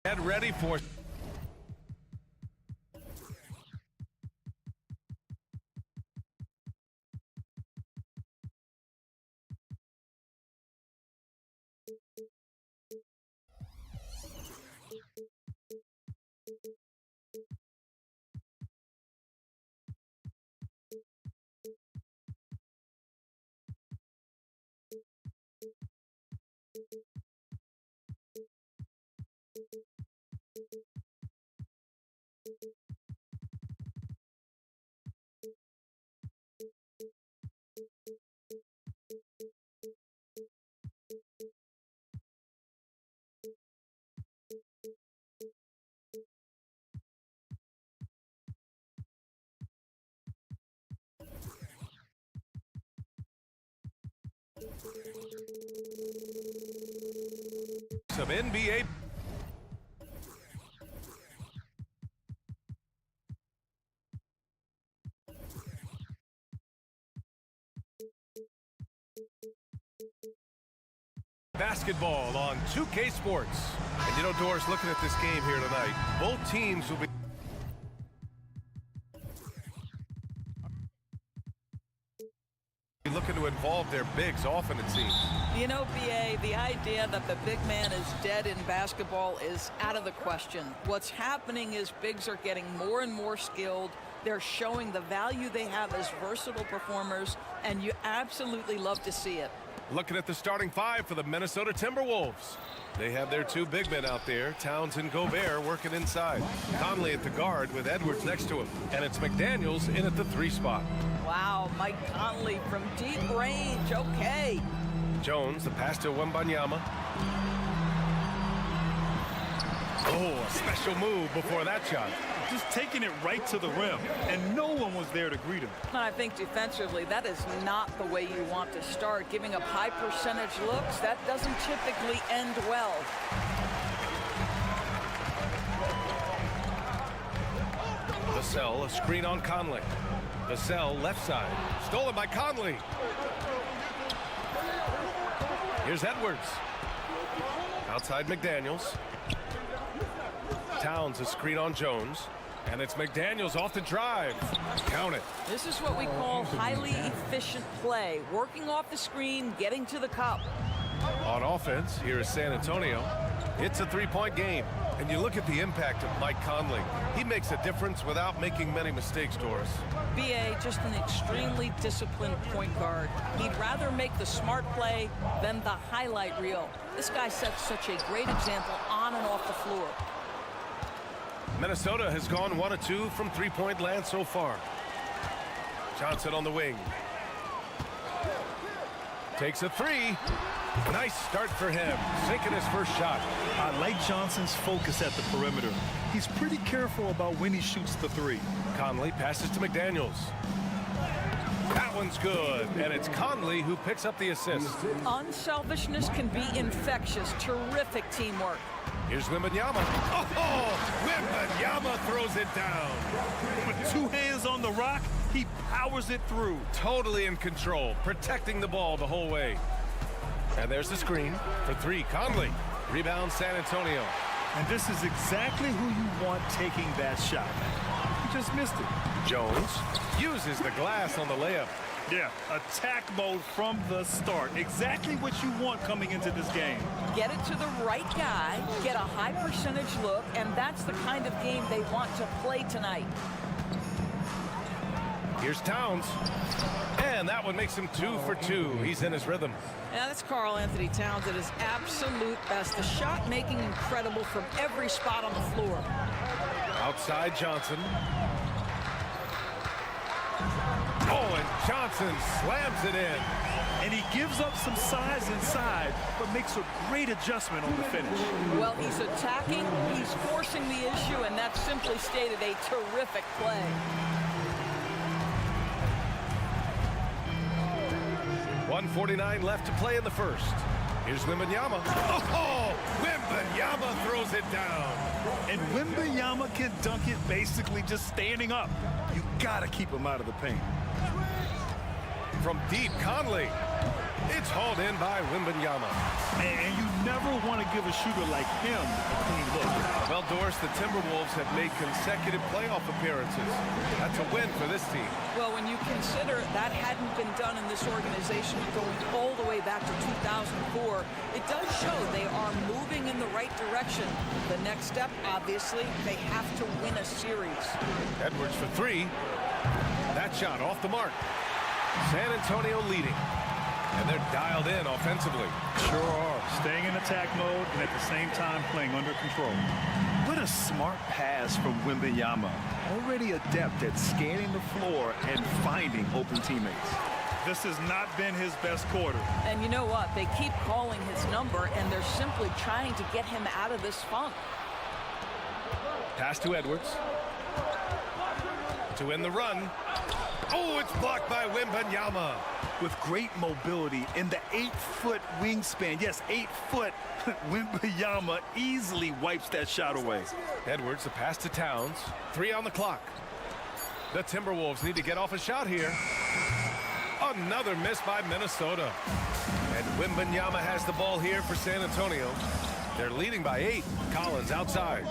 Get ready for some NBA. Basketball on 2K Sports. And you know, Doris, looking at this game here tonight, both teams will be looking to involve their bigs often, it seems. You know, BA, the idea that the big man is dead in basketball is out of the question. What's happening is bigs are getting more and more skilled. They're showing the value they have as versatile performers, and you absolutely love to see it. Looking at the starting five for the Minnesota Timberwolves. They have their two big men out there, Towns and Gobert, working inside. Conley at the guard with Edwards next to him. And it's McDaniels in at the 3 spot. Wow, Mike Conley from deep range. Okay. Jones, the pass to Wembanyama. Oh, a special move before that shot. Just taking it right to the rim, and no one was there to greet him. And I think defensively, that is not the way you want to start. Giving up high percentage looks, that doesn't typically end well. Vassell, a screen on Conley. Vassell, left side. Stolen by Conley. Here's Edwards. Outside McDaniels. Towns, a screen on Jones. And it's McDaniels off the drive. Count it. This is what we call highly efficient play. Working off the screen, getting to the cup. On offense, here is San Antonio. It's a 3-point game. And you look at the impact of Mike Conley. He makes a difference without making many mistakes, Doris. BA, just an extremely disciplined point guard. He'd rather make the smart play than the highlight reel. This guy sets such a great example on and off the floor. Minnesota has gone 1 of 2 from 3-point land so far. Johnson on the wing. Takes a 3. Nice start for him. Sinking his first shot. I like Johnson's focus at the perimeter. He's pretty careful about when he shoots the 3. Conley passes to McDaniels. That one's good. And it's Conley who picks up the assist. Unselfishness can be infectious. Terrific teamwork. Here's Wembanyama. Oh, Wembanyama throws it down. With 2 hands on the rock, he powers it through. Totally in control, protecting the ball the whole way. And there's the screen for 3. Conley. Rebound San Antonio. And this is exactly who you want taking that shot. He just missed it. Jones uses the glass on the layup. Yeah, attack mode from the start. Exactly what you want coming into this game. Get it to the right guy, get a high percentage look, and that's the kind of game they want to play tonight. Here's Towns. And that one makes him 2 for 2. He's in his rhythm. Yeah, that's Karl-Anthony Towns at his absolute best. The shot making incredible from every spot on the floor. Outside Johnson. Oh, and Johnson slams it in. And he gives up some size inside, but makes a great adjustment on the finish. Well, he's attacking, he's forcing the issue, and that's simply stated a terrific play. .149 left to play in the first. Here's Wembanyama. Oh, Wembanyama throws it down. And Wembanyama can dunk it basically just standing up. You gotta keep him out of the paint. From deep, Conley. It's hauled in by Wembanyama. And you never want to give a shooter like him a clean look. Well, Doris, the Timberwolves have made consecutive playoff appearances. That's a win for this team. Well, when you consider that hadn't been done in this organization going all the way back to 2004, it does show they are moving in the right direction. The next step, obviously, they have to win a series. Edwards for three. That shot off the mark. San Antonio leading. And they're dialed in offensively. Sure are. Staying in attack mode and at the same time playing under control. What a smart pass from Wembanyama. Already adept at scanning the floor and finding open teammates. This has not been his best quarter. And you know what? They keep calling his number, and they're simply trying to get him out of this funk. Pass to Edwards. To win the run. Oh, it's blocked by Wembanyama. With great mobility in the 8-foot wingspan. Yes, 8 foot. Wembanyama easily wipes that shot away. Edwards, the pass to Towns. 3 on the clock. The Timberwolves need to get off a shot here. Another miss by Minnesota. And Wembanyama has the ball here for San Antonio. They're leading by 8. Collins outside.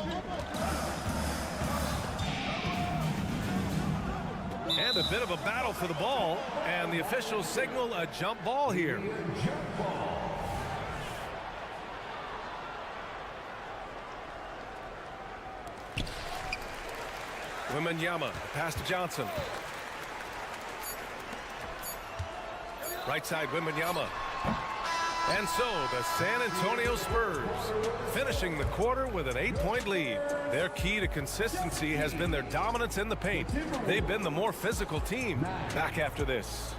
And a bit of a battle for the ball, and the officials signal a jump ball here. Wembanyama, pass to Johnson. Right side, Wembanyama. And so the San Antonio Spurs finishing the quarter with an 8-point lead. Their key to consistency has been their dominance in the paint. They've been the more physical team. Back after this.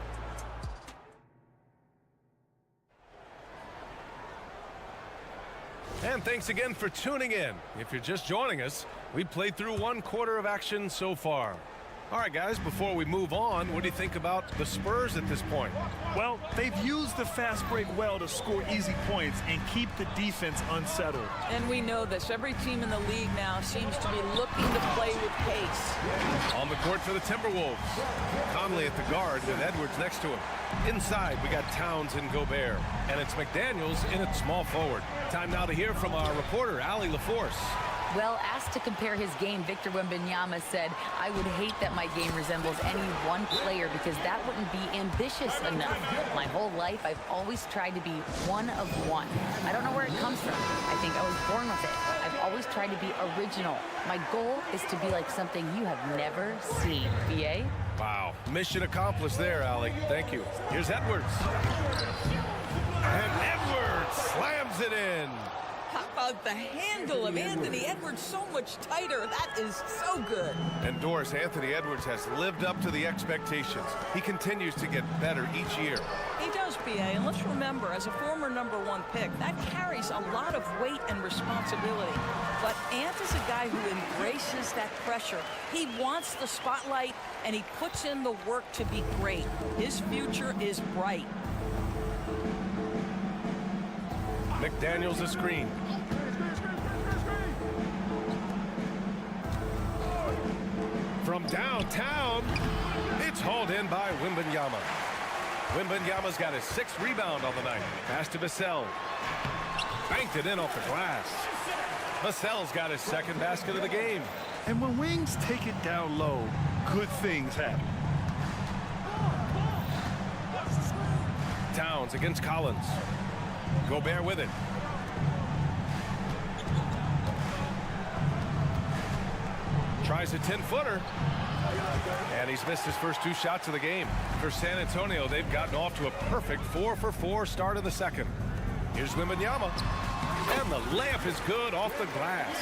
And thanks again for tuning in. If you're just joining us, we played through 1 quarter of action so far. All right, guys, before we move on, what do you think about the Spurs at this point? Well, they've used the fast break well to score easy points and keep the defense unsettled. And we know this. Every team in the league now seems to be looking to play with pace. On the court for the Timberwolves. Conley at the guard with Edwards next to him. Inside, we got Towns and Gobert. And it's McDaniels in at small forward. Time now to hear from our reporter, Allie LaForce. Well, asked to compare his game, Victor Wembanyama said, "I would hate that my game resembles any one player because that wouldn't be ambitious enough. My whole life, I've always tried to be one of one. I don't know where it comes from. I think I was born with it. I've always tried to be original. My goal is to be like something you have never seen." VA? Wow. Mission accomplished there, Allie. Thank you. Here's Edwards. And Edwards slams it in. How about the handle of Anthony Edwards so much tighter? That is so good. And Doris, Anthony Edwards has lived up to the expectations. He continues to get better each year. He does, BA, and let's remember, as a former #1 pick, that carries a lot of weight and responsibility. But Ant is a guy who embraces that pressure. He wants the spotlight, and he puts in the work to be great. His future is bright. McDaniels a screen. From downtown, it's hauled in by Wembanyama. Wembanyama's got his 6th rebound on the night. Pass to Vassell. Banked it in off the glass. Vassell's got his 2nd basket of the game. And when wings take it down low, good things happen. Towns against Collins. Gobert with it. Tries a 10-footer. And he's missed his first 2 shots of the game. For San Antonio, they've gotten off to a perfect 4-for-4 start of the second. Here's Wembanyama. And the layup is good off the glass.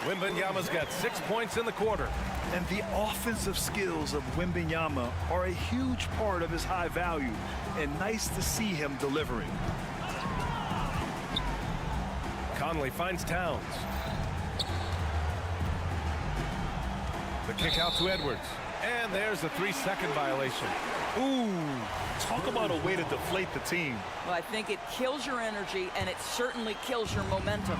Wembanyama's got 6 points in the quarter. And the offensive skills of Wembanyama are a huge part of his high value. And nice to see him delivering. Conley finds Towns. The kick out to Edwards. And there's a 3-second violation. Ooh, talk about a way to deflate the team. Well, I think it kills your energy, and it certainly kills your momentum.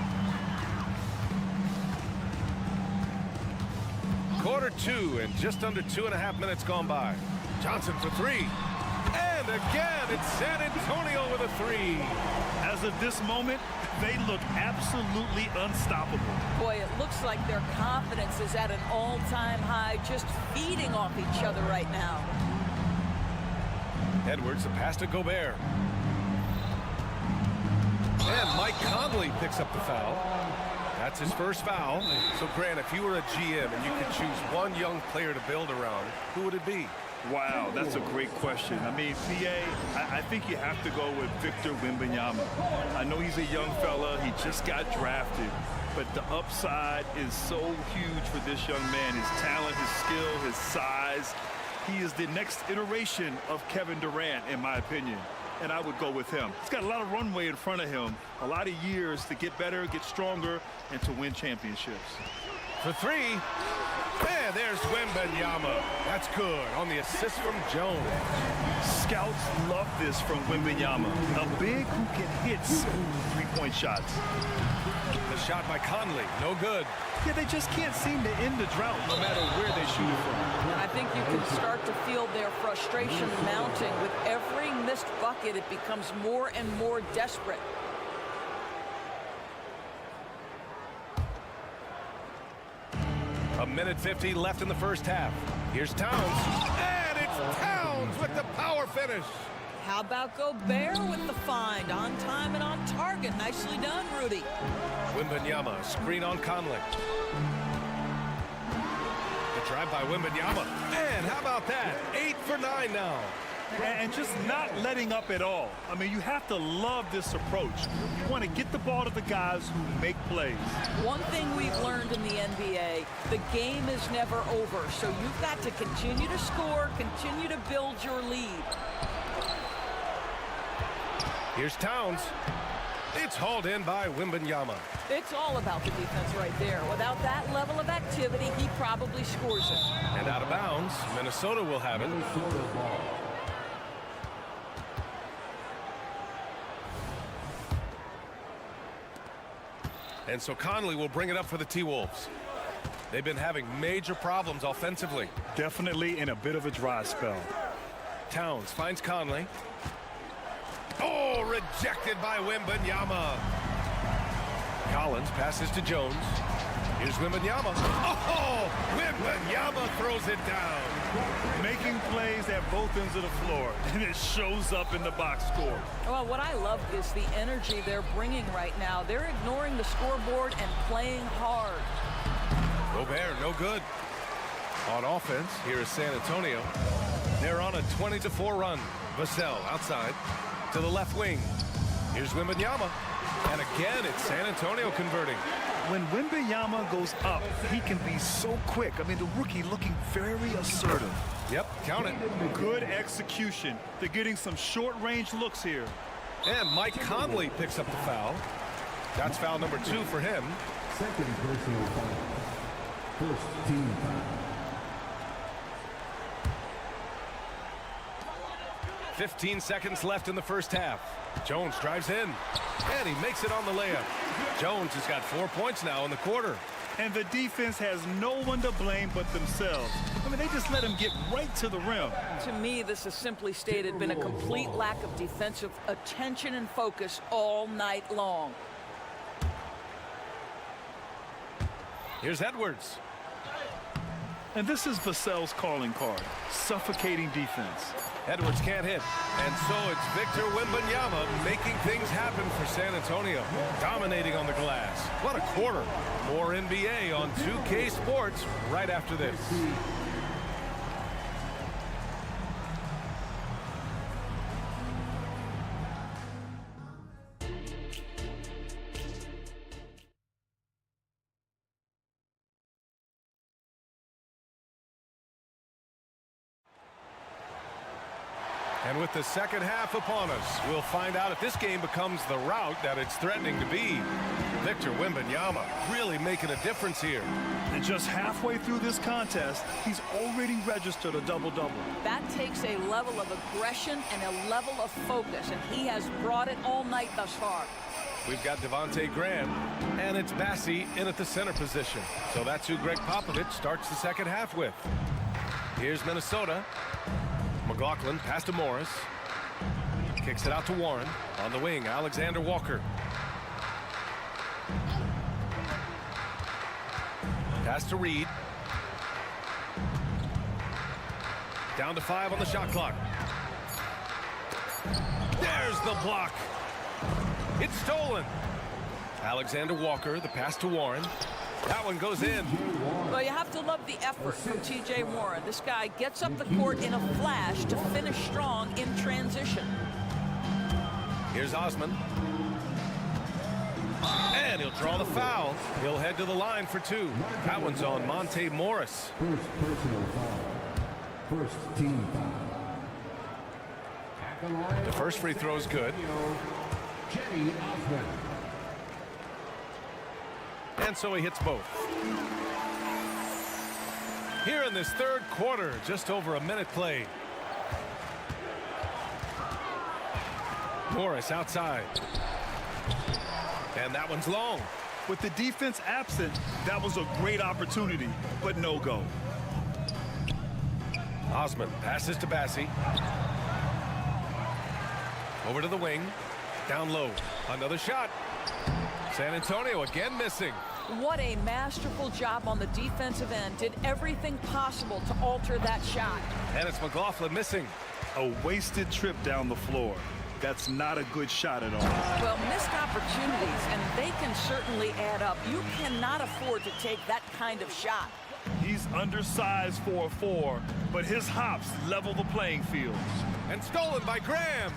Quarter 2 and just under 2.5 minutes gone by. Johnson for 3. And And again, it's San Antonio with a three. As of this moment, they look absolutely unstoppable. Boy, it looks like their confidence is at an all-time high, just feeding off each other right now. Edwards, a pass to Gobert. And Mike Conley picks up the foul. That's his first foul. So, Grant, if you were a GM and you could choose one young player to build around, who would it be? Wow, that's a great question. I mean, I think you have to go with Victor Wembanyama. I know he's a young fella. He just got drafted. But the upside is so huge for this young man. His talent, his skill, his size. He is the next iteration of Kevin Durant, in my opinion. And I would go with him. He's got a lot of runway in front of him. A lot of years to get better, get stronger, and to win championships. For three. And there's Wembanyama. That's good on the assist from Jones. Scouts love this from Wembanyama. A big who can hit smooth three-point shots. The shot by Conley, no good. Yeah, they just can't seem to end the drought no matter where they shoot it from. And I think you can start to feel their frustration mounting. With every missed bucket, it becomes more and more desperate. A minute 50 left in the first half. Here's Towns. And it's Towns with the power finish. How about Gobert with the find? On time and on target. Nicely done, Rudy. Wembanyama, screen on Conley. The drive by Wembanyama. And how about that? 8 for 9 now. And just not letting up at all. I mean, you have to love this approach. You want to get the ball to the guys who make plays. One thing we've learned in the NBA, the game is never over. So you've got to continue to score, continue to build your lead. Here's Towns. It's hauled in by Wembanyama. It's all about the defense right there. Without that level of activity, he probably scores it. And out of bounds, Minnesota will have it. And so Conley will bring it up for the T-Wolves. They've been having major problems offensively. Definitely in a bit of a dry spell. Towns finds Conley. Oh, rejected by Wembanyama. Collins passes to Jones. Here's Wembanyama. Oh, Wembanyama throws it down. Making plays at both ends of the floor, and it shows up in the box score. Well, what I love is the energy they're bringing right now. They're ignoring the scoreboard and playing hard. Gobert, no good. On offense, here is San Antonio. They're on a 20-4 run. Vassell outside to the left wing. Here's Wembanyama. And again, it's San Antonio converting. When Wembanyama goes up, he can be so quick. I mean, the rookie looking very assertive. Yep, count it. Good execution. They're getting some short-range looks here. And Mike Conley picks up the foul. That's foul number 2 for him. Second personal foul. First team foul. 15 seconds left in the first half. Jones drives in, and he makes it on the layup. Jones has got 4 points now in the quarter. And the defense has no one to blame but themselves. I mean, they just let him get right to the rim. To me, this has simply stated been a complete lack of defensive attention and focus all night long. Here's Edwards. And this is Vassell's calling card. Suffocating defense. Edwards can't hit. And so it's Victor Wembanyama making things happen for San Antonio. Dominating on the glass. What a quarter. More NBA on 2K Sports right after this. And with the second half upon us, we'll find out if this game becomes the rout that it's threatening to be. Victor Wembanyama really making a difference here. And just halfway through this contest, he's already registered a double-double. That takes a level of aggression and a level of focus, and he has brought it all night thus far. We've got Devontae Graham, and it's Bassey in at the center position. So that's who Greg Popovich starts the second half with. Here's Minnesota. McLaughlin pass to Morris. Kicks it out to Warren. On the wing, Alexander Walker. Pass to Reed. Down to 5 on the shot clock. There's the block. It's stolen. Alexander Walker, the pass to Warren. That one goes in. Well, you have to love the effort from T.J. Warren. This guy gets up the court in a flash to finish strong in transition. Here's Osman. And he'll draw the foul. He'll head to the line for 2. That one's on Monte Morris. First personal foul. First team foul. At the line, The first free throw's good. Jenny Osman. And so he hits both. Here in this third quarter, just over a minute played. Morris outside. And that one's long. With the defense absent, that was a great opportunity, but no go. Osman passes to Bassi. Over to the wing. Down low. Another shot. San Antonio again missing. What a masterful job on the defensive end. Did everything possible to alter that shot. And it's McLaughlin missing. A wasted trip down the floor. That's not a good shot at all. Well, missed opportunities, and they can certainly add up. You cannot afford to take that kind of shot. He's undersized for a 4, but his hops level the playing field. And stolen by Graham.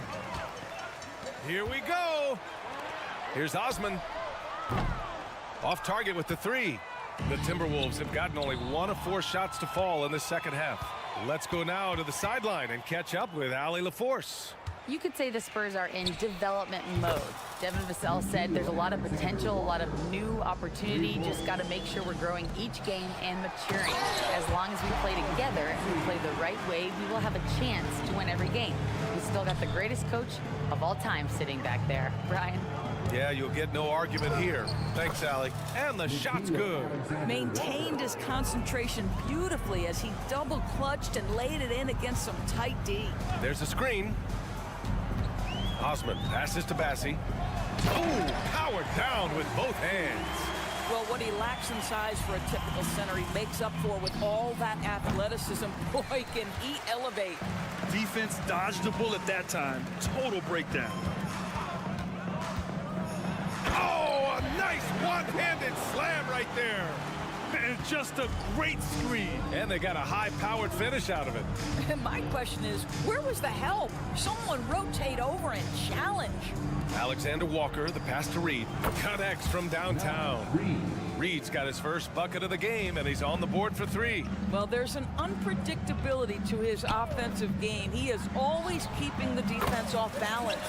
Here we go. Here's Osman. Off target with the 3. The Timberwolves have gotten only 1 of 4 shots to fall in the second half. Let's go now to the sideline and catch up with Allie LaForce. You could say the Spurs are in development mode. Devin Vassell said there's a lot of potential, a lot of new opportunity. Just got to make sure we're growing each game and maturing. As long as we play together and we play the right way, we will have a chance to win every game. We still got the greatest coach of all time sitting back there. Brian? Yeah, you'll get no argument here. Thanks, Allie. And the shot's good. Maintained his concentration beautifully as he double clutched and laid it in against some tight D. There's a screen. Osman passes to Bassi. Ooh, powered down with both hands. Well, what he lacks in size for a typical center, he makes up for with all that athleticism. Boy, can he elevate. Defense dodged the bullet that time. Total breakdown. Oh, a nice one-handed slam right there. And just a great screen. And they got a high-powered finish out of it. And my question is, where was the help? Someone rotate over and challenge. Alexander Walker, the pass to Reed. Connects from downtown. Reed's got his first bucket of the game, and he's on the board for 3. Well, there's an unpredictability to his offensive game. He is always keeping the defense off balance.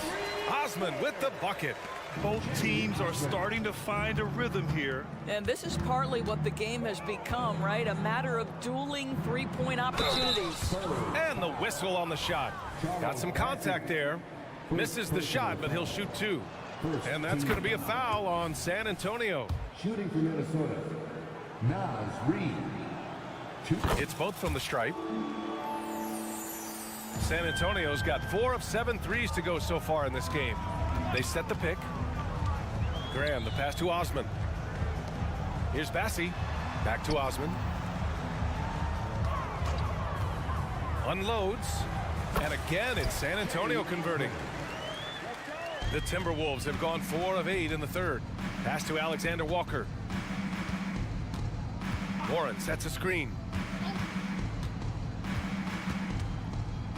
Osman with the bucket. Both teams are starting to find a rhythm here. And this is partly what the game has become, right? A matter of dueling three-point opportunities. And the whistle on the shot. Got some contact there. Misses the shot, but he'll shoot 2. And that's going to be a foul on San Antonio. Shooting for Minnesota. Nas Reed. It's both from the stripe. San Antonio's got 4 of 7 threes to go so far in this game. They set the pick. Graham, the pass to Osman. Here's Bassi. Back to Osman. Unloads. And again, it's San Antonio converting. The Timberwolves have gone 4 of 8 in the third. Pass to Alexander Walker. Warren sets a screen.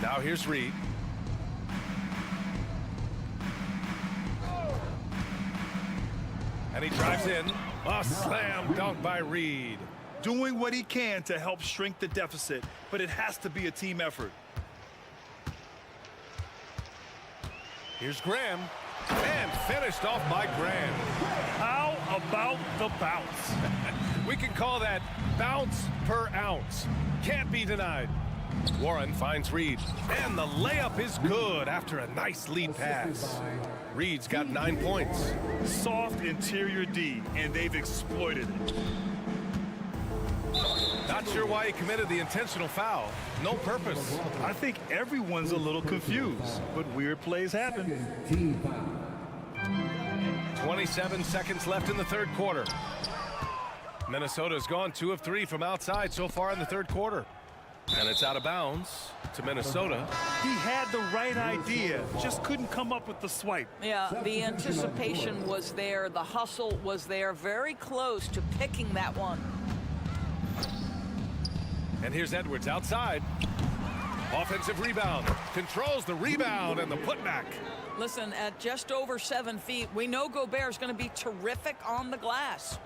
Now here's Reed. And he drives in. A slam dunk by Reed. Doing what he can to help shrink the deficit, but it has to be a team effort. Here's Graham. And finished off by Graham. How about the bounce? We can call that bounce per ounce. Can't be denied. Warren finds Reed. And the layup is good after a nice lead pass. Reed's got 9 points. Soft interior D, and they've exploited it. Not sure why he committed the intentional foul. No purpose. I think everyone's a little confused, but weird plays happen. Team foul. 27 seconds left in the third quarter. Minnesota's gone 2 of 3 from outside so far in the third quarter. And it's out of bounds to Minnesota. He had the right idea, just couldn't come up with the swipe. Yeah, the anticipation was there. The hustle was there. Very close to picking that one. And here's Edwards outside. Offensive rebound. Controls the rebound and the putback. Listen, at just over 7 feet, we know Gobert's going to be terrific on the glass.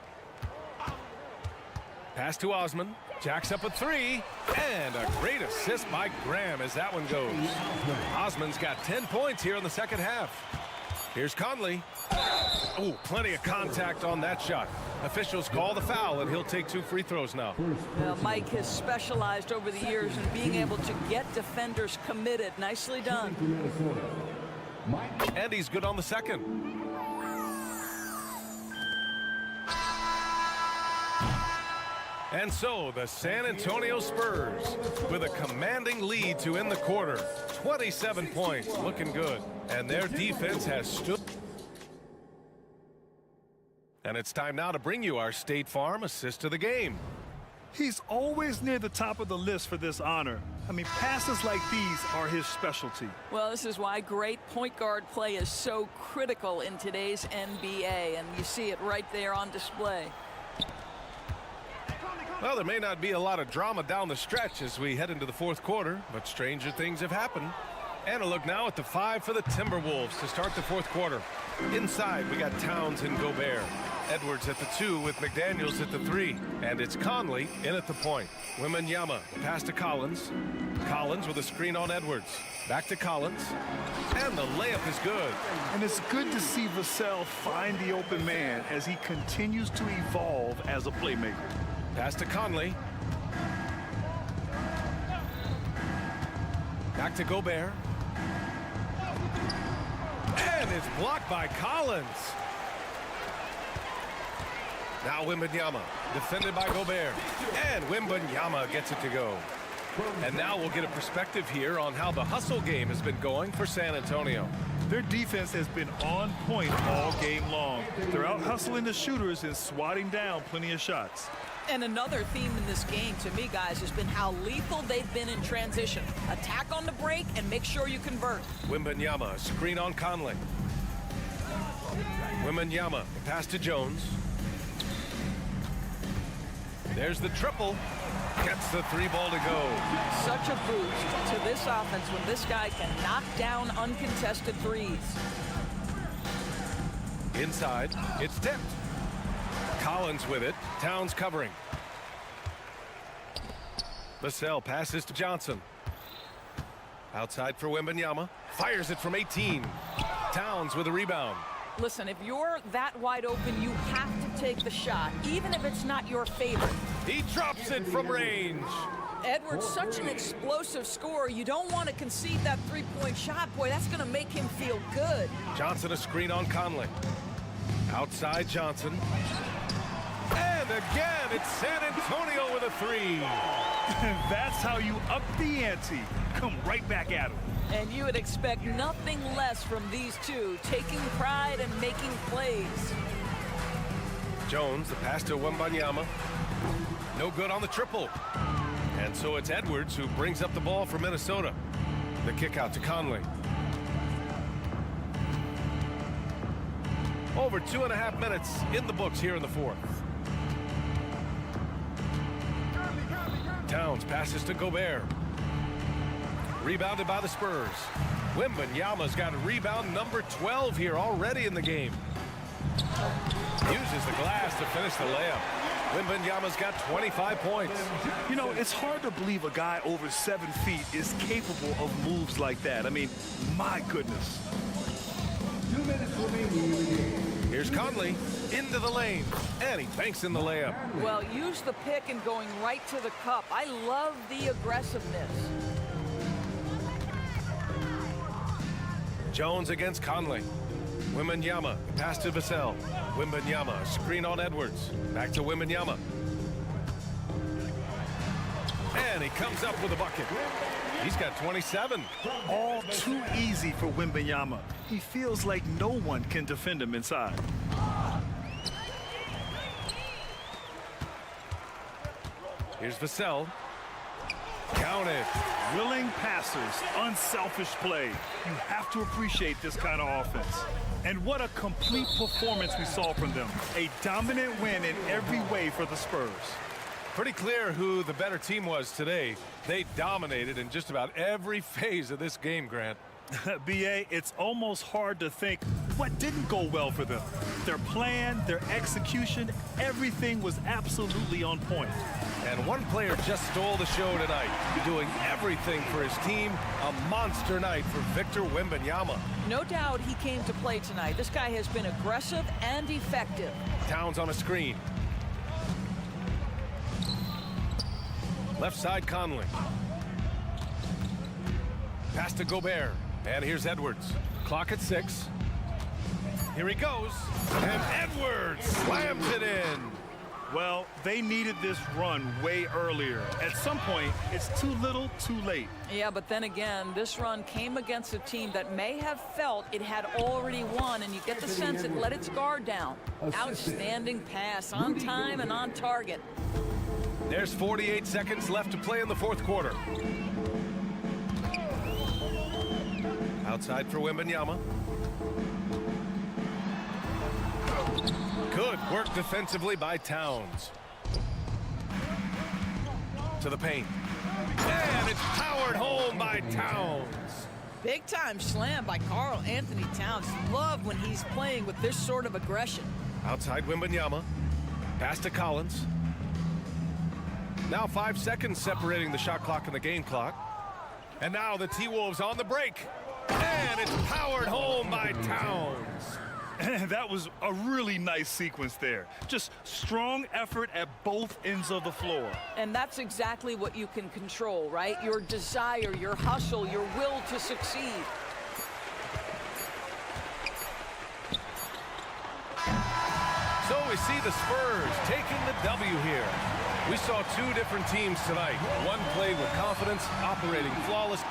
Pass to Osman. Jacks up a 3. And a great assist by Graham as that one goes. Osman's got 10 points here in the second half. Here's Conley. Oh, plenty of contact on that shot. Officials call the foul, and he'll take 2 free throws now. Well, Mike has specialized over the years in being able to get defenders committed. Nicely done. And he's good on the second. And so the San Antonio Spurs with a commanding lead to end the quarter. 27 points, looking good. And their defense has stood. And it's time now to bring you our State Farm assist of the game. He's always near the top of the list for this honor. I mean, passes like these are his specialty. Well, this is why great point guard play is so critical in today's NBA, and you see it right there on display. Well, there may not be a lot of drama down the stretch as we head into the fourth quarter, but stranger things have happened. And a look now at the 5 for the Timberwolves to start the fourth quarter. Inside, we got Towns and Gobert. Edwards at the 2 with McDaniels at the 3. And it's Conley in at the point. Wembanyama pass to Collins. Collins with a screen on Edwards. Back to Collins. And the layup is good. And it's good to see Vassell find the open man as he continues to evolve as a playmaker. Pass to Conley. Back to Gobert. And it's blocked by Collins. Now Wembanyama, defended by Gobert. And Wembanyama gets it to go. And now we'll get a perspective here on how the hustle game has been going for San Antonio. Their defense has been on point all game long. They're out hustling the shooters and swatting down plenty of shots. And another theme in this game to me, guys, has been how lethal they've been in transition. Attack on the break and make sure you convert. Wembanyama, screen on Conley. Wembanyama, pass to Jones. There's the triple. Gets the 3 ball to go. Such a boost to this offense when this guy can knock down uncontested threes. Inside, it's tipped. Collins with it. Towns covering. Vassell passes to Johnson. Outside for Wembanyama. Fires it from 18. Towns with a rebound. Listen, if you're that wide open, you have to take the shot, even if it's not your favorite. He drops it from range. Edwards, such an explosive scorer. You don't want to concede that three-point shot. Boy, that's going to make him feel good. Johnson a screen on Conley. Outside Johnson. And again, it's San Antonio with a 3. That's how you up the ante. Come right back at him. And you would expect nothing less from these two, taking pride and making plays. Jones, the pass to Wembanyama. No good on the triple. And so it's Edwards who brings up the ball for Minnesota. The kick out to Conley. Over 2.5 minutes in the books here in the fourth. Towns passes to Gobert. Rebounded by the Spurs. Wembanyama's got a rebound number 12 here already in the game. Uses the glass to finish the layup. Wembanyama's got 25 points. You know, it's hard to believe a guy over 7 feet is capable of moves like that. I mean, my goodness. 2 minutes remaining. Here's Conley into the lane, and he banks in the layup. Well, use the pick and going right to the cup. I love the aggressiveness. Jones against Conley. Wembanyama, pass to Vassell. Wembanyama, screen on Edwards. Back to Wembanyama. he comes up with a bucket. He's got 27. All too easy for Wembanyama. He feels like no one can defend him inside. Here's Vassell. Count it. Willing passers, unselfish play. You have to appreciate this kind of offense. And what a complete performance we saw from them. A dominant win in every way for the Spurs. Pretty clear who the better team was today. They dominated in just about every phase of this game, Grant. B.A., it's almost hard to think what didn't go well for them. Their plan, their execution, everything was absolutely on point. And one player just stole the show tonight, doing everything for his team. A monster night for Victor Wembanyama. No doubt he came to play tonight. This guy has been aggressive and effective. Towns on a screen. Left side, Conley. Pass to Gobert. And here's Edwards. Clock at 6. Here he goes. And Edwards slams it in. Well, they needed this run way earlier. At some point, it's too little, too late. Yeah, but then again, this run came against a team that may have felt it had already won, and you get the sense it let its guard down. Outstanding pass, on time and on target. There's 48 seconds left to play in the fourth quarter. Outside for Wembanyama. Good work defensively by Towns. To the paint. And it's powered home by Towns. Big time slam by Karl Anthony Towns. Love when he's playing with this sort of aggression. Outside Wembanyama. Pass to Collins. Now 5 seconds separating the shot clock and the game clock. And now the T-Wolves on the break. And it's powered home by Towns. That was a really nice sequence there. Just strong effort at both ends of the floor. And that's exactly what you can control, right? Your desire, your hustle, your will to succeed. So we see the Spurs taking the W here. We saw two different teams tonight. One played with confidence, operating flawless.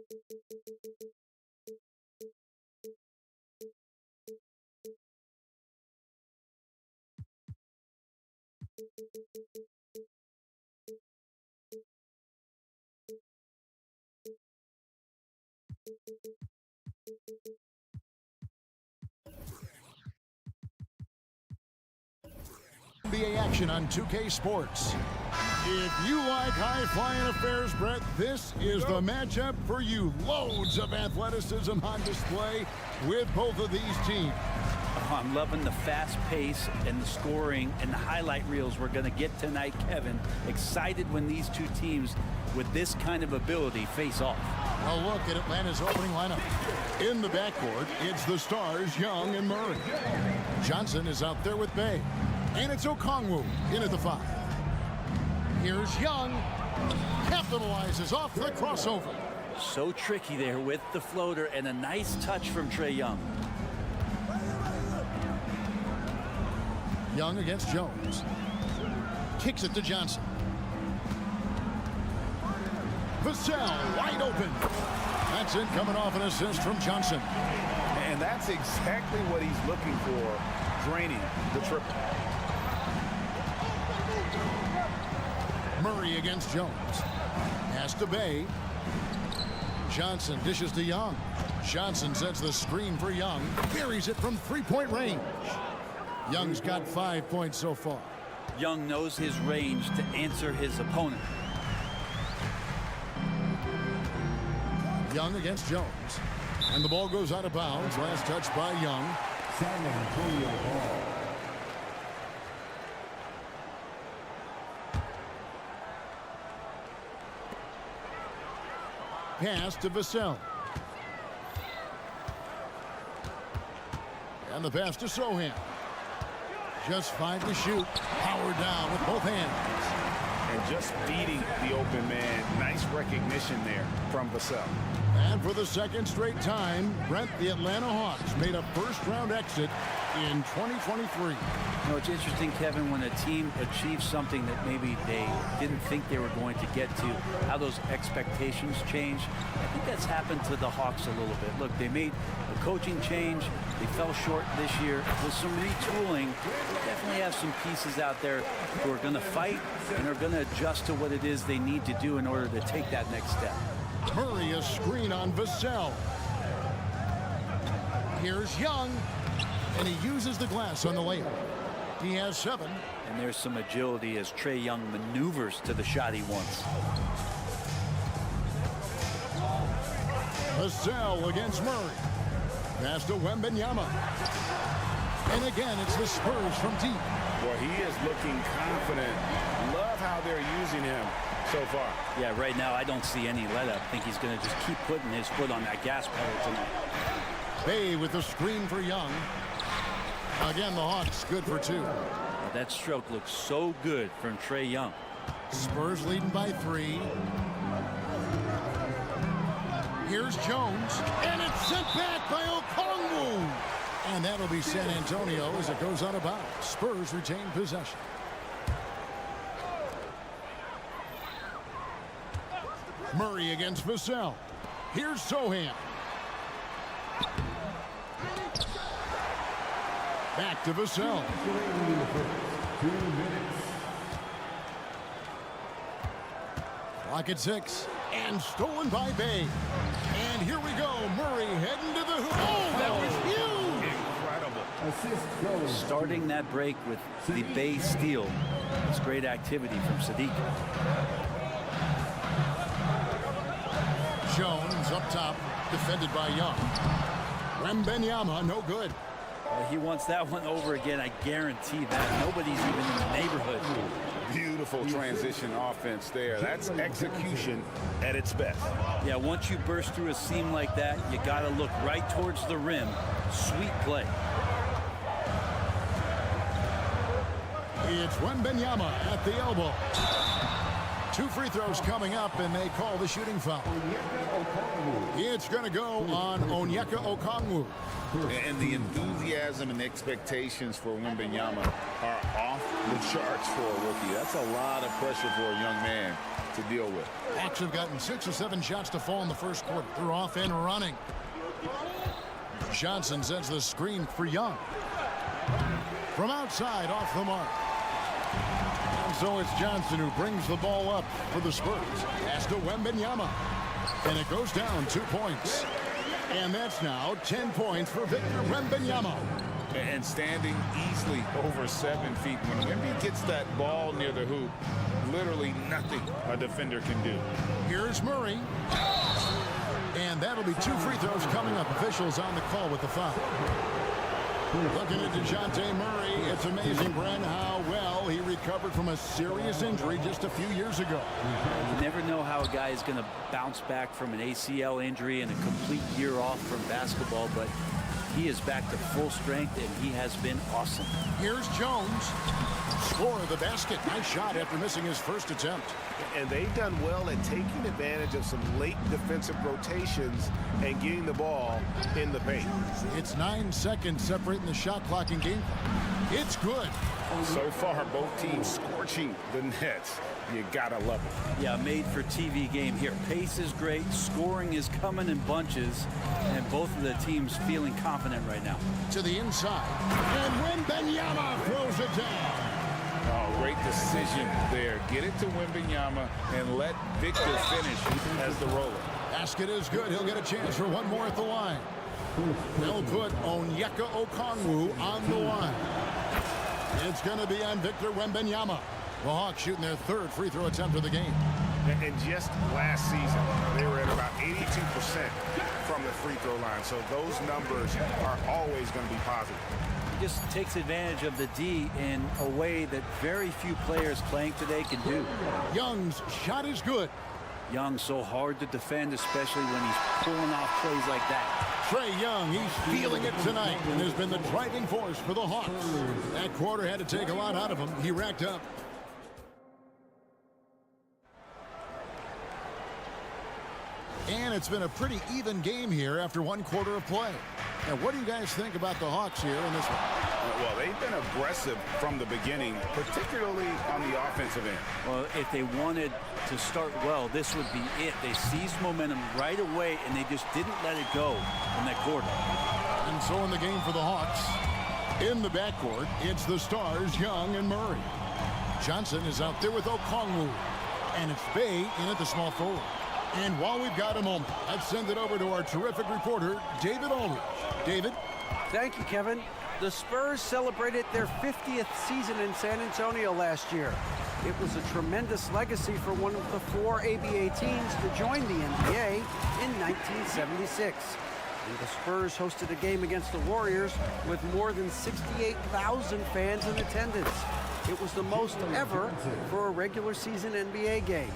NBA action on 2K Sports. If you like high-flying affairs, Brett, this is the matchup for you. Loads of athleticism on display with both of these teams. Oh, I'm loving the fast pace and the scoring and the highlight reels we're going to get tonight, Kevin. Excited when these two teams with this kind of ability face off. A look at Atlanta's opening lineup. In the backcourt, it's the stars, Young and Murray. Johnson is out there with Bay. And it's Okongwu in at the 5. Here's Young. Capitalizes off the crossover. So tricky there with the floater and a nice touch from Trae Young. Young against Jones. Kicks it to Johnson. Vassell wide open. That's it, coming off an assist from Johnson. And that's exactly what he's looking for, draining the triple. Murray against Jones. Pass to Bay. Johnson dishes to Young. Johnson sets the screen for Young. Buries it from three-point range. Young's got 5 points so far. Young knows his range to answer his opponent. Young against Jones. And the ball goes out of bounds. Last touch by Young. San Antonio ball. Pass to Vassell. And the pass to Sohan. Just 5 to shoot. Power down with both hands. And just beating the open man. Nice recognition there from Vassell. And for the second straight time, Brent, the Atlanta Hawks made a first-round exit in 2023. You know, it's interesting, Kevin, when a team achieves something that maybe they didn't think they were going to get to, how those expectations change. I think that's happened to the Hawks a little bit. Look, they made a coaching change. They fell short this year. With some retooling, they definitely have some pieces out there who are going to fight and are going to adjust to what it is they need to do in order to take that next step. Murray, a screen on Vassell. Here's Young, and he uses the glass on the layup. He has 7. And there's some agility as Trae Young maneuvers to the shot he wants. Vassell against Murray. Pass to Wembanyama. And again, it's the Spurs from deep. Well, he is looking confident. Love how they're using him so far. Yeah, right now I don't see any let up. I think he's going to just keep putting his foot on that gas pedal tonight. Bay with the screen for Young. Again, the Hawks good for 2. Well, that stroke looks so good from Trae Young. Spurs leading by 3. Here's Jones, and it's sent back by Okongwu. And that'll be San Antonio as it goes out of bounds. Spurs retain possession. Murray against Vassell. Here's Sohan. Back to Vassell. 2 minutes. Clock at 6. And stolen by Bay. And here we go. Murray heading to the hoop. Oh, that was huge. Incredible. Assist goes. Starting that break with the Bay steal. It's great activity from Sadiq. Jones up top, defended by Young. Wembanyama, no good. He wants that one over again. I guarantee that. Nobody's even in the neighborhood. Beautiful transition offense there. That's execution at its best. Yeah, once you burst through a seam like that, you got to look right towards the rim. Sweet play. It's Wembanyama at the elbow. 2 free throws coming up, and they call the shooting foul. It's going to go on Onyeka Okongwu. And the enthusiasm and expectations for Wembanyama are off the charts for a rookie. That's a lot of pressure for a young man to deal with. Hawks have gotten 6 or 7 shots to fall in the first quarter. They're off and running. Johnson sends the screen for Young. From outside, off the mark. And so it's Johnson who brings the ball up for the Spurs. Pass to Wembanyama. And it goes down 2 points. And that's now 10 points for Victor Wembanyama. And standing easily over 7 feet. When Wemby gets that ball near the hoop, literally nothing a defender can do. Here's Murray. And that'll be 2 free throws coming up. Officials on the call with the foul. Looking at DeJounte Murray, it's amazing, Brent, how well he recovered from a serious injury just a few years ago. You never know how a guy is going to bounce back from an ACL injury and a complete year off from basketball, but he is back to full strength, and he has been awesome. Here's Jones. Score the basket. Nice shot after missing his first attempt. And they've done well at taking advantage of some late defensive rotations and getting the ball in the paint. It's 9 seconds separating the shot clock and game clock. It's good. So far, both teams scorching the nets. You gotta love it. Yeah, made for TV game here. Pace is great, scoring is coming in bunches, and both of the teams feeling confident right now. To the inside. And Wembanyama throws it down. Oh, great decision there. Get it to Wembanyama and let Victor finish as the roller. Basket is good. He'll get a chance for one more at the line. They'll put Onyeka Okongwu on the line. It's going to be on Victor Wembanyama. The Hawks shooting their 3rd free throw attempt of the game. And just last season, they were at about 82% from the free throw line. So those numbers are always going to be positive. He just takes advantage of the D in a way that very few players playing today can do. Young's shot is good. Young so hard to defend, especially when he's pulling off plays like that. Trae Young, he's feeling it tonight and has been the driving force for the Hawks. That quarter had to take a lot out of him. He racked up. And it's been a pretty even game here after 1 quarter of play. Now, what do you guys think about the Hawks here in this one? Well, they've been aggressive from the beginning, particularly on the offensive end. Well, if they wanted to start well, this would be it. They seized momentum right away, and they just didn't let it go in that quarter. And so in the game for the Hawks, in the backcourt, it's the stars, Young and Murray. Johnson is out there with Okongwu. And it's Bay in at the small forward. And while we've got a moment, let's send it over to our terrific reporter, David Aldridge. David? Thank you, Kevin. The Spurs celebrated their 50th season in San Antonio last year. It was a tremendous legacy for one of the 4 ABA teams to join the NBA in 1976. And the Spurs hosted a game against the Warriors with more than 68,000 fans in attendance. It was the most ever for a regular season NBA game.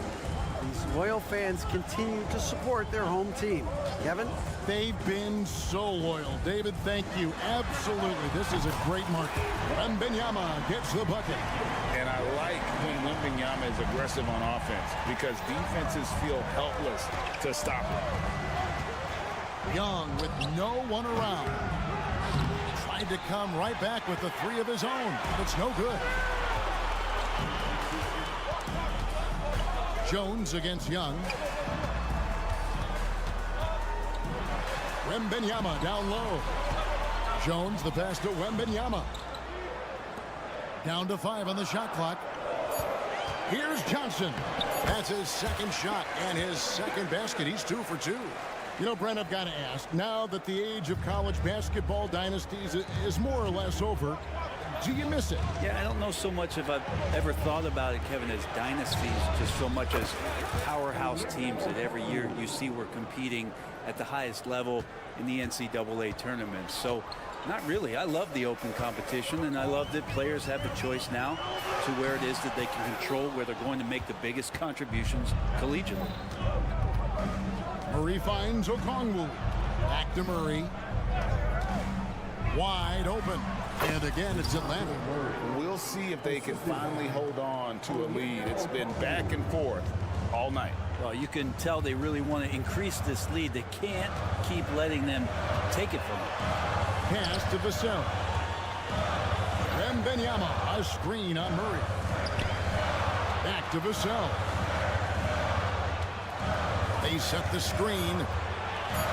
These loyal fans continue to support their home team. Kevin? They've been so loyal. David, thank you. Absolutely. This is a great market. Wembanyama gets the bucket. And I like when Wembanyama is aggressive on offense because defenses feel helpless to stop him. Young with no one around. Tried to come right back with the 3 of his own. It's no good. Jones against Young. Wembanyama down low. Jones the pass to Wembanyama. Down to 5 on the shot clock. Here's Johnson. That's his 2nd shot and his 2nd basket. He's 2 for 2. You know, Brent, I've got to ask, now that the age of college basketball dynasties is more or less over, do you miss it? Yeah, I don't know so much if I've ever thought about it, Kevin, as dynasties, just so much as powerhouse teams that every year you see we're competing at the highest level in the NCAA tournament. So not really. I love the open competition, and I love that players have the choice now to where it is that they can control where they're going to make the biggest contributions collegiately. Murray finds Okongwu. Back to Murray. Wide open. And again, it's Atlanta. We'll see if they can finally hold on to a lead. It's been back and forth all night. Well, you can tell they really want to increase this lead. They can't keep letting them take it from them. Pass to Vassell. Wembanyama, a screen on Murray. Back to Vassell. They set the screen.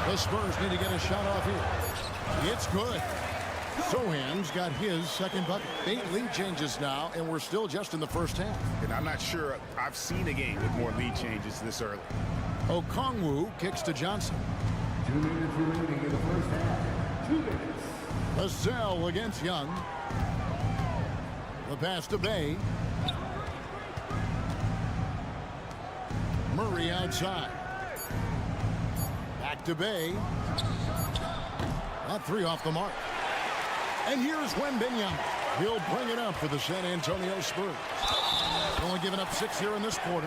The Spurs need to get a shot off here. It's good. Sohan's got his second bucket. 8 lead changes now, and we're still just in the first half. And I'm not sure I've seen a game with more lead changes this early. Okongwu kicks to Johnson. 2 minutes remaining in the first half. 2 minutes. Vassell against Young. The pass to Bay. Murray outside. Back to Bay. That 3 off the mark. And here's Wembanyama. He'll bring it up for the San Antonio Spurs. Only giving up 6 here in this quarter.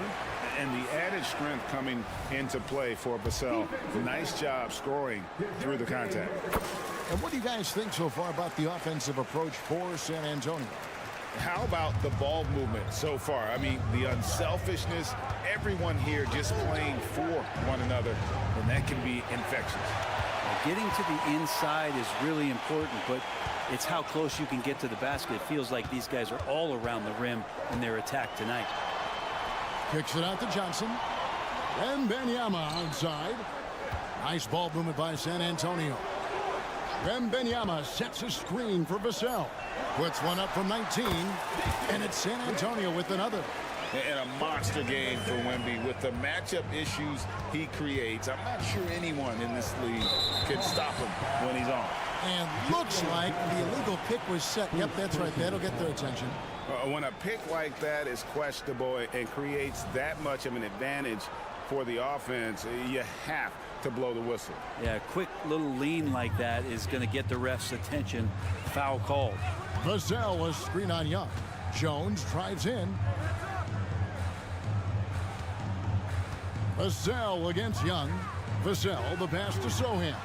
And the added strength coming into play for Vassell. Nice job scoring through the contact. And what do you guys think so far about the offensive approach for San Antonio? How about the ball movement so far? I mean, the unselfishness, everyone here just playing for one another, and that can be infectious. Getting to the inside is really important, but it's how close you can get to the basket. It feels like these guys are all around the rim in their attack tonight. Kicks it out to Johnson. Wembanyama outside. Nice ball movement by San Antonio. Wembanyama sets a screen for Vassell. Puts one up from 19. And it's San Antonio with another. And a monster game for Wemby with the matchup issues he creates. I'm not sure anyone in this league can stop him when he's on. And looks like the illegal pick was set. Yep, that's right. That'll get their attention. When a pick like that is questionable and creates that much of an advantage for the offense, you have to blow the whistle. Yeah, a quick little lean like that is going to get the ref's attention. Foul called. Vassell was screen on Young. Jones drives in. Vassell against Young. Vassell, the pass to Sohan.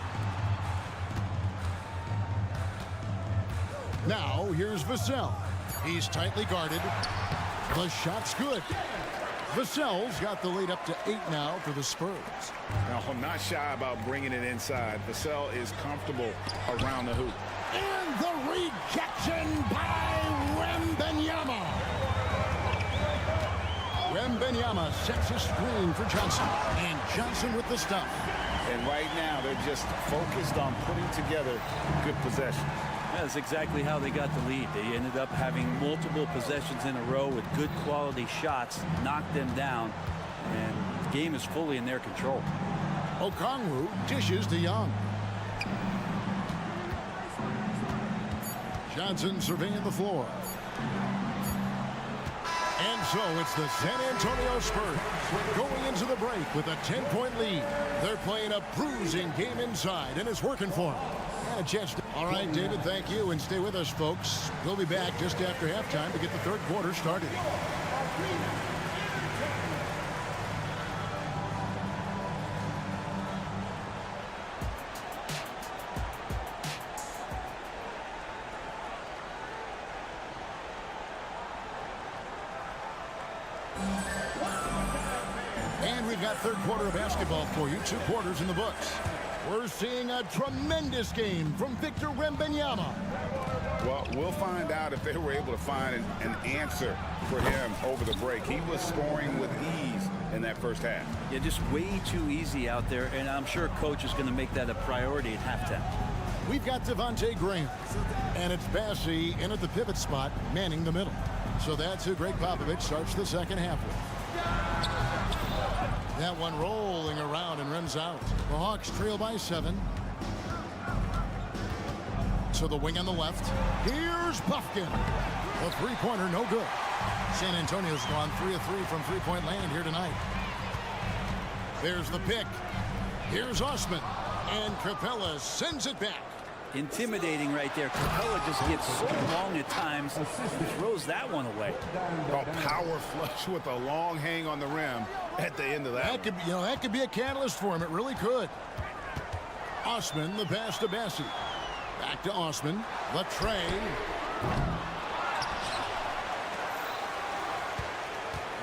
Now, here's Vassell. He's tightly guarded. The shot's good. Vassell's got the lead up to 8 now for the Spurs. Now, I'm not shy about bringing it inside. Vassell is comfortable around the hoop. And the rejection by Wembanyama. Wembanyama sets a screen for Johnson. And Johnson with the stop. And right now, they're just focused on putting together good possession. That's exactly how they got the lead. They ended up having multiple possessions in a row with good quality shots, knocked them down, and the game is fully in their control. Okongwu dishes to Young. Johnson surveying the floor. And so it's the San Antonio Spurs going into the break with a 10-point lead. They're playing a bruising game inside, and it's working for them. And a chance to... All right, David, thank you, and stay with us, folks. We'll be back just after halftime to get the third quarter started. And we've got third quarter of basketball for you. 2 quarters in the books. We're seeing a tremendous game from Victor Wembanyama. Well, we'll find out if they were able to find an answer for him over the break. He was scoring with ease in that first half. Yeah, just way too easy out there, and I'm sure coach is going to make that a priority at halftime. We've got Devontae Graham, and it's Bassey in at the pivot spot, manning the middle. So that's who Greg Popovich starts the second half with. That one rolling around and runs out. The Hawks trail by 7. To the wing on the left. Here's Buffkin. The three-pointer, no good. San Antonio's gone 3 of 3 from three-point land here tonight. There's the pick. Here's Osman. And Capella sends it back. Intimidating right there. Capella just gets so long at times. Throws that one away. A power flush with a long hang on the rim at the end of that. That could be a catalyst for him. It really could. Osman, the pass to Bassey. Back to Osman. The tray.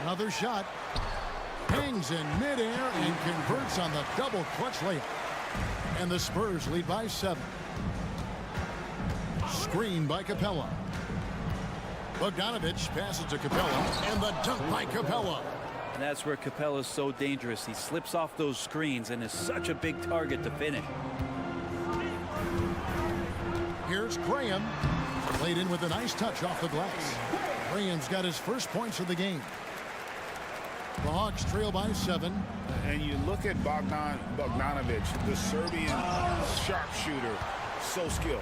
Another shot. Hangs in midair and converts on the double clutch layup. And the Spurs lead by 7. Screen by Capella. Bogdanovich passes to Capella, and the dunk by Capella. And that's where Capella's so dangerous. He slips off those screens and is such a big target to finish. Here's Graham. Played in with a nice touch off the glass. Graham's got his first points of the game. The Hawks trail by 7. And you look at Bogdanovich, the Serbian sharpshooter, so skilled.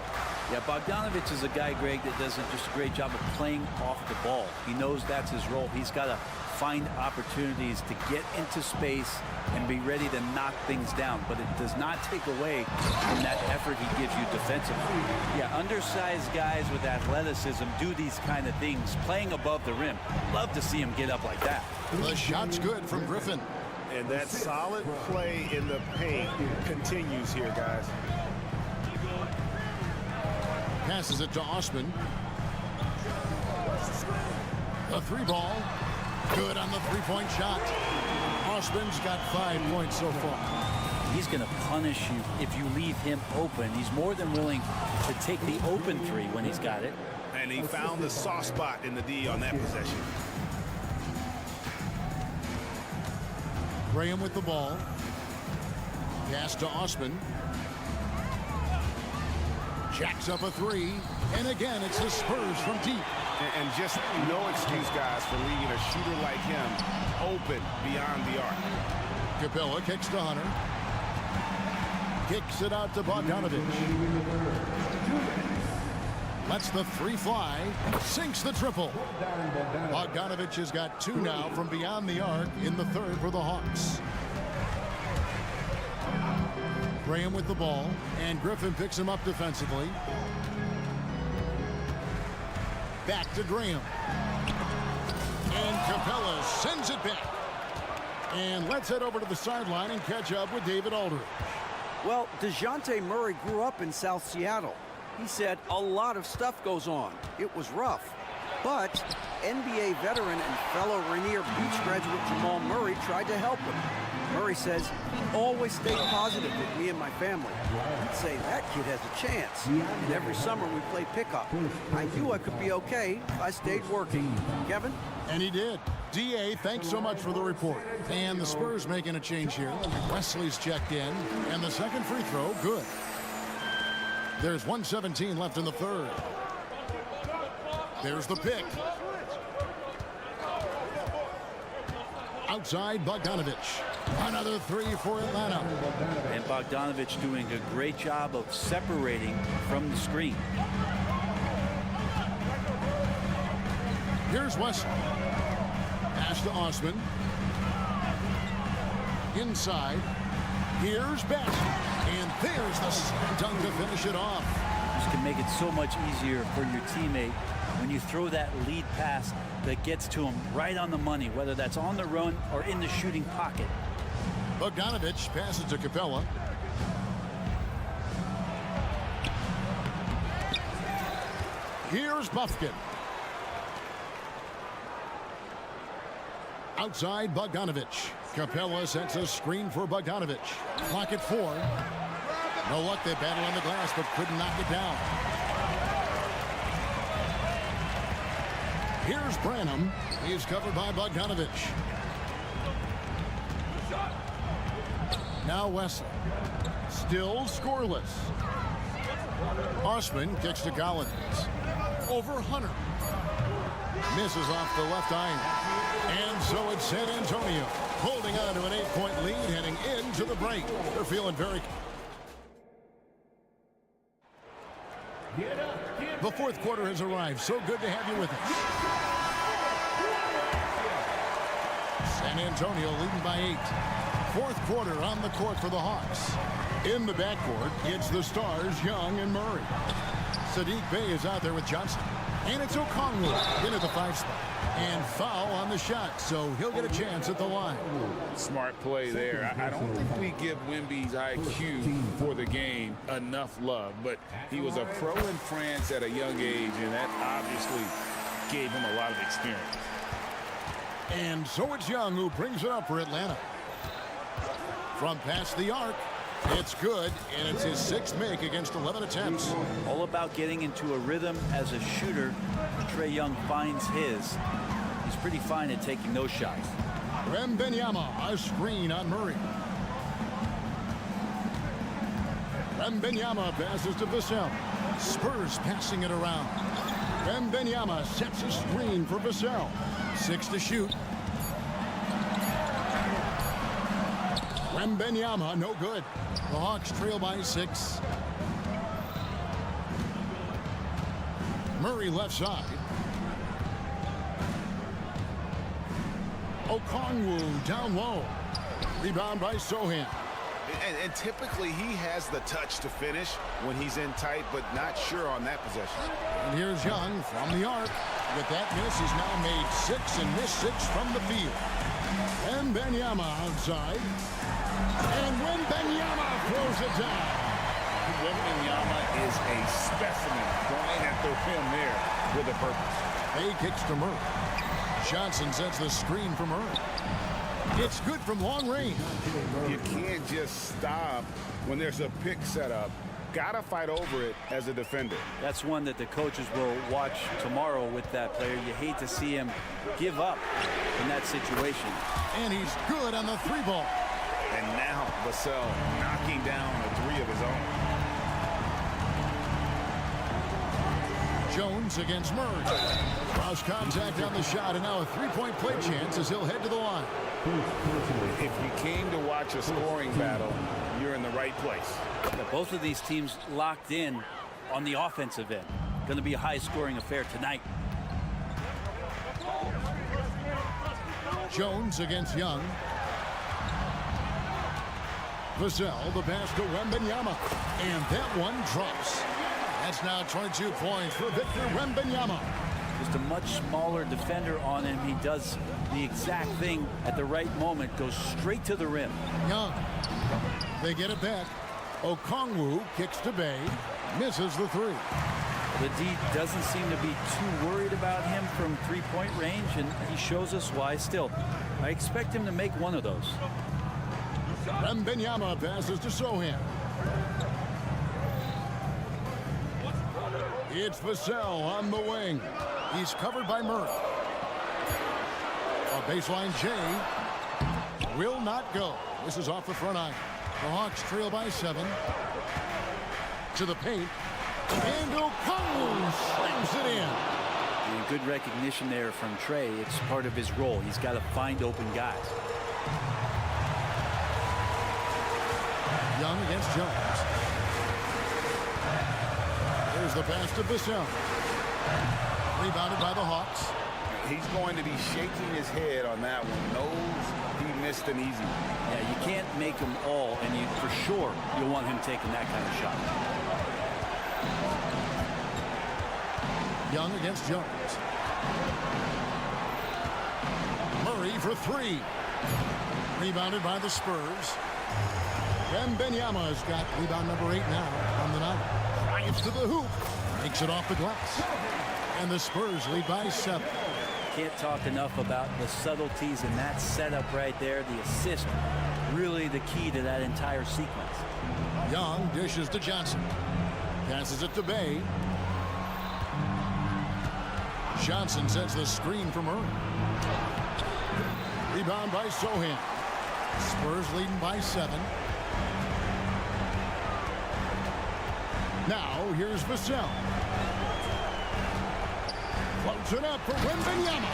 Yeah, Bogdanovich is a guy, Greg, that does just a great job of playing off the ball. He knows that's his role. He's got to find opportunities to get into space and be ready to knock things down. But it does not take away from that effort he gives you defensively. Yeah, undersized guys with athleticism do these kind of things, playing above the rim. Love to see him get up like that. The shot's good from Griffin. And that solid play in the paint continues here, guys. Passes it to Osman. The 3-ball. Good on the 3-point shot. Osman's got 5 points so far. He's going to punish you if you leave him open. He's more than willing to take the open 3 when he's got it. And he found the soft spot in the D on that possession. Graham with the ball. Pass to Osman. Jacks up a 3. And again, it's the Spurs from deep. And just no excuse, guys, for leaving a shooter like him open beyond the arc. Capella kicks to Hunter. Kicks it out to Bogdanovich. Lets the 3 fly. Sinks the triple. Bogdanovich has got 2 now from beyond the arc in the 3rd for the Hawks. Graham with the ball, and Griffin picks him up defensively. Back to Graham. And Capella sends it back. And let's head over to the sideline and catch up with David Aldridge. Well, DeJounte Murray grew up in South Seattle. He said a lot of stuff goes on. It was rough. But NBA veteran and fellow Rainier Beach graduate Jamal Murray tried to help him. Murray says he always stayed positive with me and my family. He'd say that kid has a chance. And every summer we play pickup. I knew I could be okay if I stayed working. Kevin? And he did. D.A., thanks so much for the report. And the Spurs making a change here. Wesley's checked in. And the second free throw, good. There's 1:17 left in the 3rd. There's the pick. Outside, Bogdanovich. Another 3 for Atlanta. And Bogdanovich doing a great job of separating from the screen. Here's Wesley. Pass to Osman. Inside. Here's Beck. And there's the dunk to finish it off. This can make it so much easier for your teammate when you throw that lead pass that gets to him right on the money, whether that's on the run or in the shooting pocket. Bogdanovich passes to Capella. Here's Buffkin. Outside, Bogdanovich. Capella sets a screen for Bogdanovich. Clock at 4. No luck, they battle on the glass, but couldn't knock it down. Here's Branham. He's covered by Bogdanovich. Now Wesley. Still scoreless. Osman kicks to Collins. Over Hunter. Misses off the left iron. And so it's San Antonio holding on to an 8-point lead heading into the break. They're feeling very... The 4th quarter has arrived. So good to have you with us. San Antonio leading by 8. 4th quarter on the court for the Hawks. In the backcourt, it's the Stars, Young and Murray. Sadiq Bey is out there with Johnson. And it's Okongwu in at the 5 spot. And foul on the shot, so he'll get a chance at the line. Smart play there. I don't think we give Wemby's IQ for the game enough love, but he was a pro in France at a young age, and that obviously gave him a lot of experience. And so it's Young who brings it up for Atlanta. From past the arc, it's good, and it's his 6th make against 11 attempts. All about getting into a rhythm as a shooter. Trae Young finds his. He's pretty fine at taking those shots. Wembanyama, a screen on Murray. Wembanyama passes to Vassell. Spurs passing it around. Wembanyama sets a screen for Vassell. 6 to shoot. Wembanyama, no good. The Hawks trail by 6. Murray left side. Okongwu down low. Rebound by Sohan. And typically he has the touch to finish when he's in tight, but not sure on that possession. And here's Young from the arc. With that miss, he's now made 6 and missed 6 from the field. Wembanyama outside. And Wembanyama throws it down. Wembanyama is a specimen going at the rim there with a purpose. A kicks to Murray. Johnson sets the screen for Murray. It's good from long range. You can't just stop when there's a pick set up. Gotta fight over it as a defender. That's one that the coaches will watch tomorrow with that player. You hate to see him give up in that situation. And he's good on the 3-ball. And now Vassell knocking down a 3 of his own. Jones against Murray. Lost contact on the shot, and now a 3-point play chance as he'll head to the line. If you came to watch a scoring battle, you're in the right place. Both of these teams locked in on the offensive end. Going to be a high-scoring affair tonight. Jones against Young. Vassell, the pass to Wembanyama. And that one drops. That's now 22 points for Victor Wembanyama. Just a much smaller defender on him. He does the exact thing at the right moment. Goes straight to the rim. Young. They get it back. Okongwu kicks to Bay. Misses the 3. The D doesn't seem to be too worried about him from 3-point range, and he shows us why still. I expect him to make one of those. Wembanyama passes to Sohan. It's Vassell on the wing. He's covered by Murray. A baseline J will not go. This is off the front iron. The Hawks trail by 7. To the paint. And Okongwu slams it in. And good recognition there from Trae. It's part of his role. He's got to find open guys. Young against Jones. There's the pass to Vassell. Rebounded by the Hawks. He's going to be shaking his head on that one. Knows he missed an easy one. Yeah, you can't make them all, and you for sure you'll want him taking that kind of shot. Young against Jones. Murray for 3. Rebounded by the Spurs. Wembanyama's got rebound number 8 now on the night. Drives to the hoop. Makes it off the glass. And the Spurs lead by 7. Can't talk enough about the subtleties in that setup right there. The assist, really the key to that entire sequence. Young dishes to Johnson. Passes it to Bay. Johnson sets the screen for Murray. Rebound by Sohan. Spurs leading by 7. Now here's Vassell. Floats it up for Wembanyama.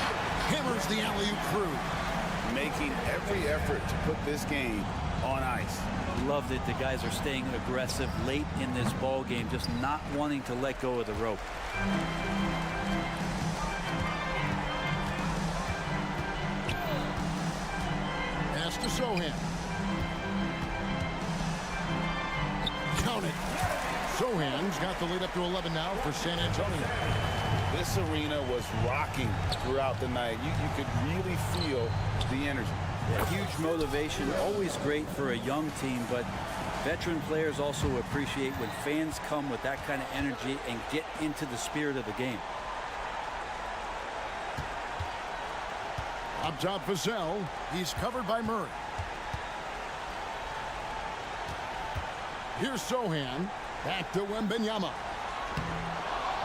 Hammers the alley-oop through. Making every effort to put this game on ice. Love that the guys are staying aggressive late in this ball game, just not wanting to let go of the rope. Pass to Sohan. Count it. Sohan's got the lead up to 11 now for San Antonio. This arena was rocking throughout the night. You could really feel the energy. Yeah, huge motivation, always great for a young team, but veteran players also appreciate when fans come with that kind of energy and get into the spirit of the game. Up top, Vassell. He's covered by Murray. Here's Sohan. Back to Wembanyama.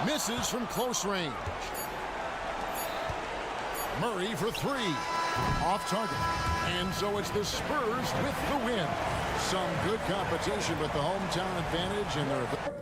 Misses from close range. Murray for three. Off target. And so it's the Spurs with the win. Some good competition, but the hometown advantage and their...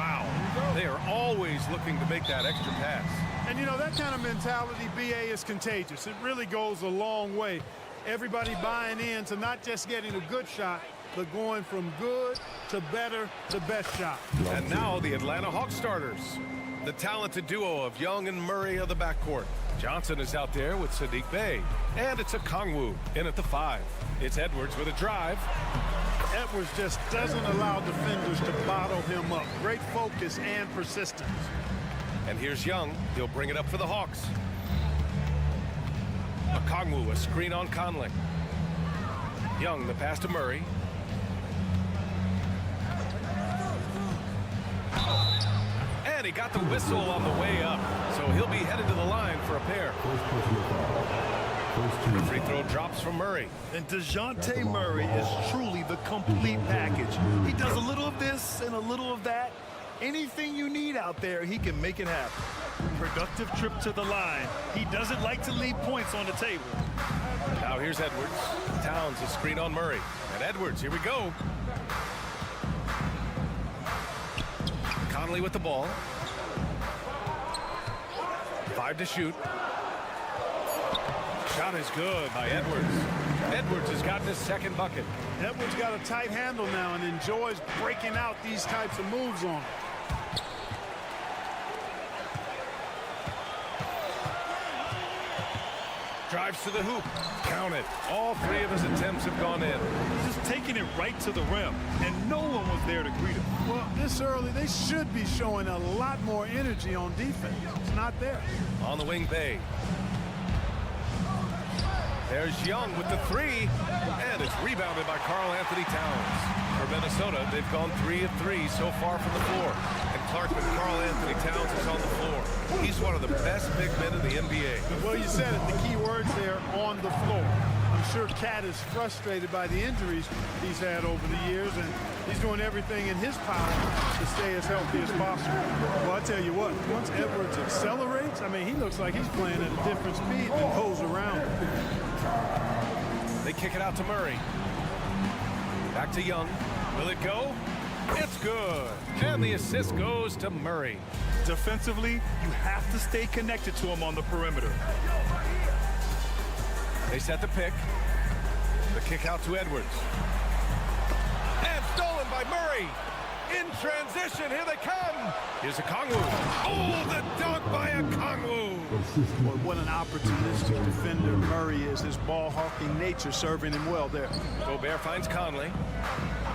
Wow. They are always looking to make that extra pass. And, you know, that kind of mentality, BA, is contagious. It really goes a long way. Everybody buying in to not just getting a good shot, but going from good to better to best shot. And now the Atlanta Hawks starters. The talented duo of Young and Murray of the backcourt. Johnson is out there with Sadiq Bey. And it's Okongwu in at the 5. It's Edwards with a drive. Edwards just doesn't allow defenders to bottle him up. Great focus and persistence. And here's Young. He'll bring it up for the Hawks. Okongwu, a screen on Conley. Young, the pass to Murray. And he got the whistle on the way up, so he'll be headed to the line for a pair. The free throw drops from Murray. And DeJounte Murray is truly the complete package. He does a little of this and a little of that. Anything you need out there, he can make it happen. Productive trip to the line. He doesn't like to leave points on the table. Now here's Edwards. Towns a screen on Murray. And Edwards, here we go. Conley with the ball. 5 to shoot. Shot is good by Edwards. Edwards has gotten his second bucket. Edwards got a tight handle now and enjoys breaking out these types of moves on him. Drives to the hoop. Count it. All 3 of his attempts have gone in. Just taking it right to the rim, and no one was there to greet him. Well, this early, they should be showing a lot more energy on defense. It's not there. On the wing, Bey. There's Young with the 3, and it's rebounded by Karl-Anthony Towns. For Minnesota, they've gone 3 of 3 so far from the floor. And Clarkman, Karl-Anthony Towns is on the floor. He's one of the best big men in the NBA. Well, you said it, the key words there, on the floor. I'm sure Cat is frustrated by the injuries he's had over the years, and he's doing everything in his power to stay as healthy as possible. Well, I tell you what, once Edwards accelerates, I mean, he looks like he's playing at a different speed than goes around. They kick it out to Murray. Back to Young. Will it go? It's good. And the assist goes to Murray. Defensively, you have to stay connected to him on the perimeter. They set the pick. The kick out to Edwards. And stolen by Murray. In transition, here they come. Here's Okongwu. Oh, the dunk by Okongwu. Boy, what an opportunistic defender Murray is. His ball-hawking nature serving him well there. Gobert finds Conley.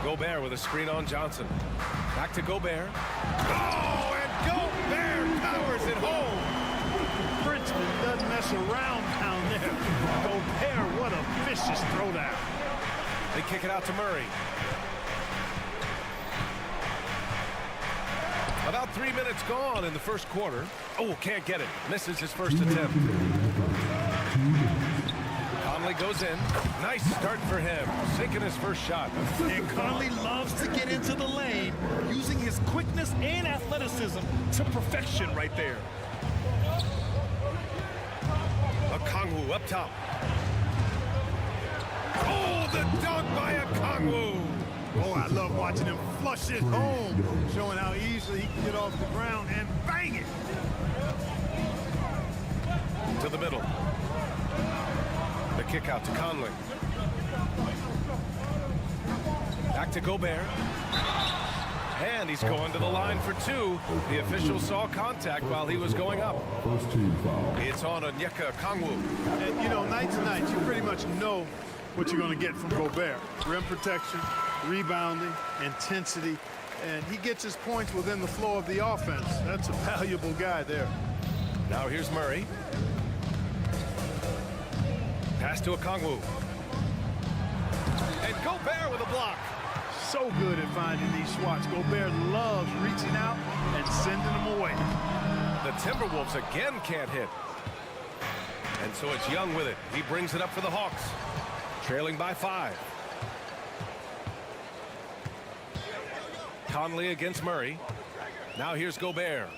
Gobert with a screen on Johnson. Back to Gobert. Oh, and Gobert powers it home. Bridgman doesn't mess around down there. Gobert, what a vicious throwdown. They kick it out to Murray. About 3 minutes gone in the first quarter. Oh, can't get it. Misses his first attempt. Conley goes in. Nice start for him. Sinking his first shot. And Conley loves to get into the lane, using his quickness and athleticism to perfection right there. Okongwu up top. Oh, the dunk by Okongwu. Oh, I love watching him flush it home, showing how easily he can get off the ground and bang it. To the middle. The kick out to Conley. Back to Gobert. And he's going to the line for 2. The official saw contact while he was going up. It's on Onyeka Okongwu. And, you know, night to night, you pretty much know what you're going to get from Gobert. Rim protection, rebounding, intensity, and he gets his points within the flow of the offense. That's a valuable guy there. Now here's Murray. Pass to Okongwu. And Gobert with a block. So good at finding these swats. Gobert loves reaching out and sending them away. The Timberwolves again can't hit. And so it's Young with it. He brings it up for the Hawks. Trailing by 5. Conley against Murray. Now here's Gobert.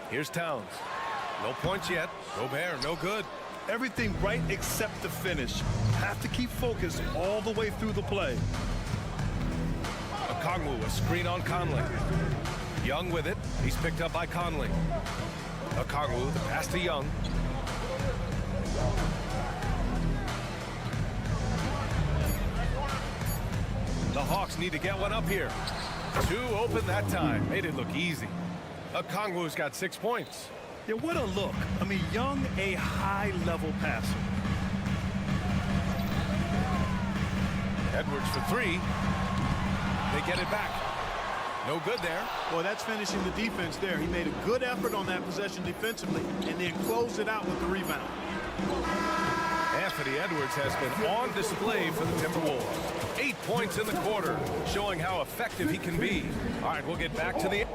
Here's Towns. No points yet. Gobert, no good. Everything right except the finish. Have to keep focused all the way through the play. Okongwu, a screen on Conley. Young with it. He's picked up by Conley. Okongwu, the pass to Young. The Hawks need to get one up here. 2 open that time. Made it look easy. Okongwu's got 6 points. Yeah, what a look. I mean, Young, a high-level passer. Edwards for 3. They get it back. No good there. Well, that's finishing the defense there. He made a good effort on that possession defensively and then closed it out with the rebound. Anthony Edwards has been on display for the Timberwolves. 8 points in the quarter, showing how effective he can be. All right, we'll get back to the...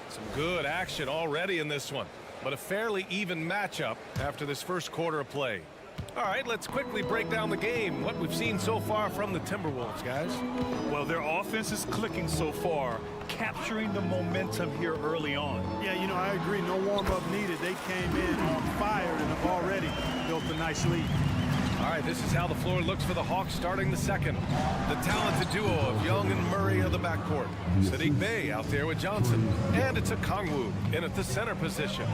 Some good action already in this one, but a fairly even matchup after this first quarter of play. All right, let's quickly break down the game. What we've seen so far from the Timberwolves, guys. Well, their offense is clicking so far, capturing the momentum here early on. Yeah, you know, I agree. No warm-up needed. They came in on fire and have already built a nice lead. All right, this is how the floor looks for the Hawks starting the second. The talented duo of Young and Murray of the backcourt. Sadiq Bey out there with Johnson. And it's Okongwu in at the center position.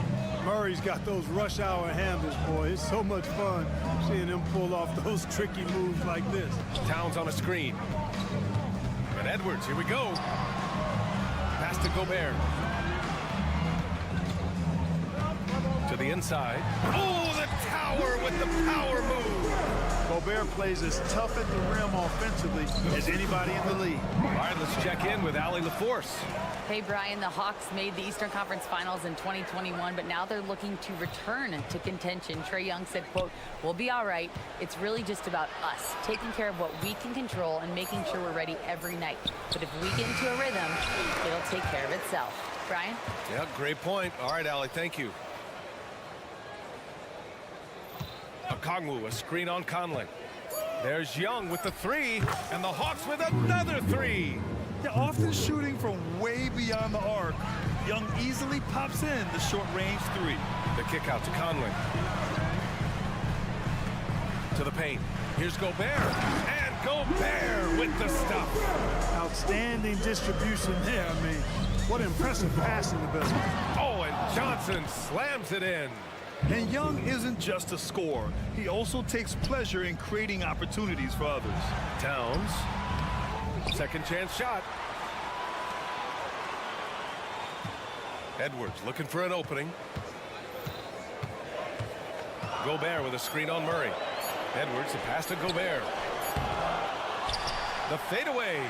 Murray's got those rush hour handles, boy. It's so much fun seeing him pull off those tricky moves like this. Towns on a screen. And Edwards, here we go. Pass to Gobert. To the inside. Oh, the tower with the power move. Gobert plays as tough at the rim offensively as anybody in the league. All right, let's check in with Allie LaForce. Hey, Brian, the Hawks made the Eastern Conference Finals in 2021, but now they're looking to return to contention. Trae Young said, quote, "We'll be all right. It's really just about us, taking care of what we can control and making sure we're ready every night. But if we get into a rhythm, it'll take care of itself." Brian? Yeah, great point. All right, Allie, thank you. Okongwu, a screen on Conley. There's Young with the 3, and the Hawks with another 3. They're often shooting from way beyond the arc. Young easily pops in the short-range 3. The kick out to Conley. To the paint. Here's Gobert. And Gobert with the stuff. Outstanding distribution there. I mean, what impressive passing ability. Oh, and Johnson slams it in. And Young isn't just a scorer. He also takes pleasure in creating opportunities for others. Towns. Second chance shot. Edwards looking for an opening. Gobert with a screen on Murray. Edwards, a pass to Gobert. The fadeaway.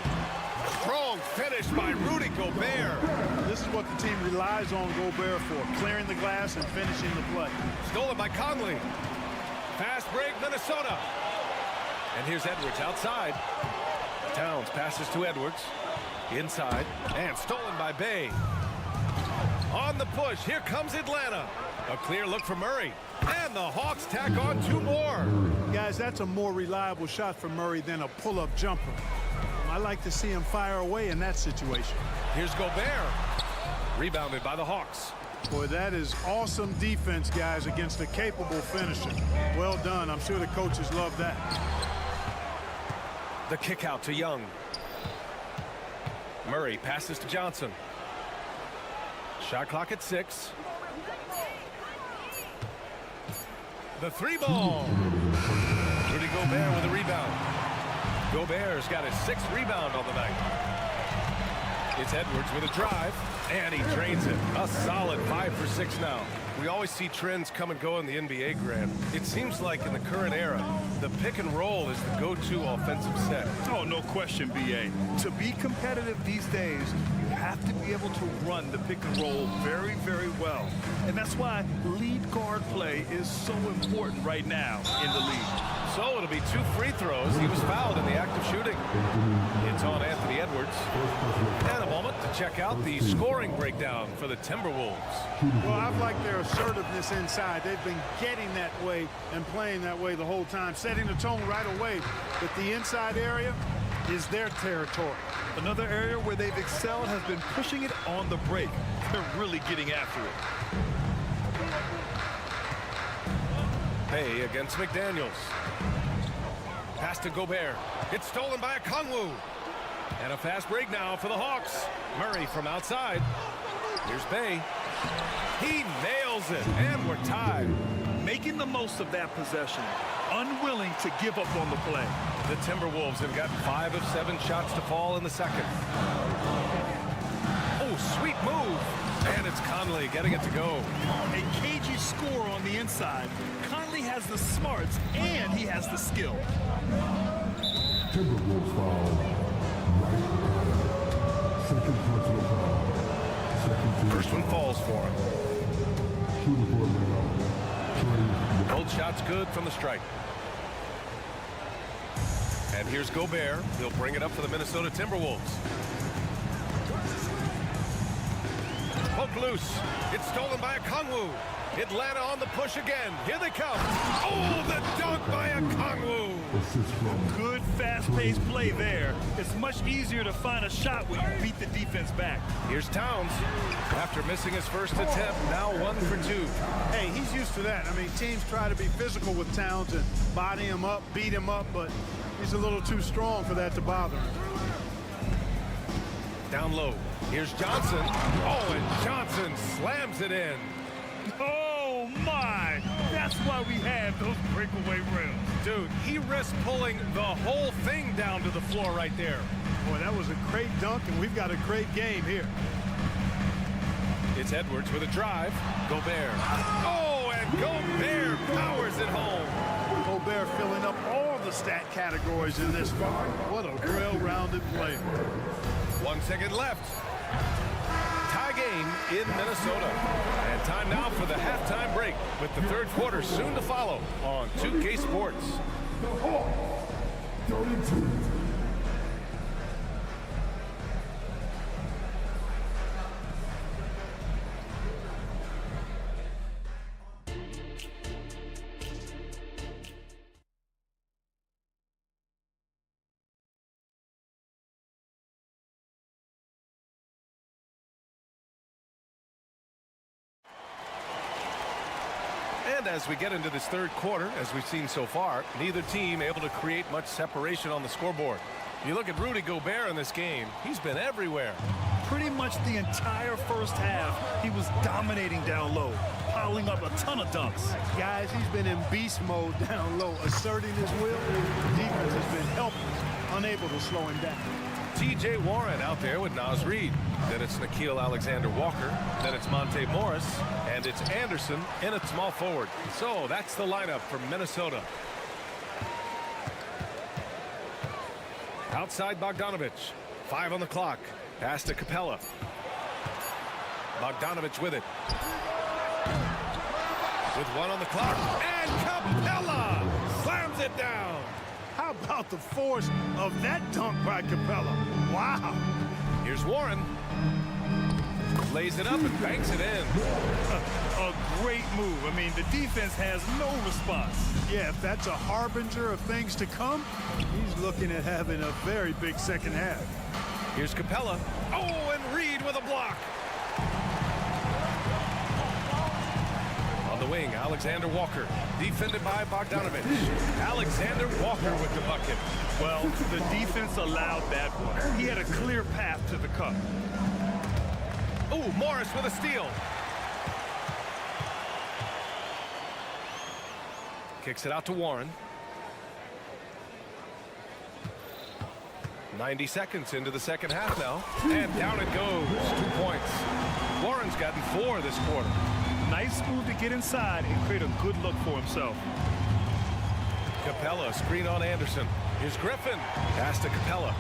Strong finish by Rudy Gobert. This is what the team relies on Gobert for, clearing the glass and finishing the play. Stolen by Conley. Fast break, Minnesota. And here's Edwards outside. Towns passes to Edwards. Inside. And stolen by Bey. On the push, here comes Atlanta. A clear look for Murray. And the Hawks tack on 2 more. Guys, that's a more reliable shot for Murray than a pull-up jumper. I like to see him fire away in that situation. Here's Gobert. Rebounded by the Hawks. Boy, that is awesome defense, guys, against a capable finisher. Well done. I'm sure the coaches love that. The kick out to Young. Murray passes to Johnson. Shot clock at 6. The 3-ball. Rudy Gobert with a rebound. Gobert's got his 6th rebound on the night. It's Edwards with a drive, and he drains it. A solid 5 for 6 now. We always see trends come and go in the NBA, Grant. It seems like in the current era, the pick and roll is the go-to offensive set. Oh, no question, B.A. To be competitive these days, you have to be able to run the pick and roll very, very well. And that's why lead guard play is so important right now in the league. So it'll be 2 free throws. He was fouled in the act of shooting. It's on Anthony Edwards. And a moment to check out the scoring breakdown for the Timberwolves. Well, I've liked their assertiveness inside. They've been getting that way and playing that way the whole time, setting the tone right away. But the inside area is their territory. Another area where they've excelled has been pushing it on the break. They're really getting after it. Bey against McDaniels. Pass to Gobert. It's stolen by Okongwu. And a fast break now for the Hawks. Murray from outside. Here's Bay. He nails it, and we're tied. Making the most of that possession. Unwilling to give up on the play. The Timberwolves have got 5 of 7 shots to fall in the second. Oh, sweet move. And it's Conley getting it to go. A cagey score on the inside. Conley has the smarts, and he has the skill. Timberwolves foul. Second personal foul. First one falls for him. Shooting for a Both shots good from the strike. And here's Gobert. He'll bring it up for the Minnesota Timberwolves. Poke loose. It's stolen by Okongwu. Atlanta on the push again. Here they come. Oh, the dunk by Okongwu. Good fast-paced play there. It's much easier to find a shot when you beat the defense back. Here's Towns. After missing his first attempt, now 1 for 2. Hey, he's used to that. I mean, teams try to be physical with Towns and body him up, beat him up, but he's a little too strong for that to bother him. Down low. Here's Johnson. Oh, and Johnson slams it in. Oh, my. That's why we have those breakaway rims. Dude, he risked pulling the whole thing down to the floor right there. Boy, that was a great dunk, and we've got a great game here. It's Edwards with a drive. Gobert. Oh, and Gobert powers it home. Gobert filling up all the stat categories in this one. What a well-rounded player. 1 second left. Tie game in Minnesota. And time now for the halftime break with the third quarter soon to follow on 2K Sports. The Hawks, 32. And as we get into this third quarter, as we've seen so far, neither team able to create much separation on the scoreboard. You look at Rudy Gobert in this game, he's been everywhere. Pretty much the entire first half, he was dominating down low, piling up a ton of dunks. Guys, he's been in beast mode down low, asserting his will. The defense has been helpless, unable to slow him down. T.J. Warren out there with Naz Reid. Then it's Nickeil Alexander-Walker. Then it's Monte Morris. And it's Anderson in at small forward. So that's the lineup for Minnesota. Outside Bogdanovic. 5 on the clock. Pass to Capella. Bogdanovic with it. With 1 on the clock. And Capella slams it down. How about the force of that dunk by Capella? Wow. Here's Warren. Lays it up and banks it in. A great move. I mean, the defense has no response. Yeah, if that's a harbinger of things to come, he's looking at having a very big second half. Here's Capella. Oh, and Reed with a block. On the wing, Alexander Walker. Defended by Bogdanovic. Alexander Walker with the bucket. Well, the defense allowed that one. He had a clear path to the cup. Oh, Morris with a steal. Kicks it out to Warren. 90 seconds into the second half now. And down it goes. 2 points. Warren's gotten 4 this quarter. Nice move to get inside and create a good look for himself. Capella, screen on Anderson. Here's Griffin. Pass to Capella.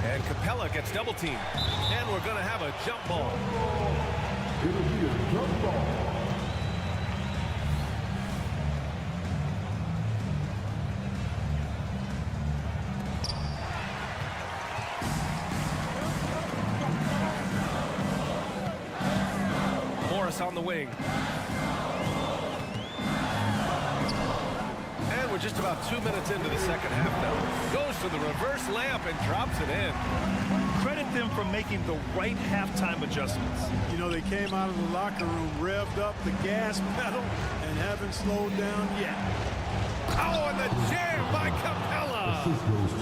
And Capella gets double teamed. And we're going to have a jump ball. It'll be a jump ball. Morris on the wing. And we're just about 2 minutes into the second half now. Goes to the reverse layup and drops it in. Credit them for making the right halftime adjustments. You know, they came out of the locker room, revved up the gas pedal, and haven't slowed down yet. Oh, and the jam by Capella.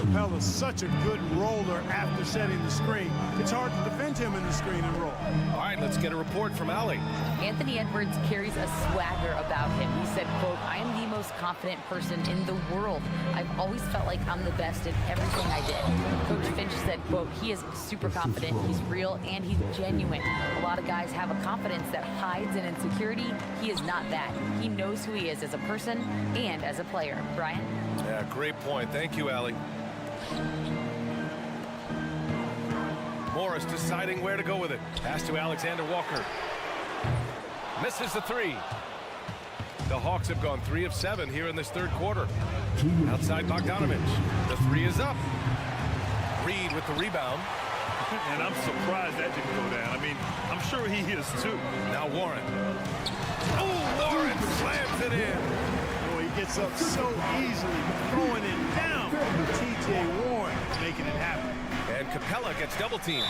Capella's such a good roller after setting the screen. It's hard to defend him in the screen and roll. All right, let's get a report from Allie. Anthony Edwards carries a swagger about him. He said, quote, "I am the most confident person in the world. I've always felt like I'm the best in everything I did." Coach Finch said, quote, "He is super confident, he's real, and he's genuine. A lot of guys have a confidence that hides in insecurity. He is not that. He knows who he is as a person and as a player." Brian? Yeah, great point. Thank you, Allie. Morris deciding where to go with it. Pass to Alexander Walker. Misses the three. The Hawks have gone 3 of 7 here in this third quarter. Outside Bogdanovich. The three is up. Reed with the rebound. And I'm surprised that didn't go down. I mean, I'm sure he is too. Now Warren. Oh, Warren slams it in. Oh, he gets up so easily, throwing it down. T.J. Warren making it happen. And Capella gets double teamed.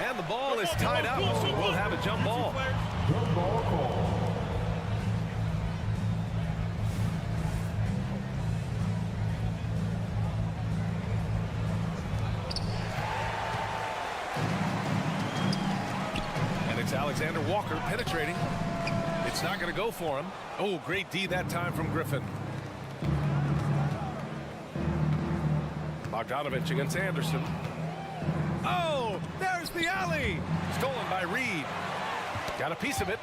And the ball is tied up, so we'll have a jump ball. Jump ball call. And it's Alexander Walker penetrating. It's not going to go for him. Oh, great D that time from Griffin. Bogdanovich against Anderson. Oh, there's the alley. Stolen by Reed. Got a piece of it.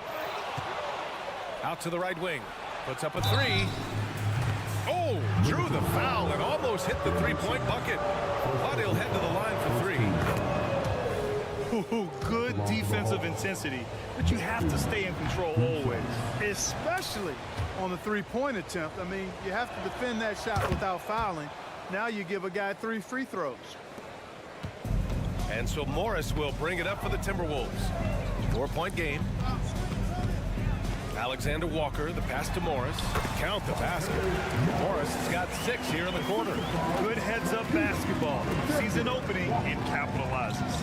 Out to the right wing. Puts up a three. Oh, drew the foul and almost hit the three-point bucket. But he'll head to the line for three. Ooh, good defensive intensity, but you have to stay in control always. Especially on the three-point attempt. I mean, you have to defend that shot without fouling. Now you give a guy 3 free throws. And so Morris will bring it up for the Timberwolves. 4-point game. Alexander Walker, the pass to Morris. Count the basket. Morris has got 6 here in the quarter. Good heads-up basketball. Sees an opening and capitalizes.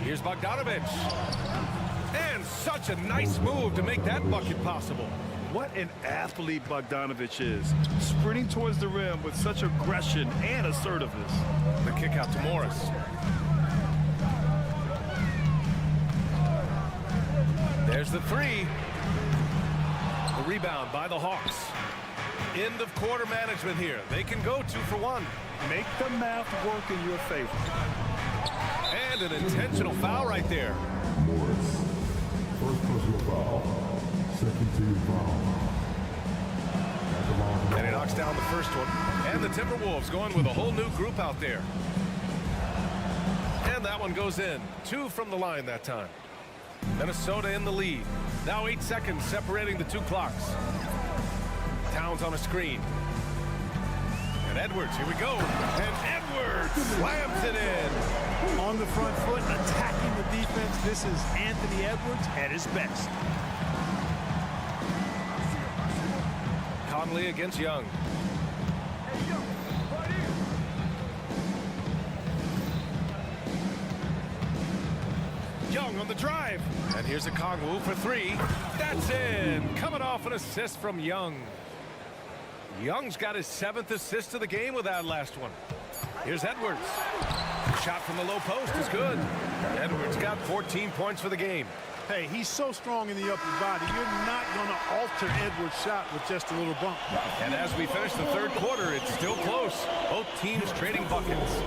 Here's Bogdanovich. And such a nice move to make that bucket possible. What an athlete Bogdanovich is. Sprinting towards the rim with such aggression and assertiveness. The kick out to Morris. There's the three. The rebound by the Hawks. End of quarter management here. They can go 2 for 1. Make the math work in your favor. And an intentional foul right there. Morris. First personal foul. Second team foul. And he knocks down the first one. And the Timberwolves going with a whole new group out there. And that one goes in. 2 from the line that time. Minnesota in the lead. Now 8 seconds separating the 2 clocks. Towns on a screen. And Edwards, here we go. And Edwards slams it in. On the front foot, attacking the defense. This is Anthony Edwards at his best. Conley against Young. Young on the drive. And here's a Kongwu for 3. That's in. Coming off an assist from Young. Young's got his 7th assist of the game with that last one. Here's Edwards. Shot from the low post is good. Edwards got 14 points for the game. Hey, he's so strong in the upper body. You're not going to alter Edwards' shot with just a little bump. And as we finish the third quarter, it's still close. Both teams trading buckets.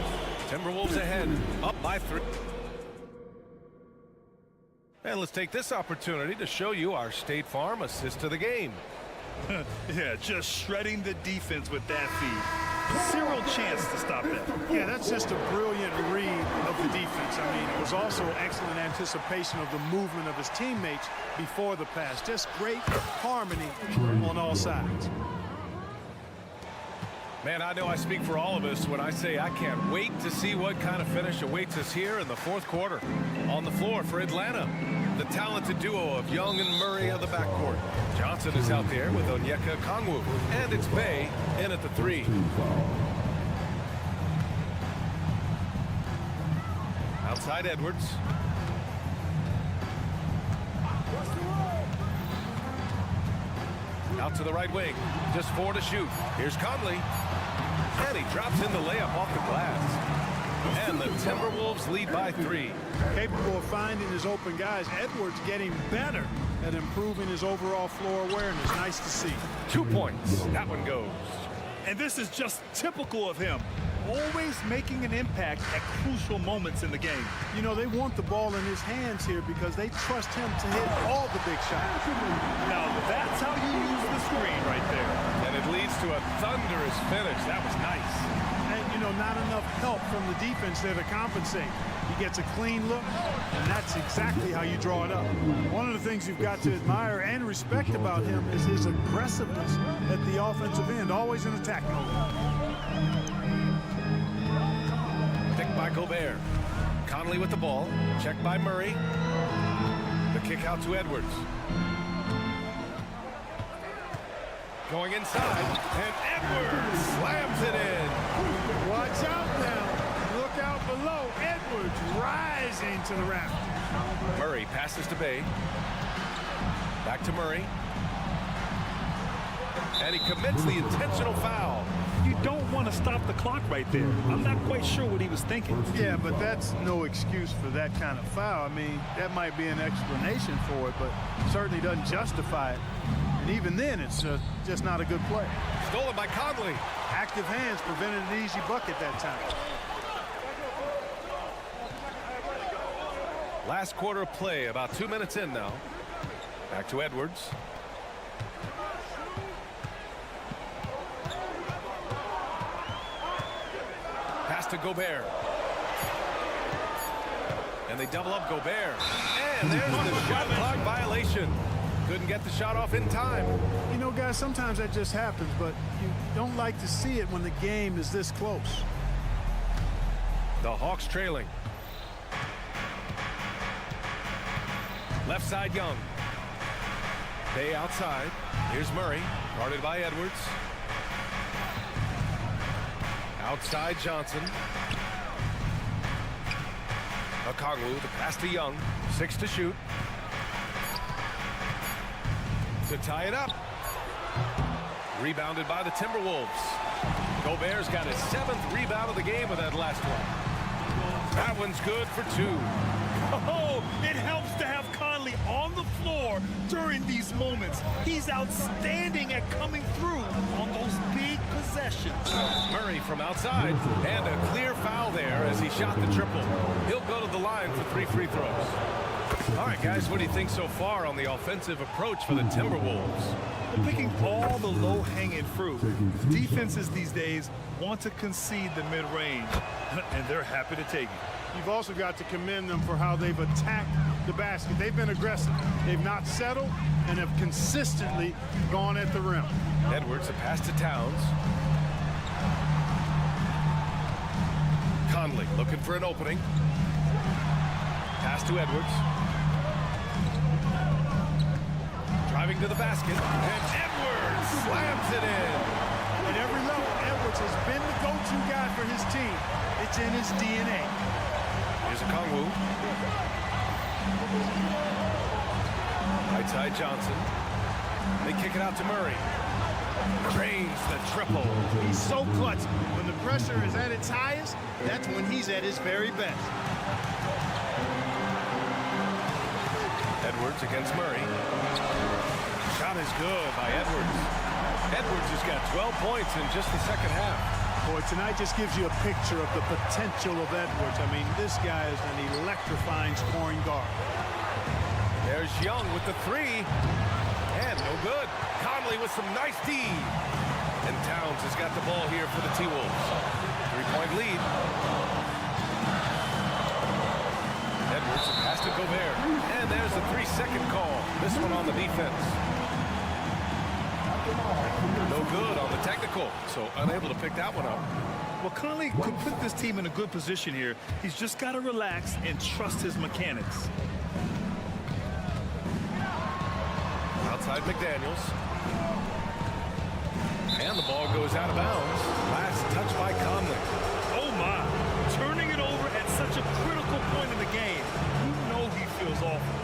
Timberwolves ahead, up by 3. And let's take this opportunity to show you our State Farm assist of the game. Yeah, just shredding the defense with that feed. Zero chance to stop that. Yeah, that's just a brilliant read of the defense. I mean, it was also excellent anticipation of the movement of his teammates before the pass. Just great harmony on all sides. Man, I know I speak for all of us when I say I can't wait to see what kind of finish awaits us here in the fourth quarter. On the floor for Atlanta, the talented duo of Young and Murray of the backcourt. Johnson is out there with Onyeka Kongwu, and it's Bay in at the 3. Outside Edwards. Out to the right wing. Just 4 to shoot. Here's Conley. And he drops in the layup off the glass. And the Timberwolves lead by 3. Capable of finding his open guys. Edwards getting better at improving his overall floor awareness. Nice to see. 2 points. That one goes. And this is just typical of him. Always making an impact at crucial moments in the game. You know, they want the ball in his hands here because they trust him to hit all the big shots. Now, that's how you use the screen right there. And it leads to a thunderous finish. That was nice. And, you know, not enough help from the defense there to compensate. He gets a clean look, and that's exactly how you draw it up. One of the things you've got to admire and respect about him is his aggressiveness at the offensive end, always in attack mode. Picked by Gobert. Conley with the ball. Checked by Murray. The kick out to Edwards. Going inside, and Edwards slams it in. Watch out now. Look out below. Edwards rising to the raft. Murray passes to Bay. Back to Murray. And he commits the intentional foul. You don't want to stop the clock right there. I'm not quite sure what he was thinking. Yeah, but that's no excuse for that kind of foul. I mean, that might be an explanation for it, but certainly doesn't justify it. And even then, it's just not a good play. Stolen by Conley. Active hands prevented an easy bucket that time. Last quarter of play, about 2 minutes in now. Back to Edwards. Pass to Gobert. And they double up Gobert. And there's the shot clock violation. Couldn't get the shot off in time. You know, guys, sometimes that just happens, but you don't like to see it when the game is this close. The Hawks trailing. Left side, Young. Bay outside. Here's Murray, guarded by Edwards. Outside, Johnson. Okongwu, the pass to Young. 6 to shoot. To tie it up. Rebounded by the Timberwolves. Gobert's got his 7th rebound of the game with that last one. That one's good for 2. Oh, it helps to have Conley on the floor during these moments. He's outstanding at coming through on those big possessions. Murray from outside, and a clear foul there as he shot the triple. He'll go to the line for 3 free throws. All right, guys, what do you think so far on the offensive approach for the Timberwolves? They're picking all the low-hanging fruit. Defenses these days want to concede the mid-range, and they're happy to take it. You've also got to commend them for how they've attacked the basket. They've been aggressive. They've not settled and have consistently gone at the rim. Edwards, a pass to Towns. Conley looking for an opening. Pass to Edwards. Driving to the basket. And Edwards slams it in. At every level, Edwards has been the go-to guy for his team. It's in his DNA. Here's Okongwu. Right side, Johnson. They kick it out to Murray. Drains the triple. He's so clutch. When the pressure is at its highest, that's when he's at his very best. Edwards against Murray. Shot is good by Edwards. Edwards has got 12 points in just the second half. Boy, tonight just gives you a picture of the potential of Edwards. I mean, this guy is an electrifying scoring guard. There's Young with the 3. And no good. Conley with some nice D. And Towns has got the ball here for the T-Wolves. 3-point lead. Edwards a pass to Gobert. And there's the 3-second call. This one on the defense. No good on the technical, so unable to pick that one up. Well, Conley could put this team in a good position here. He's just got to relax and trust his mechanics. Outside McDaniels. And the ball goes out of bounds. Last touch by Conley. Oh, my. Turning it over at such a critical point in the game. You know he feels awful.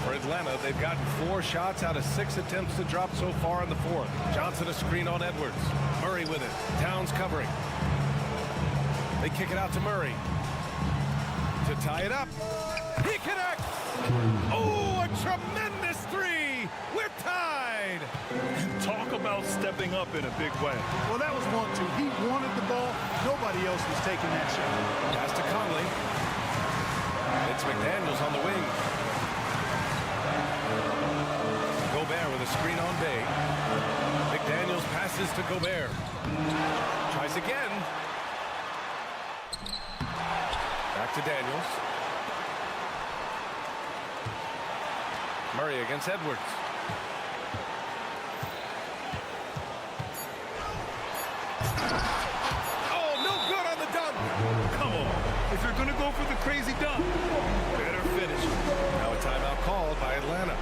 For Atlanta. They've gotten 4 shots out of 6 attempts to drop so far in the fourth. Johnson a screen on Edwards. Murray with it. Towns covering. They kick it out to Murray. To tie it up. He connects. Oh, a tremendous 3. We're tied. Talk about stepping up in a big way. Well, that was 1-2. He wanted the ball. Nobody else was taking that shot. Pass to Conley. It's McDaniels on the wing. Gobert with a screen on Bay. McDaniels passes to Gobert. Tries again. Back to Daniels. Murray against Edwards. Oh, no good on the dunk. Come on. If you're going to go for the crazy dunk, better finish. Now a timeout called by Atlanta.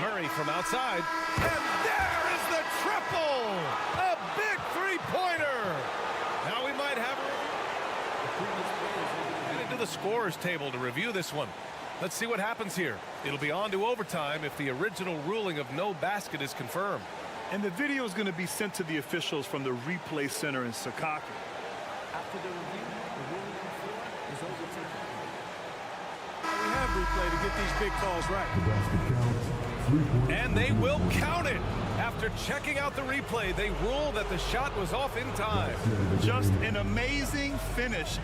Murray from outside. And there is the triple! A big three-pointer! Now we might have... We're going to do the scorers table to review this one. Let's see what happens here. It'll be on to overtime if the original ruling of no basket is confirmed. And the video is going to be sent to the officials from the replay center in Secaucus. After the review, the ruling is overtime. We have replay to get these big calls right. And they will count it. After checking out the replay, they rule that the shot was off in time. Just an amazing finish.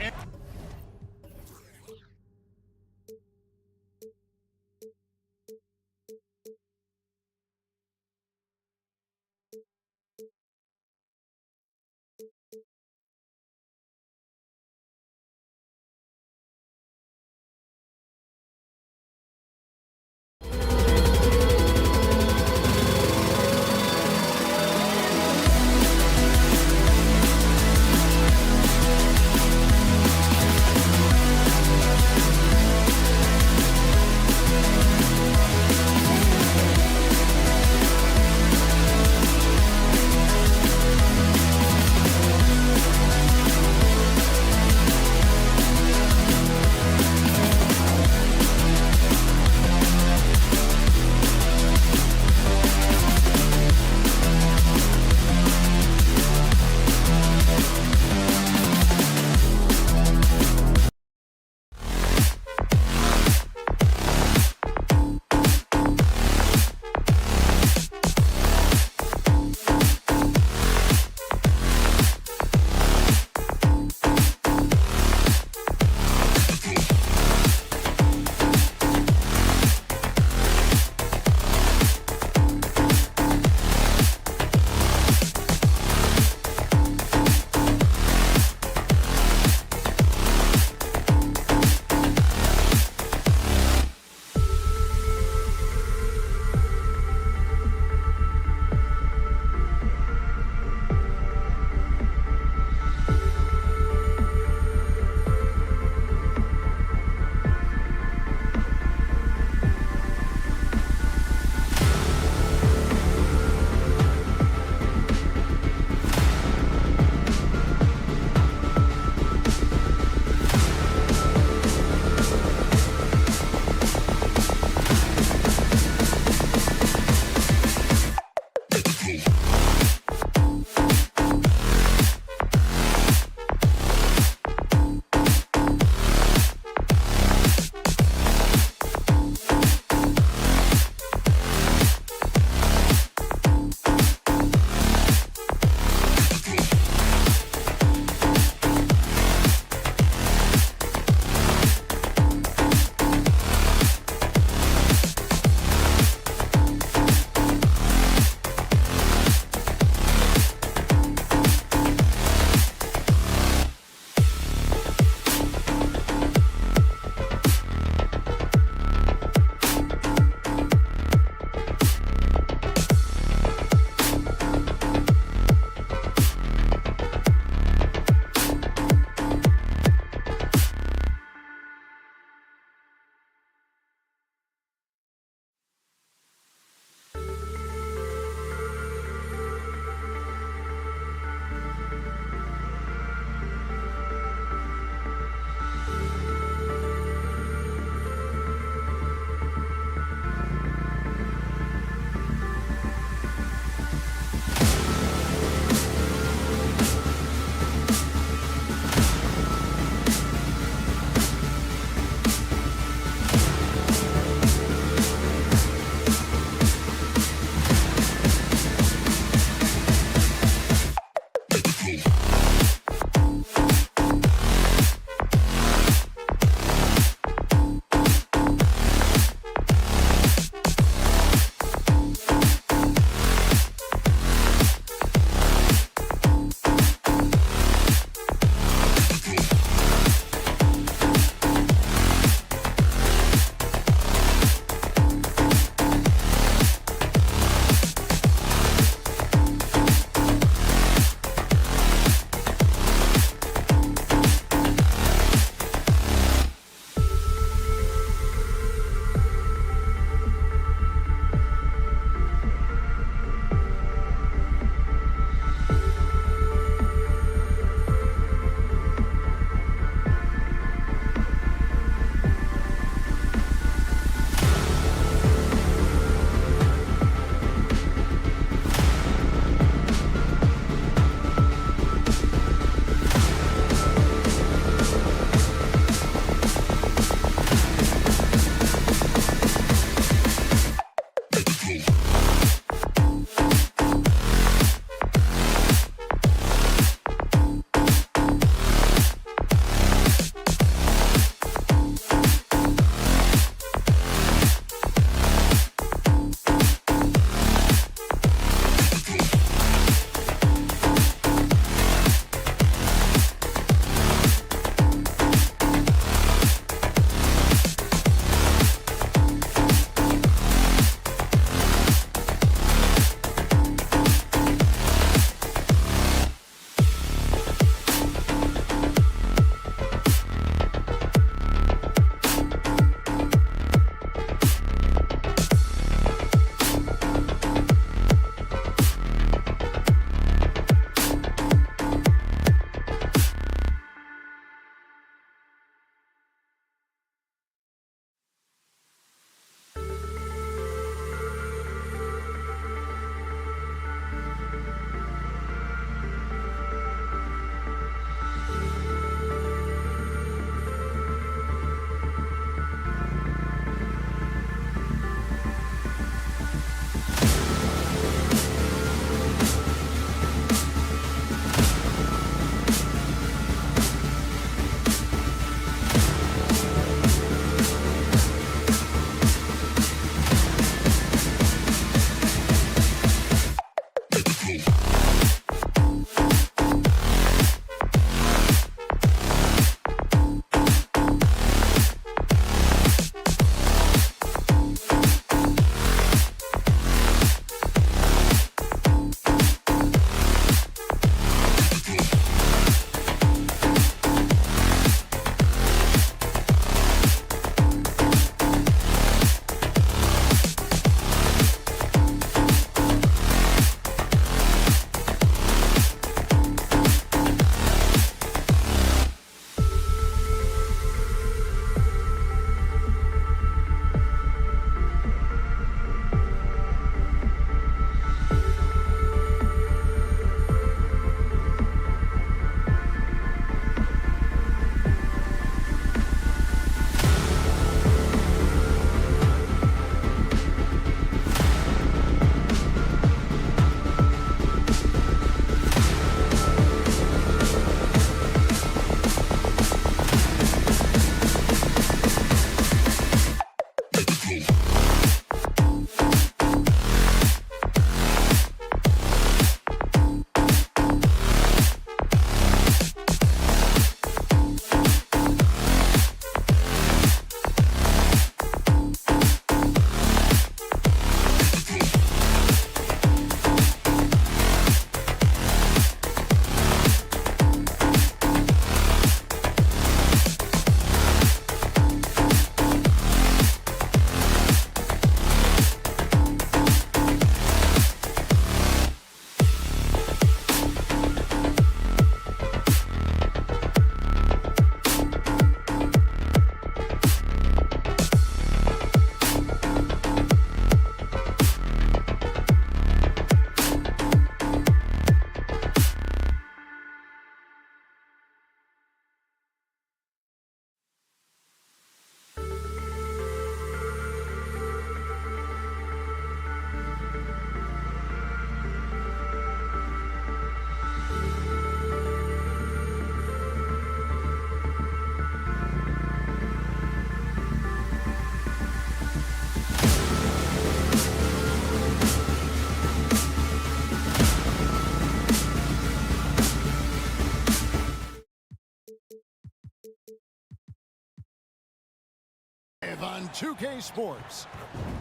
on 2K Sports.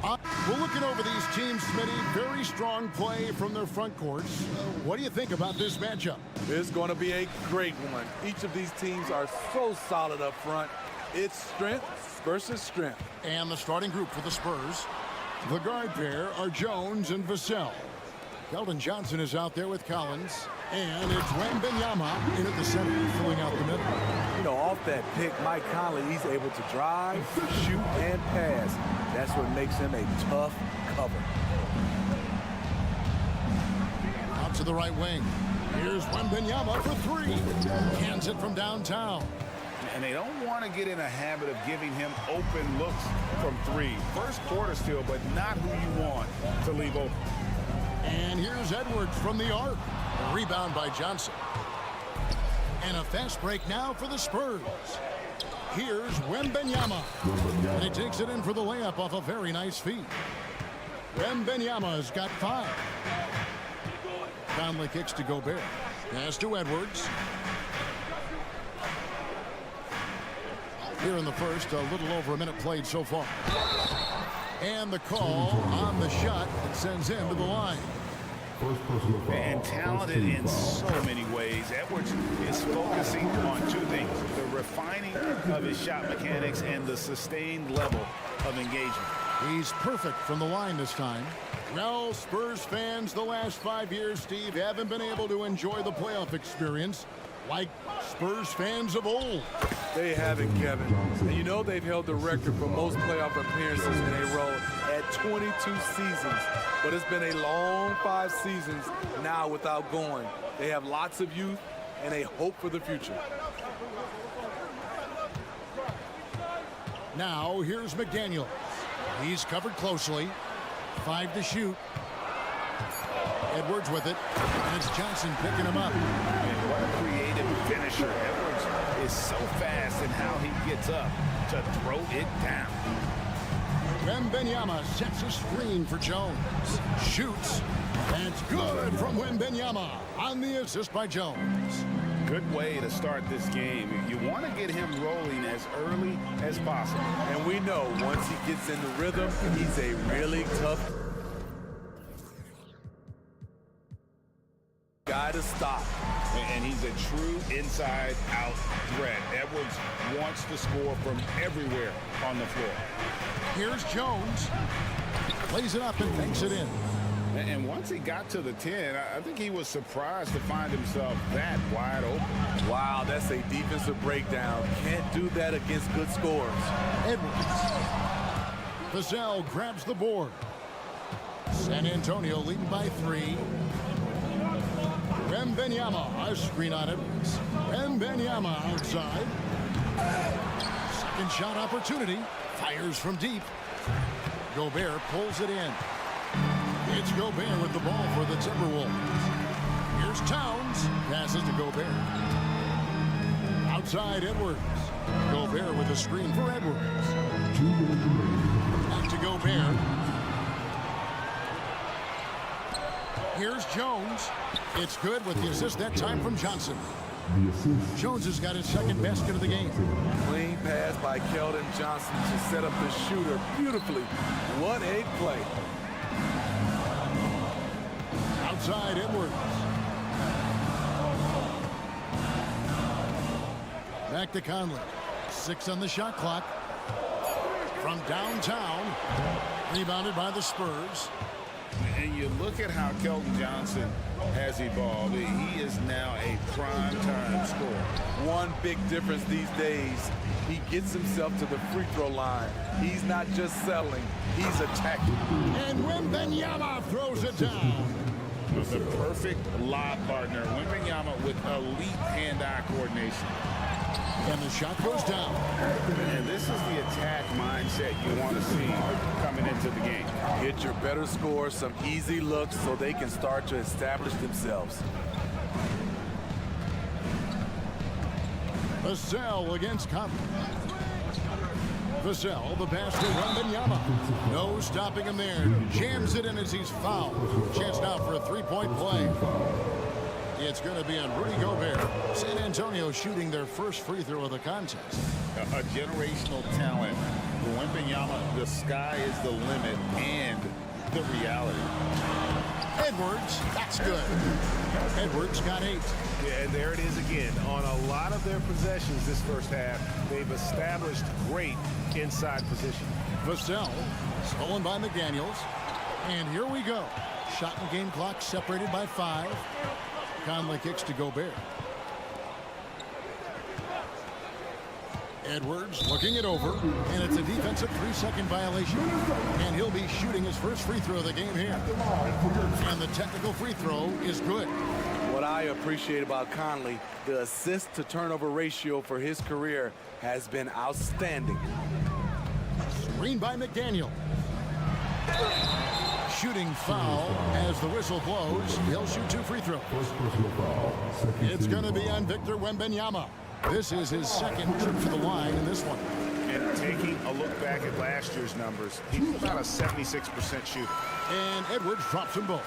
We're looking over these teams, Smitty. Very strong play from their front courts. What do you think about this matchup? It's going to be a great one. Each of these teams are so solid up front. It's strength versus strength. And the starting group for the Spurs. The guard pair are Jones and Vassell. Keldon Johnson is out there with Collins. And it's Wembanyama in at the center, filling out the middle. You know, off that pick, Mike Conley, he's able to drive, shoot, and pass. That's what makes him a tough cover. Out to the right wing. Here's Wembanyama for three. Hands it from downtown. And they don't want to get in a habit of giving him open looks from three. First quarter still, but not who you want to leave open. And here's Edwards from the arc. A rebound by Johnson. And a fast break now for the Spurs. Here's Wembanyama. And he takes it in for the layup off a very nice feed. Wembanyama's got 5. Conley kicks to Gobert. Pass to Edwards. Here in the first, a little over a minute played so far. And the call on the shot that sends him to the line. And talented in so many ways. Edwards is focusing on 2 things: the refining of his shot mechanics and the sustained level of engagement. He's perfect from the line this time. Well, Spurs fans, the last 5 years, Steve, haven't been able to enjoy the playoff experience like Spurs fans of old. They haven't, Kevin. And you know they've held the record for most playoff appearances in a row at 22 seasons. But it's been a long 5 seasons now without going. They have lots of youth and a hope for the future. Now, here's McDaniels. He's covered closely. 5 to shoot. Edwards with it. And it's Johnson picking him up. And what a creative finisher. Edwards is so fast in how he gets up to throw it down. Wembanyama sets a screen for Jones. Shoots. That's good from Wembanyama on the assist by Jones. Good way to start this game. You want to get him rolling as early as possible. And we know once he gets in the rhythm, he's a really tough guy to stop. And he's a true inside-out threat. Edwards wants to score from everywhere on the floor. Here's Jones. Plays it up and banks it in. And once he got to the 10, I think he was surprised to find himself that wide open. Wow, that's a defensive breakdown. Can't do that against good scores. Edwards. Vassell grabs the board. San Antonio leading by 3. Wembanyama, a screen on Edwards. Wembanyama outside. Second shot opportunity. Fires from deep. Gobert pulls it in. It's Gobert with the ball for the Timberwolves. Here's Towns. Passes to Gobert. Outside Edwards. Gobert with a screen for Edwards. Back to Gobert. Here's Jones. It's good with the assist that time from Johnson. Jones has got his second basket of the game. Clean pass by Keldon Johnson to set up the shooter beautifully. What a play. Outside Edwards. Back to Conley. 6 on the shot clock. From downtown. Rebounded by the Spurs. And you look at how Keldon Johnson has evolved. He is now a prime-time scorer. One big difference these days, he gets himself to the free throw line. He's not just settling, he's attacking. And Wembanyama throws it down. The perfect lob partner. Wembanyama with elite hand-eye coordination. And the shot goes down. And this is the attack mindset you want to see coming into the game. Get your better scores, some easy looks so they can start to establish themselves. Vassell against Conley. Vassell, the pass to Wembanyama. No stopping him there. Jams it in as he's fouled. Chance now for a 3-point play. It's going to be on Rudy Gobert. San Antonio shooting their first free throw of the contest. A generational talent Wembanyama, the sky is the limit and the reality. Edwards, that's good. Edwards got 8. Yeah, and there it is again. On a lot of their possessions this first half, they've established great inside position. Vassell, stolen by McDaniels. And here we go. Shot and game clock separated by 5. Conley kicks to Gobert. Edwards looking it over, and it's a defensive 3-second violation. And he'll be shooting his first free throw of the game here. And the technical free throw is good. What I appreciate about Conley, the assist to turnover ratio for his career has been outstanding. Screen by McDaniel. Shooting foul as the whistle blows. He'll shoot 2 free throws. It's going to be on Victor Wembanyama. This is his second trip to the line in this one. And taking a look back at last year's numbers, he was about a 76% shooter. And Edwards drops them both.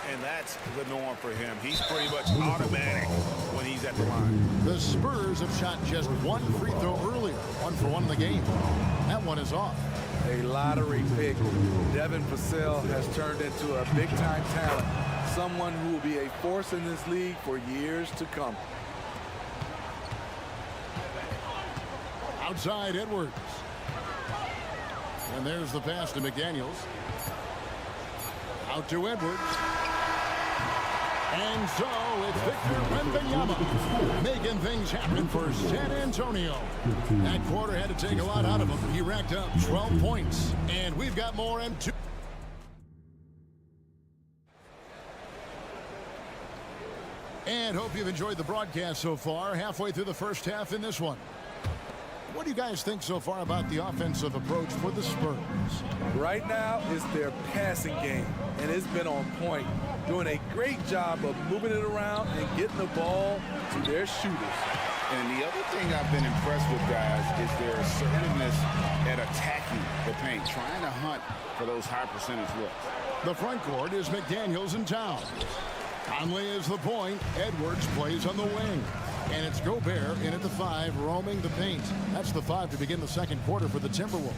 And that's the norm for him. He's pretty much automatic when he's at the line. The Spurs have shot just 1 free throw earlier. 1 for 1 in the game. That one is off. A lottery pick. Devin Vassell has turned into a big-time talent. Someone who will be a force in this league for years to come. Outside Edwards. And there's the pass to McDaniels. Out to Edwards. And so it's Victor Wembanyama making things happen for San Antonio. That quarter had to take a lot out of him. He racked up 12 points. And we've got more M2. And hope you've enjoyed the broadcast so far. Halfway through the first half in this one. What do you guys think so far about the offensive approach for the Spurs? Right now, it's their passing game, and it's been on point. Doing a great job of moving it around and getting the ball to their shooters. And the other thing I've been impressed with, guys, is their assertiveness at attacking the paint, trying to hunt for those high percentage looks. The front court is McDaniels and Towns. Conley is the point. Edwards plays on the wing. And it's Gobert in at the 5, roaming the paint. That's the 5 to begin the second quarter for the Timberwolves.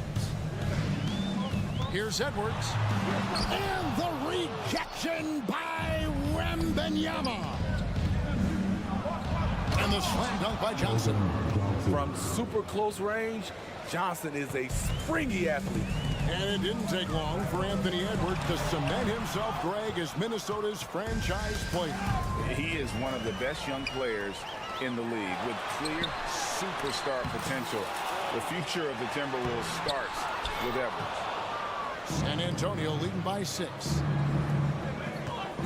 Here's Edwards. And the rejection by Wembanyama. And the slam dunk by Johnson. From super close range, Johnson is a springy athlete. And it didn't take long for Anthony Edwards to cement himself, Greg, as Minnesota's franchise player. He is one of the best young players in the league with clear superstar potential. The future of the Timberwolves starts with Edwards. San Antonio leading by 6.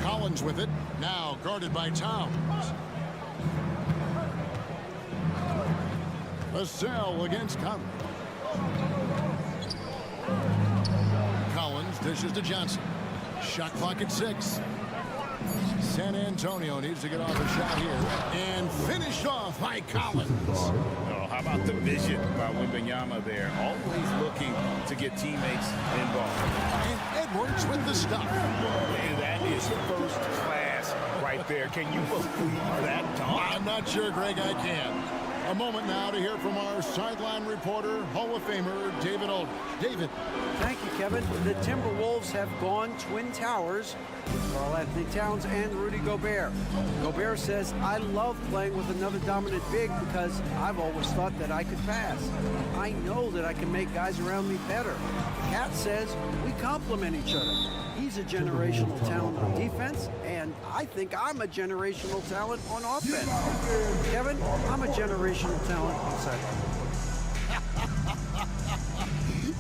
Collins with it, now guarded by Towns. Vassell against Conley. Collins dishes to Johnson. Shot clock at 6. San Antonio needs to get off a shot here. And finished off by Collins. Oh, how about the vision by Wembanyama there? Always looking to get teammates involved. And Edwards with the stop. And that is first class right there. Can you believe that dunk? I'm not sure, Greg, I can. A moment now to hear from our sideline reporter, Hall of Famer David Aldridge. David. Thank you, Kevin. The Timberwolves have gone Twin Towers with Karl-Anthony Towns and Rudy Gobert. Gobert says, I love playing with another dominant big because I've always thought that I could pass. I know that I can make guys around me better. Cat says, we complement each other. He's a generational talent on defense, and I think I'm a generational talent on offense. Kevin, I'm a generational talent on sideline.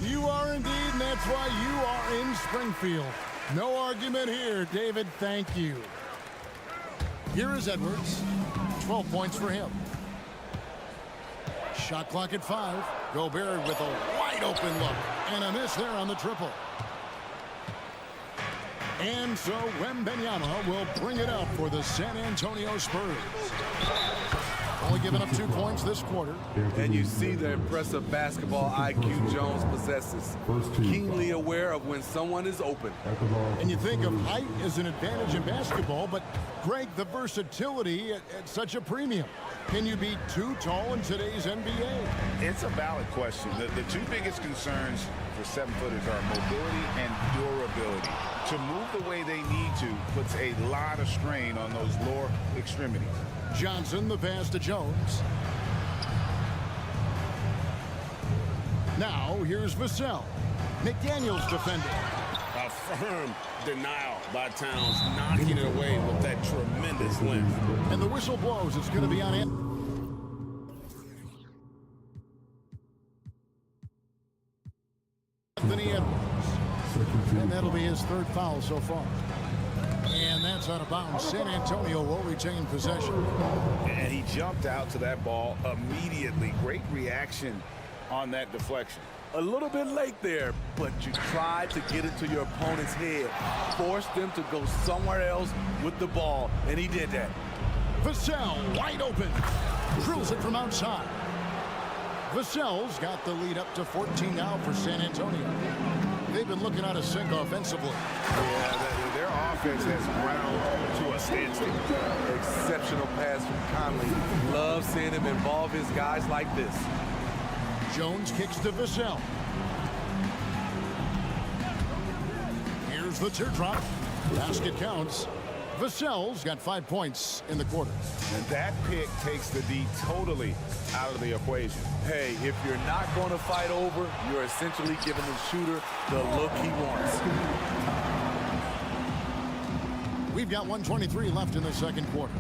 You are indeed, and that's why you are in Springfield. No argument here, David. Thank you. Here is Edwards. 12 points for him. Shot clock at 5. Gobert with a wide open look. And a miss there on the triple. And so Wembanyama will bring it up for the San Antonio Spurs. Only giving up 2 points this quarter. And you see the impressive basketball IQ Jones possesses. Keenly aware of when someone is open. And you think of height as an advantage in basketball, but Greg, the versatility at such a premium. Can you be too tall in today's NBA? It's a valid question. The two biggest concerns for 7-footers are mobility and durability. To move the way they need to puts a lot of strain on those lower extremities. Johnson, the pass to Jones. Now, here's Vassell. McDaniels defending. A firm denial by Towns, knocking it away with that tremendous length. And the whistle blows. It's going to be on it. Anthony Edwards. And that'll be his 3rd foul so far. And that's out of bounds. San Antonio will retain possession. And he jumped out to that ball immediately. Great reaction on that deflection. A little bit late there, but you tried to get it to your opponent's head. Forced them to go somewhere else with the ball, and he did that. Vassell wide open. Drills it from outside. Vassell's got the lead up to 14 now for San Antonio. They've been looking out of sync offensively. Yeah, their offense has ground to a standstill. Exceptional pass from Conley. Love seeing him involve his guys like this. Jones kicks to Vassell. Here's the teardrop. Basket counts. Vassell's got 5 points in the quarter. And that pick takes the D totally out of the equation. Hey, if you're not going to fight over, you're essentially giving the shooter the look he wants. We've got 1:23 left in the second quarter.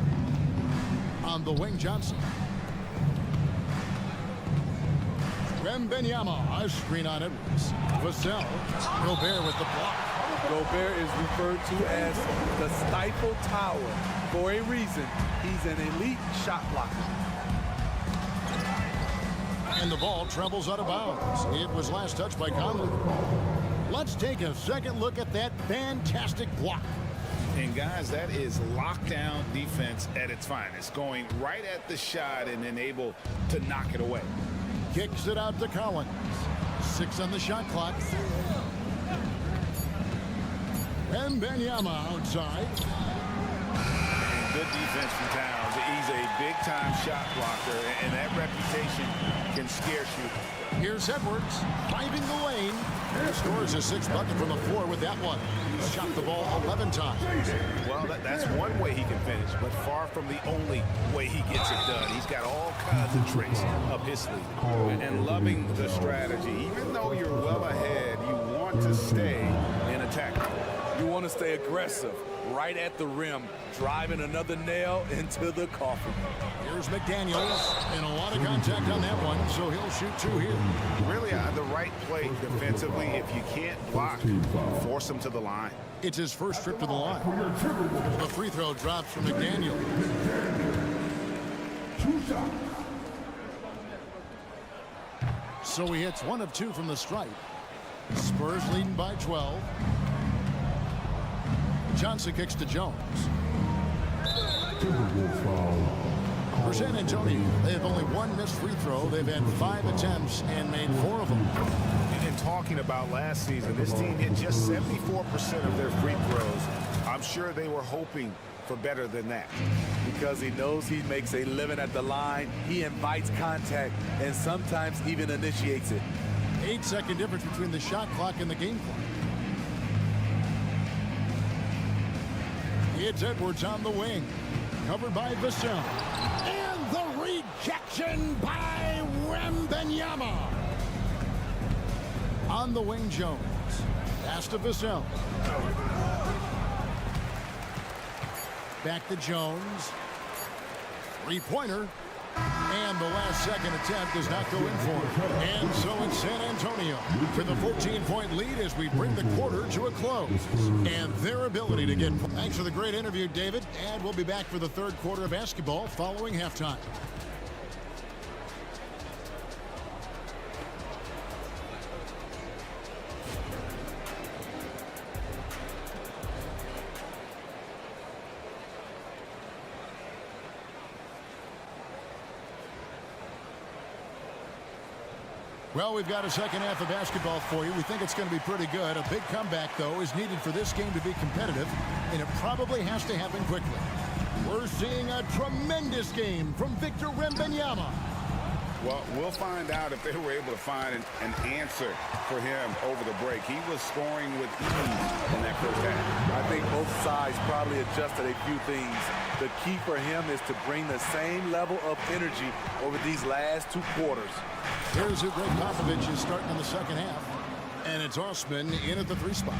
On the wing, Johnson. Wembanyama, a screen on Edwards. Vassell, Gobert with the block. Gobert is referred to as the Stifle Tower. For a reason, he's an elite shot blocker. And the ball travels out of bounds. It was last touched by Conley. Let's take a second look at that fantastic block. And guys, that is lockdown defense at its finest. Going right at the shot and then able to knock it away. Kicks it out to Collins. 6 on the shot clock. Wembanyama outside. Good defense from Towns. He's a big-time shot blocker, and that reputation can scare you. Here's Edwards, driving the lane. He scores a 6th bucket from the floor with that one. He's shot the ball 11 times. Well, that's one way he can finish, but far from the only way he gets it done. He's got all kinds of tricks up his sleeve. And loving the strategy. Even though you're well ahead, you want to stay in attack. You want to stay aggressive, right at the rim, driving another nail into the coffin. Here's McDaniels, and a lot of contact on that one, so he'll shoot 2 here. Really the right play defensively. If you can't block, force him to the line. It's his first trip to the line. The free throw drops from McDaniel. So he hits 1 of 2 from the stripe. Spurs leading by 12. Johnson kicks to Jones. For San Antonio, they have only 1 missed free throw. They've had 5 attempts and made 4 of them. And talking about last season, this team hit just 74% of their free throws. I'm sure they were hoping for better than that. Because he knows he makes a living at the line, he invites contact and sometimes even initiates it. 8-second difference between the shot clock and the game clock. It's Edwards on the wing, covered by Vassell. And the rejection by Wembanyama. On the wing, Jones. Pass to Vassell. Back to Jones. 3-pointer. And the last second attempt does not go in for him. And so it's San Antonio with a 14-point lead as we bring the quarter to a close. And their ability to get... Thanks for the great interview, David. And we'll be back for the third quarter of basketball following halftime. Well, we've got a second half of basketball for you. We think it's going to be pretty good. A big comeback, though, is needed for this game to be competitive, and it probably has to happen quickly. We're seeing a tremendous game from Victor Wembanyama. Well, we'll find out if they were able to find an answer for him over the break. He was scoring with ease in that first half. I think both sides probably adjusted a few things. The key for him is to bring the same level of energy over these last 2 quarters. Here's who Greg Popovich is starting in the second half. And it's Osman in at the 3 spot.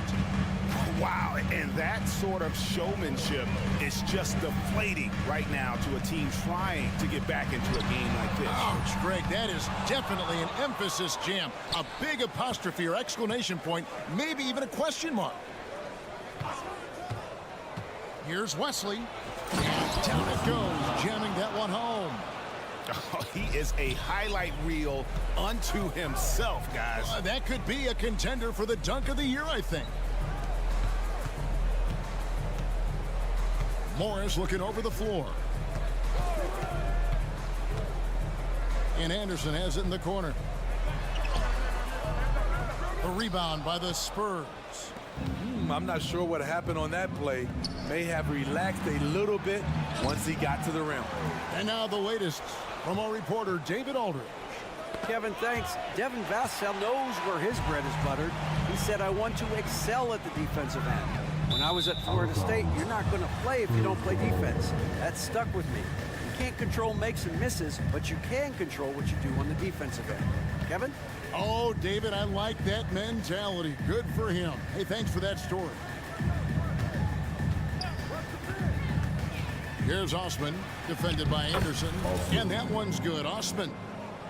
Wow, and that sort of showmanship is just deflating right now to a team trying to get back into a game like this. Ouch, Greg, that is definitely an emphasis jam. A big apostrophe or exclamation point, maybe even a question mark. Here's Wesley. And down it goes, jamming that one home. Oh, he is a highlight reel unto himself, guys. That could be a contender for the dunk of the year, I think. Morris looking over the floor. And Anderson has it in the corner. A rebound by the Spurs. I'm not sure what happened on that play. May have relaxed a little bit once he got to the rim. And now the latest from our reporter, David Aldridge. Kevin, thanks. Devin Vassell knows where his bread is buttered. He said, I want to excel at the defensive end. When I was at Florida State, you're not going to play if you don't play defense. That stuck with me. You can't control makes and misses, but you can control what you do on the defensive end. Kevin? Oh, David, I like that mentality. Good for him. Hey, thanks for that story. Here's Osman, defended by Anderson. And that one's good. Osman.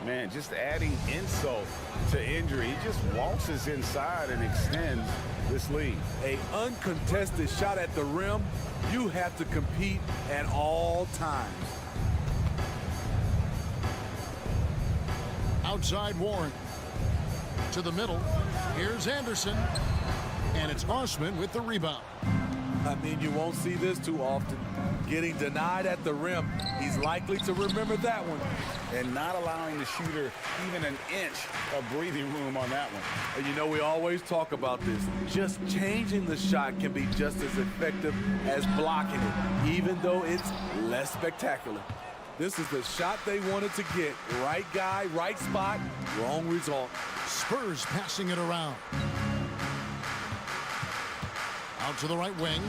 Man, just adding insult to injury. He just waltzes inside and extends this lead. An uncontested shot at the rim, you have to compete at all times. Outside Warren. To the middle. Here's Anderson. And it's Osman with the rebound. I mean, you won't see this too often. Getting denied at the rim, he's likely to remember that one. And not allowing the shooter even an inch of breathing room on that one. And you know, we always talk about this. Just changing the shot can be just as effective as blocking it, even though it's less spectacular. This is the shot they wanted to get. Right guy, right spot, wrong result. Spurs passing it around. Out to the right wing.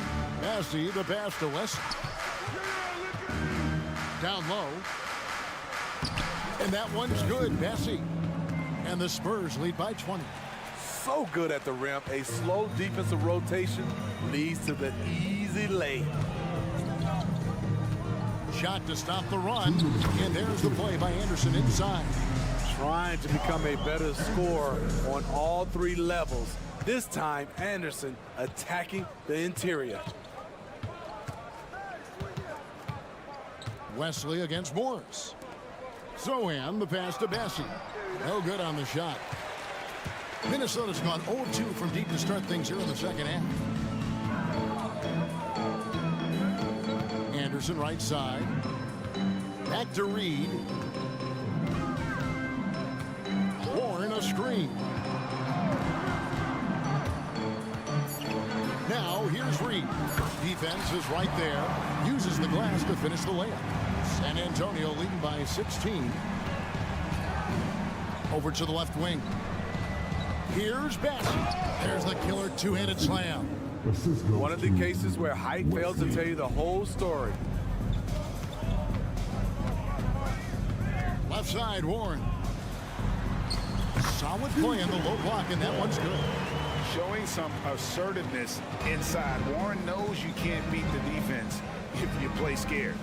Massey, the pass to West. Down low. And that one's good. Massey. And the Spurs lead by 20. So good at the rim. A slow defensive rotation leads to the easy lay. Shot to stop the run. And there's the play by Anderson inside. Trying to become a better scorer on all 3 levels. This time, Anderson attacking the interior. Wesley against Morris. Sohan, the pass to Bassey. No good on the shot. Minnesota's gone 0-2 from deep to start things here in the second half. Anderson right side. Back to Reed. Warren a screen. Now here's Reed. Defense is right there. Uses the glass to finish the layup. San Antonio leading by 16. Over to the left wing. Here's Bassey. There's the killer 2-handed slam. One of the cases where height fails to tell you the whole story. Left side, Warren. Solid play in the low block, and that one's good. Showing some assertiveness inside. Warren knows you can't beat the defense if you play scared.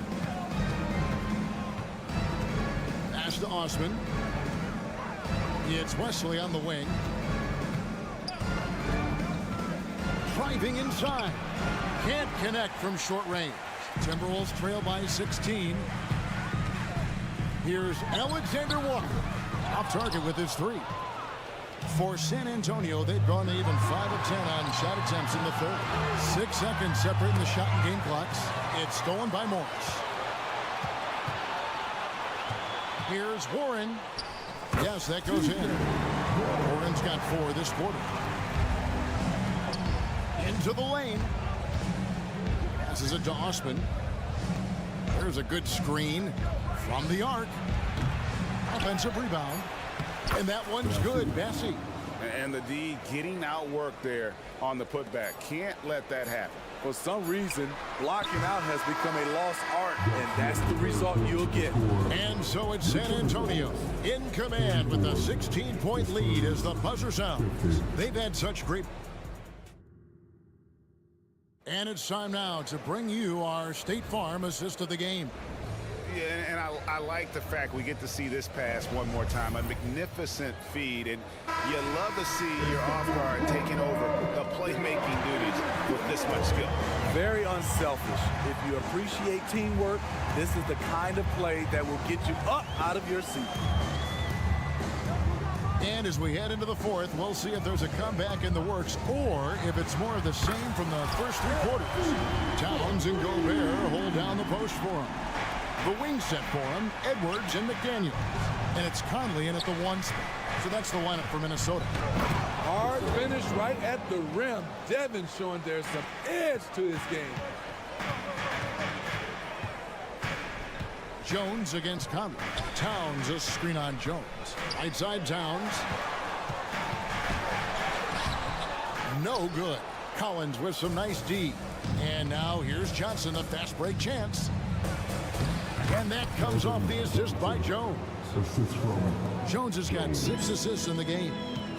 Pass to Osman. It's Wesley on the wing. Driving inside. Can't connect from short range. Timberwolves trail by 16. Here's Alexander Walker. Off target with his 3. For San Antonio, they've gone even 5 of 10 on shot attempts in the third. 6 seconds separating the shot and game clocks. It's stolen by Morris. Here's Warren. Yes, that goes in. Oren's got 4 this quarter. Into the lane. Passes it to Osman. There's a good screen from the arc. Offensive rebound. And that one's good. Bessie. And the D getting outworked there on the putback. Can't let that happen. For some reason, blocking out has become a lost art, and that's the result you'll get. And so it's San Antonio in command with a 16-point lead as the buzzer sounds. They've had such great... And it's time now to bring you our State Farm assist of the game. Yeah, and I like the fact we get to see this pass one more time. A magnificent feed, and you love to see your off-guard taking over the playmaking duties with this much skill. Very unselfish. If you appreciate teamwork, this is the kind of play that will get you up out of your seat. And as we head into the fourth, we'll see if there's a comeback in the works or if it's more of the same from the first 3 quarters. Towns and Gobert hold down the post for him. The wing set for him, Edwards and McDaniel. And it's Conley in at the 1 spot. So that's the lineup for Minnesota. Hard finish right at the rim. Devin showing there's some edge to his game. Jones against Conley. Towns a screen on Jones. Right side Towns. No good. Collins with some nice D. And now here's Johnson, a fast break chance. And that comes off the assist by Jones. Jones has got 6 assists in the game.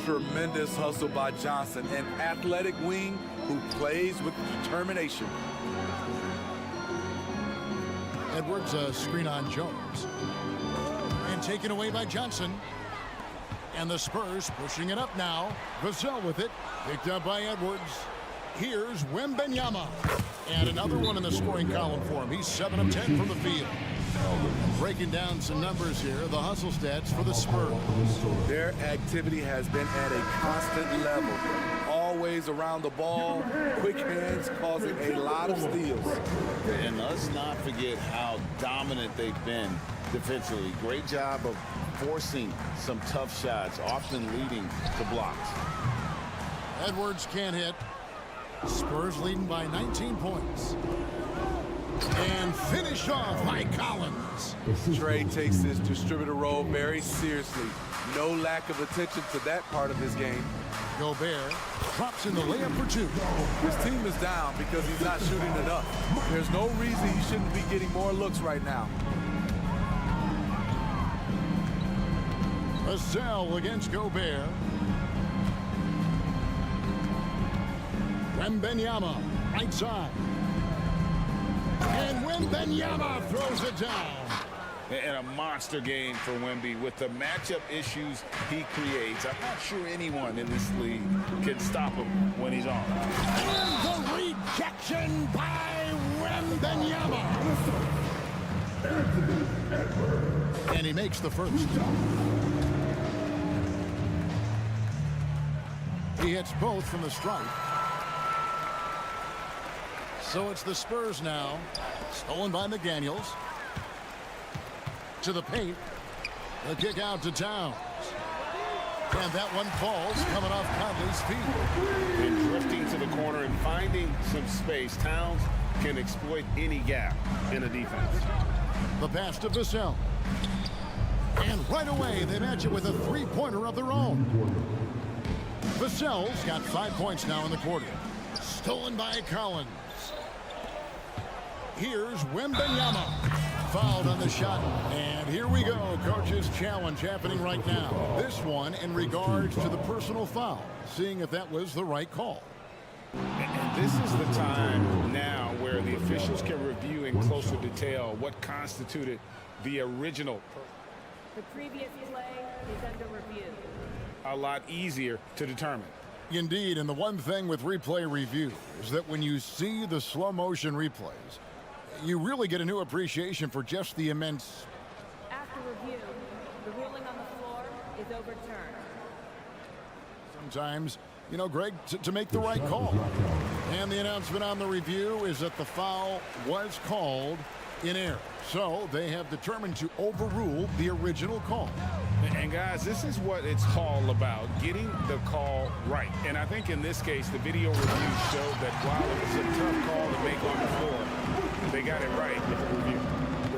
Tremendous hustle by Johnson, an athletic wing who plays with determination. Edwards a screen on Jones. And taken away by Johnson. And the Spurs pushing it up now. Vassell with it. Picked up by Edwards. Here's Wembanyama. And another one in the scoring column for him. He's 7 of 10 from the field. Breaking down some numbers here, the hustle stats for the Spurs. Their activity has been at a constant level. Always around the ball, quick hands causing a lot of steals. And let's not forget how dominant they've been defensively. Great job of forcing some tough shots, often leading to blocks. Edwards can't hit. Spurs leading by 19 points. And finished off by Collins. Trey takes his distributor role very seriously. No lack of attention to that part of his game. Gobert drops in the layup for 2. His team is down because he's not shooting enough. There's no reason he shouldn't be getting more looks right now. Vassell against Gobert. Wembanyama, right side. And Wembanyama throws it down. And a monster game for Wemby with the matchup issues he creates. I'm not sure anyone in this league can stop him when he's on. And the rejection by Wembanyama. And he makes the first. He hits both from the stripe. So it's the Spurs now. Stolen by McDaniels. To the paint. The kick out to Towns. And that one falls coming off Conley's feet. And drifting to the corner and finding some space. Towns can exploit any gap in a defense. The pass to Vassell. And right away they match it with a 3-pointer of their own. Vassell's got 5 points now in the quarter. Stolen by Collins. Here's Wembanyama. Fouled on the shot. And here we go. Coach's challenge happening right now. This one in regards to the personal foul. Seeing if that was the right call. And this is the time now where the officials can review in closer detail what constituted the original. The previous play is under review. A lot easier to determine. Indeed, and the one thing with replay review is that when you see the slow motion replays, you really get a new appreciation for just the immense. After review, the ruling on the floor is overturned. Sometimes, you know, Greg, to make the right call. And the announcement on the review is that the foul was called in air. So they have determined to overrule the original call. And guys, this is what it's all about, getting the call right. And I think in this case, the video review showed that while it was a tough call to make on the floor, they got it right with the review.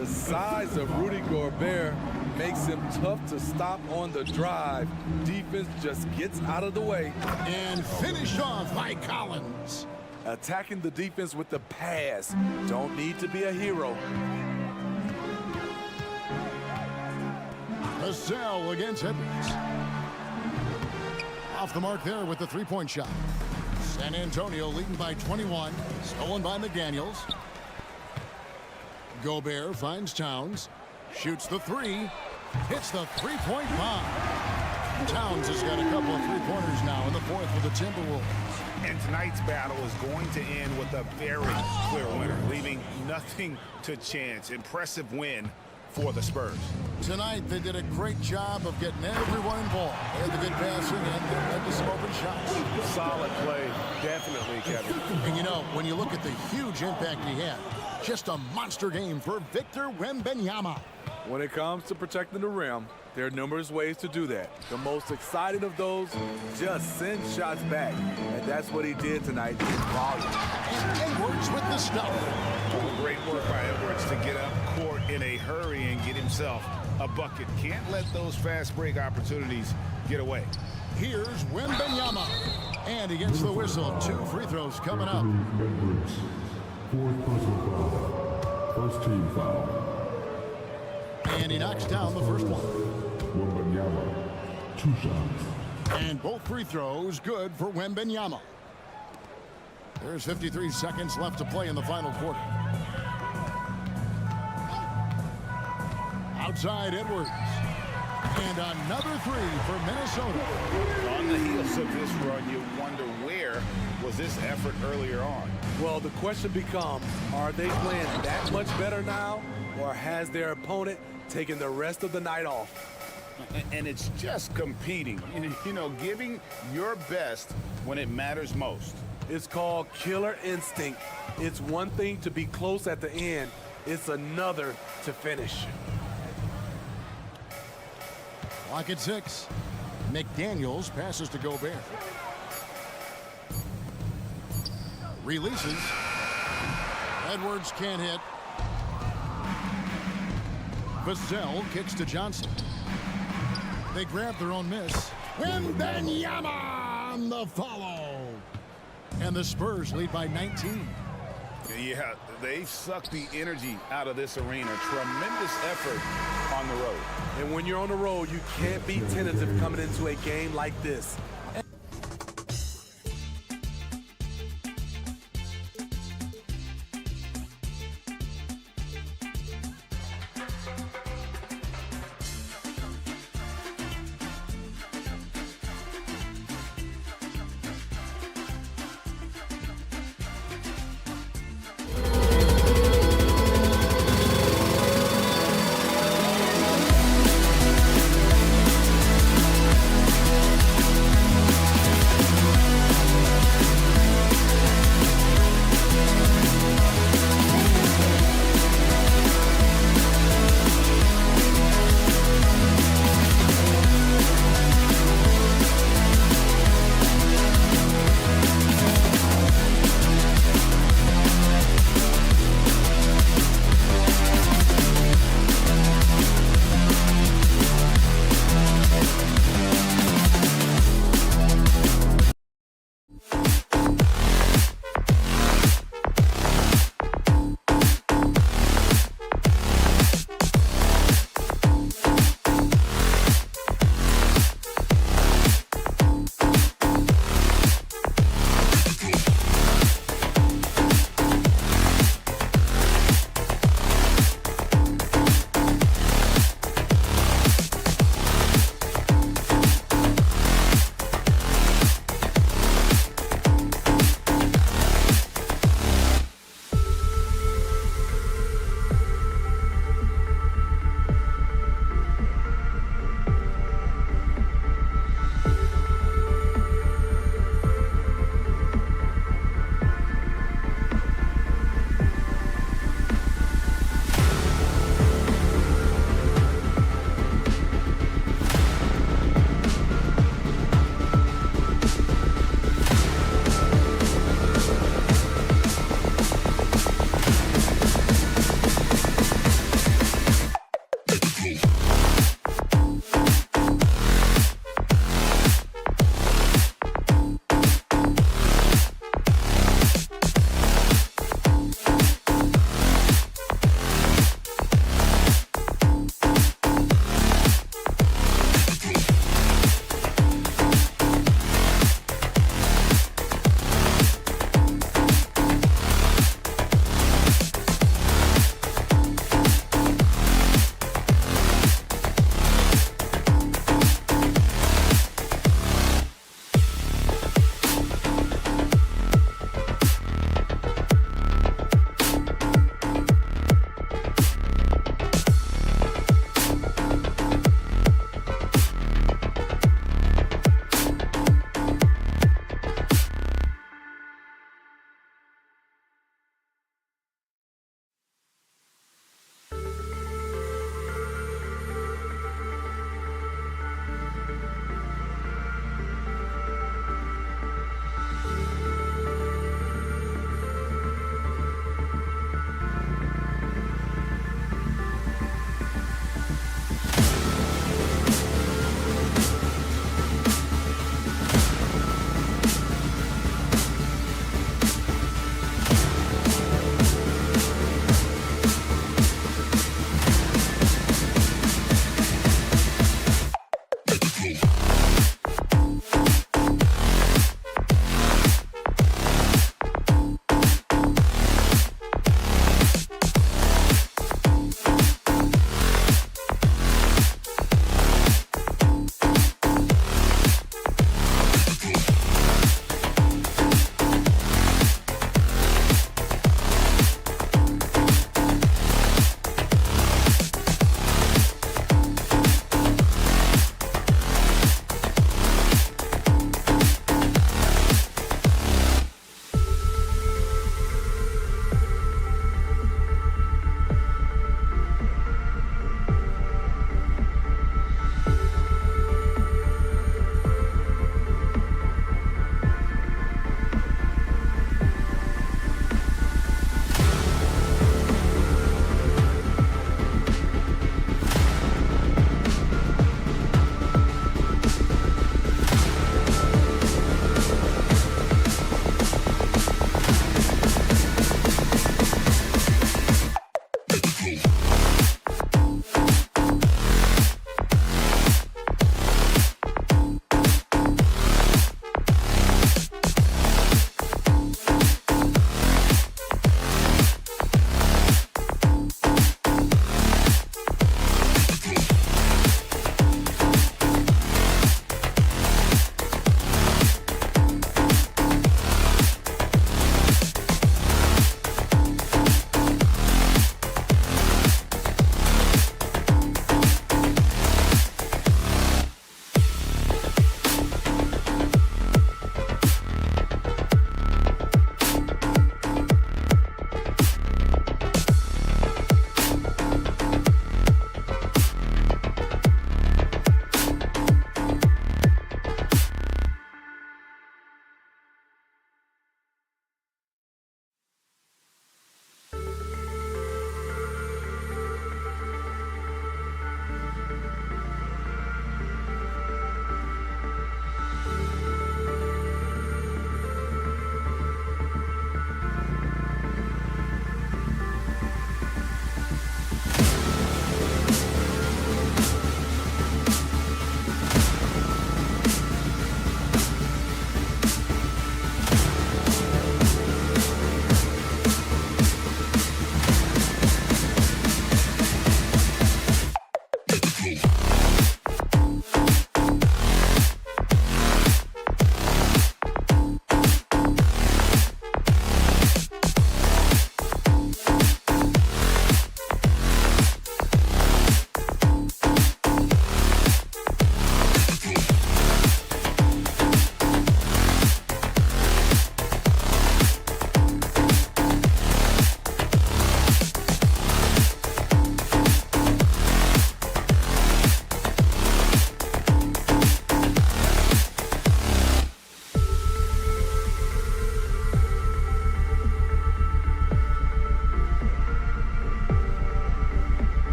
The size of Rudy Gobert makes him tough to stop on the drive. Defense just gets out of the way. And finished off by Collins. Attacking the defense with the pass. Don't need to be a hero. Vassell against Edwards. Off the mark there with the three-point shot. San Antonio leading by 21. Stolen by McDaniels. Gobert finds Towns. Shoots the three. Hits the three-point bomb. Towns has got a couple of three-pointers now in the fourth for the Timberwolves. And tonight's battle is going to end with a very clear winner, leaving nothing to chance. Impressive win for the Spurs. Tonight, they did a great job of getting everyone involved. They had the good passing and they led to some open shots. Solid play, definitely, Kevin. And you know, when you look at the huge impact he had, just a monster game for Victor Wembanyama. When it comes to protecting the rim, there are numerous ways to do that. The most exciting of those, just send shots back. And that's what he did tonight in volume. And Edwards with the stop. Great work by Edwards to get up court in a hurry and get himself a bucket. Can't let those fast break opportunities get away. Here's Wembanyama. And he gets the whistle. 2 free throws coming up. Edwards. 4th personal foul. First team foul. And he knocks down the first one. Wembanyama. 2 shots. And both free throws good for Wembanyama. There's 53 seconds left to play in the final quarter. Outside Edwards. And another 3 for Minnesota. On the heels of this run, you wonder where was this effort earlier on? Well, the question becomes, are they playing that much better now? Or has their opponent taken the rest of the night off? And it's just competing, you know, giving your best when it matters most. It's called killer instinct. It's one thing to be close at the end. It's another to finish. Clock at 6. McDaniels passes to Gobert. Releases. Edwards can't hit. Vassell kicks to Johnson. They grab their own miss. Wembanyama on the follow. And the Spurs lead by 19. Yeah, they've sucked the energy out of this arena. Tremendous effort on the road. And when you're on the road, you can't be tentative coming into a game like this.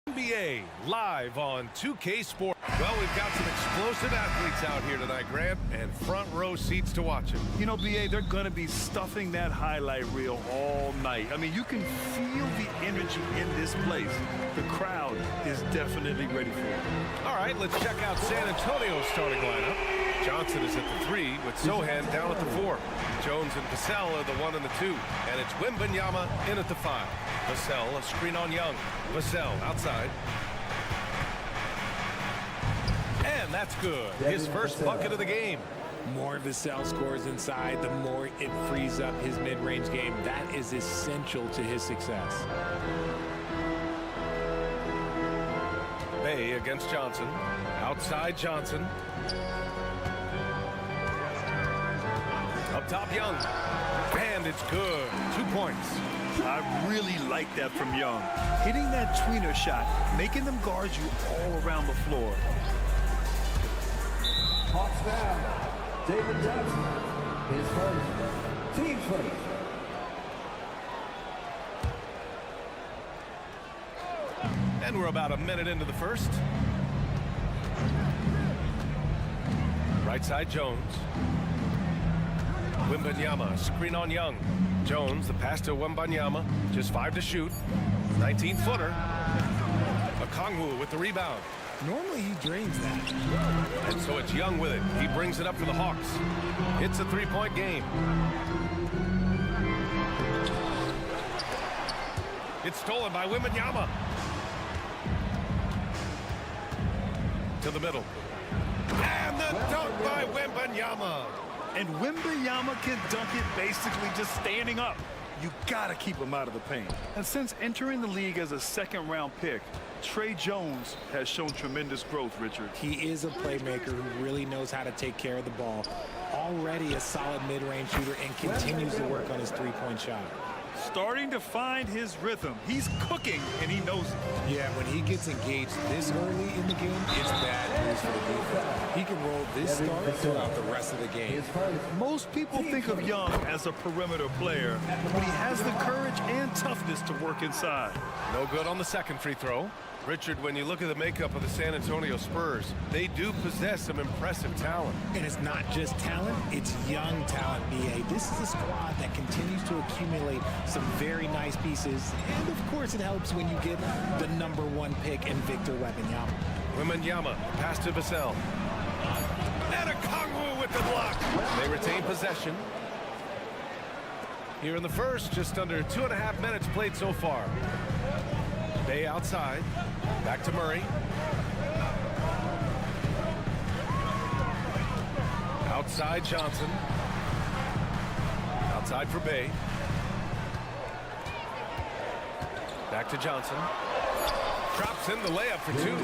NBA live on 2K Sports. Well, we've got some explosive athletes out here tonight, Grant, and front row seats to watch them. You know, BA, they're going to be stuffing that highlight reel all night. I mean, you can feel the energy in this place. The crowd is definitely ready for it. All right, let's check out San Antonio's starting lineup. Johnson is at the 3 with Sohan down at the 4. Jones and Vassell are the 1 and the 2. And it's Wembanyama in at the 5. Vassell, a screen on Young. Vassell outside. And that's good. His first bucket of the game. More Vassell scores inside, the more it frees up his mid-range game. That is essential to his success. Bay against Johnson. Outside Johnson. Up top Young. And it's good. 2 points. I really like that from Young. Hitting that tweener shot, making them guard you all around the floor. Hawks down. David Johnson. His first. Team first. And we're about a minute into the first. Right side Jones. Wembanyama, screen on Young. Jones, the pass to Wembanyama. Just 5 to shoot. 19-footer. Okongwu with the rebound. Normally he drains that. And so it's Young with it. He brings it up for the Hawks. It's a 3-point game. It's stolen by Wembanyama. To the middle. And the dunk by Wembanyama. And Wembanyama can dunk it basically just standing up. You gotta keep him out of the paint. And since entering the league as a second-round pick, Trey Jones has shown tremendous growth, Richard. He is a playmaker who really knows how to take care of the ball. Already a solid mid-range shooter and continues to work on his three-point shot. Starting to find his rhythm. He's cooking, and he knows it. Yeah, when he gets engaged this early in the game, it's bad news for the defense. He can roll this start throughout the rest of the game. Most people think of Young as a perimeter player, but he has the courage and toughness to work inside. No good on the second free throw. Richard, when you look at the makeup of the San Antonio Spurs, they do possess some impressive talent. And it's not just talent, it's young talent, BA. This is a squad that continues to accumulate some very nice pieces. And, of course, it helps when you get the #1 pick in Victor Wembanyama. Wembanyama, pass to Vassell. And Okongwu with the block. They retain possession. Here in the first, just under 2.5 minutes played so far. Bay outside. Back to Murray. Outside Johnson. Outside for Bay. Back to Johnson. Drops in the layup for 2.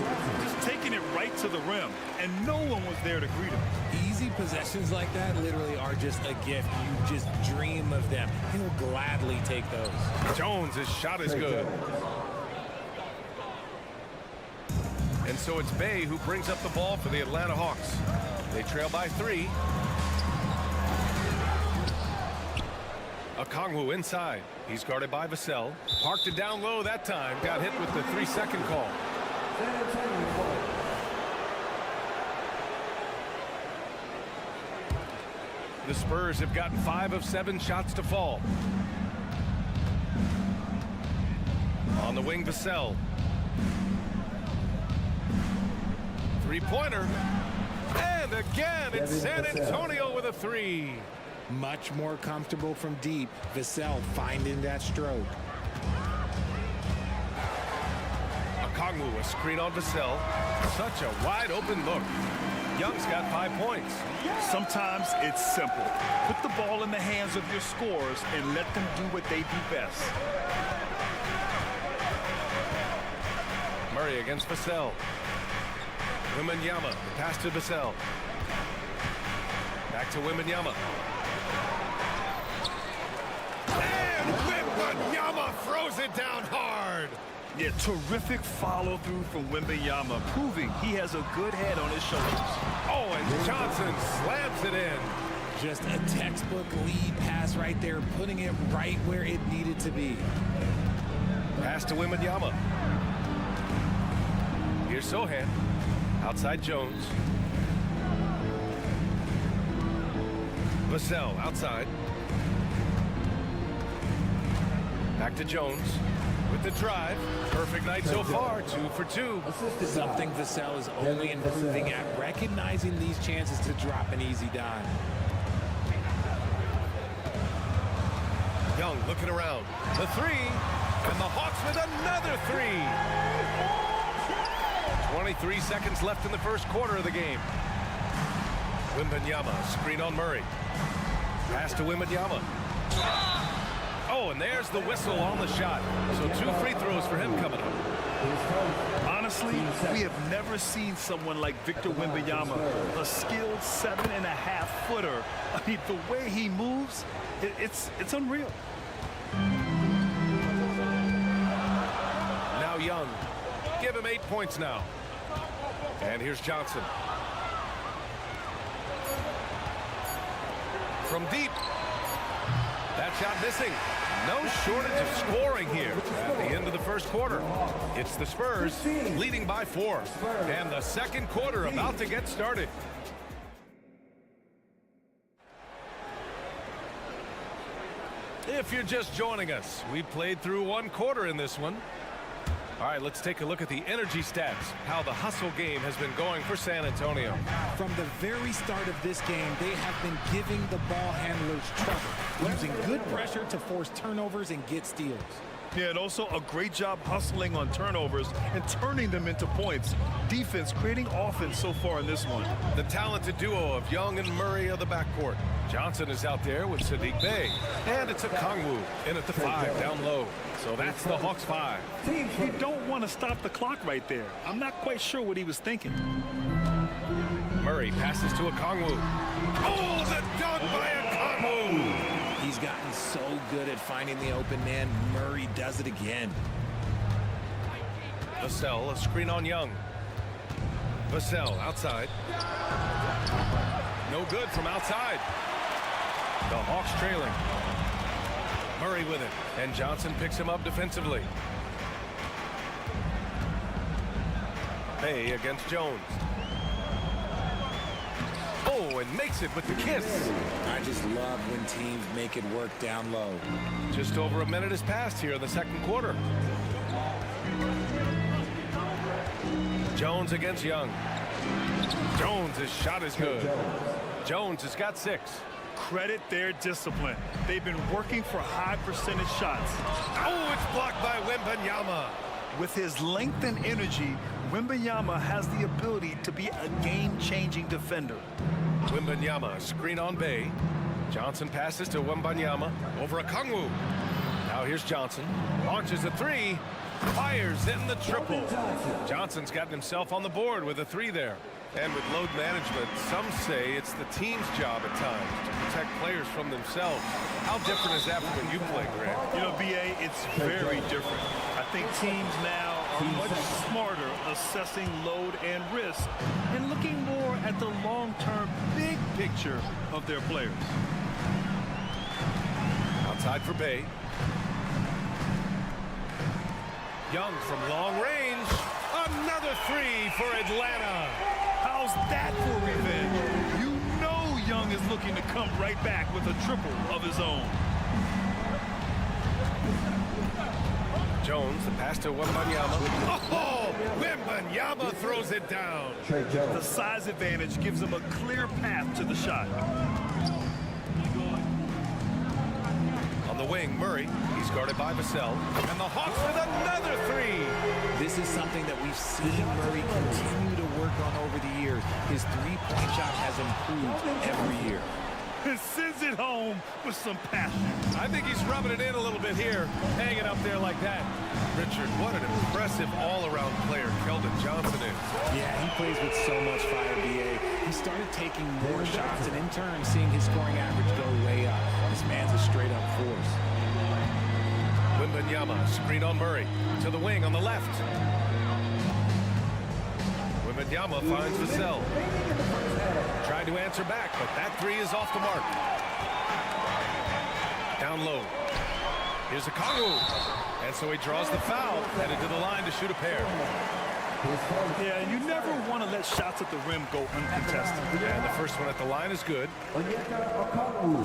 Just taking it right to the rim, and no one was there to greet him. Easy possessions like that literally are just a gift. You just dream of them. He'll gladly take those. Jones, his shot is good. And so it's Bay who brings up the ball for the Atlanta Hawks. They trail by 3. Okongwu inside. He's guarded by Vassell. Parked it down low that time. Got hit with the 3-second call. The Spurs have gotten 5 of 7 shots to fall. On the wing, Vassell. Three-pointer. And again, it's San Antonio with a 3. Much more comfortable from deep. Vassell finding that stroke. Okongwu, a screen on Vassell. Such a wide open look. Young's got 5 points. Sometimes it's simple. Put the ball in the hands of your scorers and let them do what they do best. Murray against Vassell. Wembanyama, the pass to Vassell. Back to Wembanyama. And Wembanyama throws it down hard. Yeah, terrific follow-through from Wembanyama, proving he has a good head on his shoulders. Oh, and Johnson slams it in. Just a textbook lead pass right there, putting it right where it needed to be. Pass to Wembanyama. Here's Sohan. Outside Jones. Vassell outside. Back to Jones with the drive. Perfect night so far, 2 for 2. Something Vassell is only improving at, recognizing these chances to drop an easy dime. Young looking around. The three. And the Hawks with another three. 23 seconds left in the first quarter of the game. Wembanyama, screen on Murray. Pass to Wembanyama. Oh, and there's the whistle on the shot. So 2 free throws for him coming up. Honestly, we have never seen someone like Victor Wembanyama, a skilled 7.5-footer. I mean, the way he moves, it's unreal. Now Young. Give him 8 points now. And here's Johnson. From deep. That shot missing. No shortage of scoring here at the end of the first quarter. It's the Spurs leading by 4. And the second quarter about to get started. If you're just joining us, we played through 1 quarter in this one. All right, let's take a look at the energy stats, how the hustle game has been going for San Antonio. From the very start of this game, they have been giving the ball handlers trouble, using good pressure to force turnovers and get steals. Yeah, and also a great job hustling on turnovers and turning them into points. Defense creating offense so far in this one. The talented duo of Young and Murray of the backcourt. Johnson is out there with Sadiq Bey. And it's a Kongwu in at the 5 down low. So that's the Hawks 5. You don't want to stop the clock right there. I'm not quite sure what he was thinking. Murray passes to a Kongwu. Oh, the dunk by a Kongwu! He's gotten so good at finding the open man. Murray does it again. Vassell, a screen on Young. Vassell outside. No good from outside. The Hawks trailing. Murray with it, and Johnson picks him up defensively. Bey against Jones. Oh, and makes it with the kiss. I just love when teams make it work down low. Just over a minute has passed here in the second quarter. Jones against Young. Jones' shot is good. Jones has got 6. Credit their discipline. They've been working for high percentage shots. Oh, it's blocked by Wembanyama. With his length and energy, Wembanyama has the ability to be a game-changing defender. Wembanyama, screen on Bey. Johnson passes to Wembanyama over a Kongwu. Now here's Johnson. Launches a 3. Fires in the triple. Johnson's gotten himself on the board with a 3 there. And with load management, some say it's the team's job at times to protect players from themselves. How different is that from when you play, Grant? You know, B.A., it's very different. I think teams now are much smarter assessing load and risk and looking more at the long-term big picture of their players. Outside for Bey. Young from long range. Another 3 for Atlanta. How's that for revenge? You know Young is looking to come right back with a triple of his own. Jones, the pass to Wembanyama. Oh, Wembanyama throws it down. The size advantage gives him a clear path to the shot. On the wing, Murray. He's guarded by Vassell. And the Hawks with another 3. This is something that we've seen Murray continue to work on over the years. His three-point shot has improved every year. And sends it home with some passion. I think he's rubbing it in a little bit here, hanging up there like that. Richard, what an impressive all-around player Keldon Johnson is. Yeah, he plays with so much fire, B.A. He started taking more shots, and in turn, seeing his scoring average go way up. This man's a straight-up force. Wembanyama, screen on Murray. To the wing on the left. Wembanyama finds Vassell. Tried to answer back, but that three is off the mark. Down low. Here's a Kongu. And so he draws the foul, headed to the line to shoot a pair. Yeah, and you never want to let shots at the rim go uncontested. And the first one at the line is good.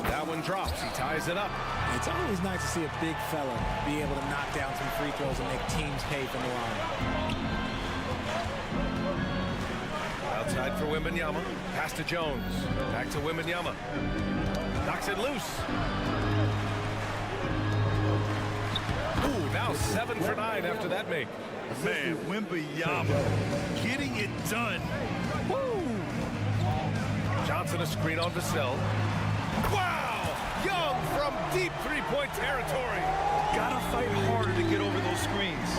That one drops. He ties it up. It's always nice to see a big fella be able to knock down some free throws and make teams pay from the line. Outside for Wembanyama. Pass to Jones. Back to Wembanyama. Knocks it loose. Ooh, now 7 for 9 after that make. Man, Wembanyama getting it done. Woo! Johnson a screen on Vassell. Wow! Young from deep three-point territory. Gotta fight harder to get over those screens.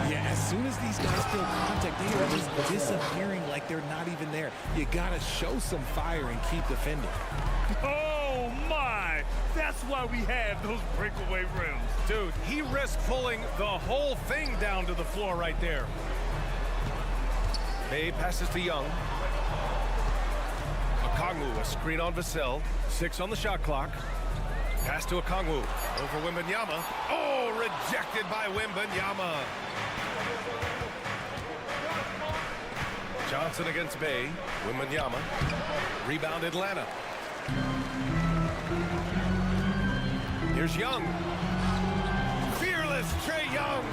Yeah, as soon as these guys feel contact, they are just disappearing like they're not even there. You gotta show some fire and keep defending. Oh my! That's why we have those breakaway rims. Dude, he risked pulling the whole thing down to the floor right there. Bay passes to Young. Okongwu, a screen on Vassell. 6 on the shot clock. Pass to Okongwu. Over Wembanyama. Oh, rejected by Wembanyama. Johnson against Bay. Wembanyama. Rebound Atlanta. Here's Young. Fearless Trae Young.